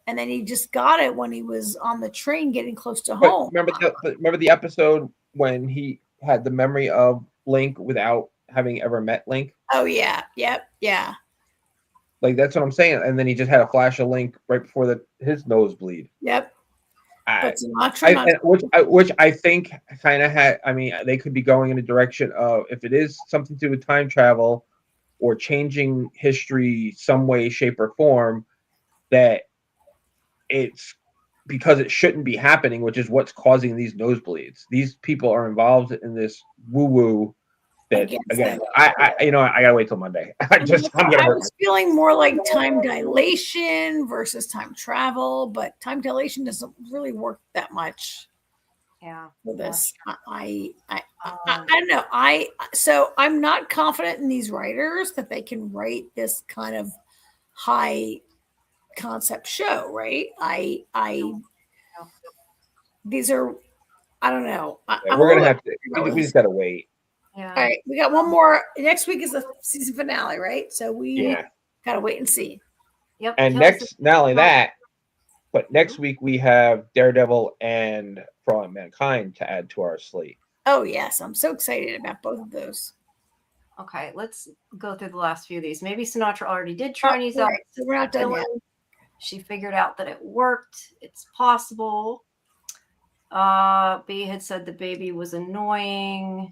And then he just got it when he was on the train getting close to home. Remember the episode when he had the memory of Link without having ever met Link? Oh yeah, yeah. Like that's what I'm saying. And then he just had a flash of Link right before his nosebleed. Yep. Which I think kind of had. I mean, they could be going in a direction of if it is something to do with time travel or changing history some way, shape, or form, that it's because it shouldn't be happening, which is what's causing these nosebleeds. These people are involved in this woo-woo. That again, I gotta wait till Monday. I was feeling more like time dilation versus time travel, but time dilation doesn't really work that much. Yeah, for this, I don't know. I'm not confident in these writers that they can write this kind of high concept show, right? These are, I don't know. We're gonna have to. We just gotta wait. Yeah. All right, we got one more. Next week is the season finale, right? So we gotta wait and see. Yep. And not only that, but next week we have Daredevil and For All Mankind to add to our slate. Oh yes, I'm so excited about both of those. Okay, let's go through the last few of these. Maybe Sinatra already did Chinese. Right. So we're not done yet. She figured out that it worked. It's possible. B had said the baby was annoying.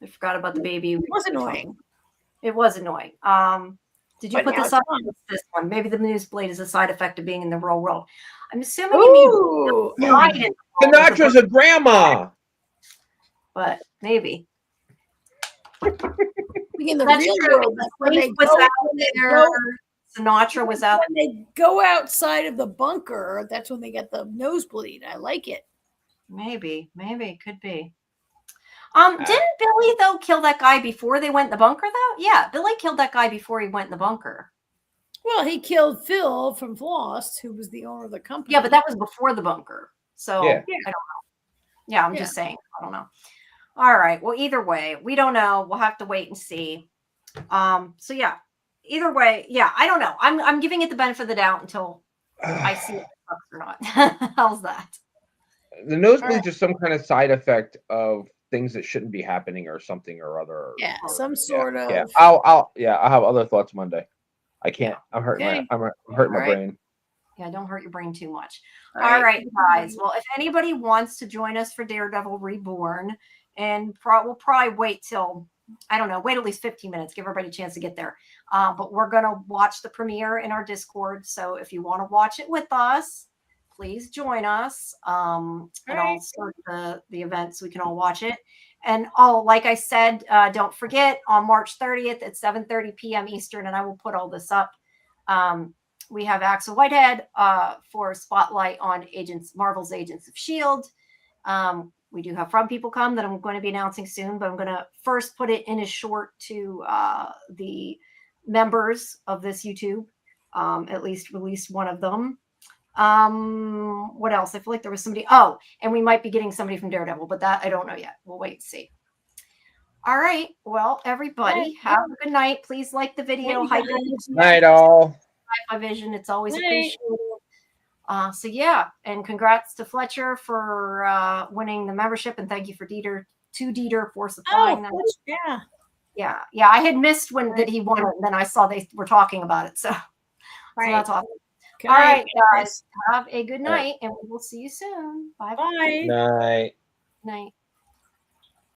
I forgot about the baby. It was annoying. It was annoying. Did you put this up on this one? Maybe the nosebleed is a side effect of being in the real world. I'm assuming you mean Sinatra's a grandma. But maybe. In the real world, Sinatra was out. When they go outside of the bunker, that's when they get the nosebleed. I like it. Maybe it could be. Didn't Billy though kill that guy before they went in the bunker though? Yeah, Billy killed that guy before he went in the bunker. Well, he killed Phil from Floss, who was the owner of the company. Yeah, but that was before the bunker. So yeah. I don't know. Yeah, I'm just saying. I don't know. All right. Well, either way, we don't know. We'll have to wait and see. So yeah, either way, yeah, I don't know. I'm giving it the benefit of the doubt until I see if it sucks or not. How's that? The nosebleeds are some kind of side effect of things that shouldn't be happening or something or other. Yeah, some sort of. Yeah. I'll have other thoughts Monday. I can't. Yeah. I'm hurting Okay. I'm hurting my All right. brain. Yeah, don't hurt your brain too much. All right, guys. Well, if anybody wants to join us for Daredevil Reborn, and we'll probably wait till, I don't know, wait at least 15 minutes, give everybody a chance to get there. But we're going to watch the premiere in our Discord. So if you want to watch it with us, please join us. And I'll start the event so we can all watch it. And like I said, don't forget on March 30th at 7:30 p.m. Eastern, and I will put all this up. We have Axel Whitehead for Spotlight on Marvel's Agents of S.H.I.E.L.D. We do have From People Come that I'm going to be announcing soon, but I'm going to first put it in a short to the members of this YouTube, at least release one of them. What else? I feel like there was somebody. Oh, and we might be getting somebody from Daredevil, but that I don't know yet. We'll wait and see. All right. Well, everybody, have a good night. Please like the video. Night all. My vision. It's always appreciated. So yeah, and congrats to Fletcher for winning the membership, and thank you for Dieter for supplying that. Yeah. I had missed that he won it, and then I saw they were talking about it. So that's awesome. All right, guys, have a good night, and we will see you soon. Bye. Night. Night.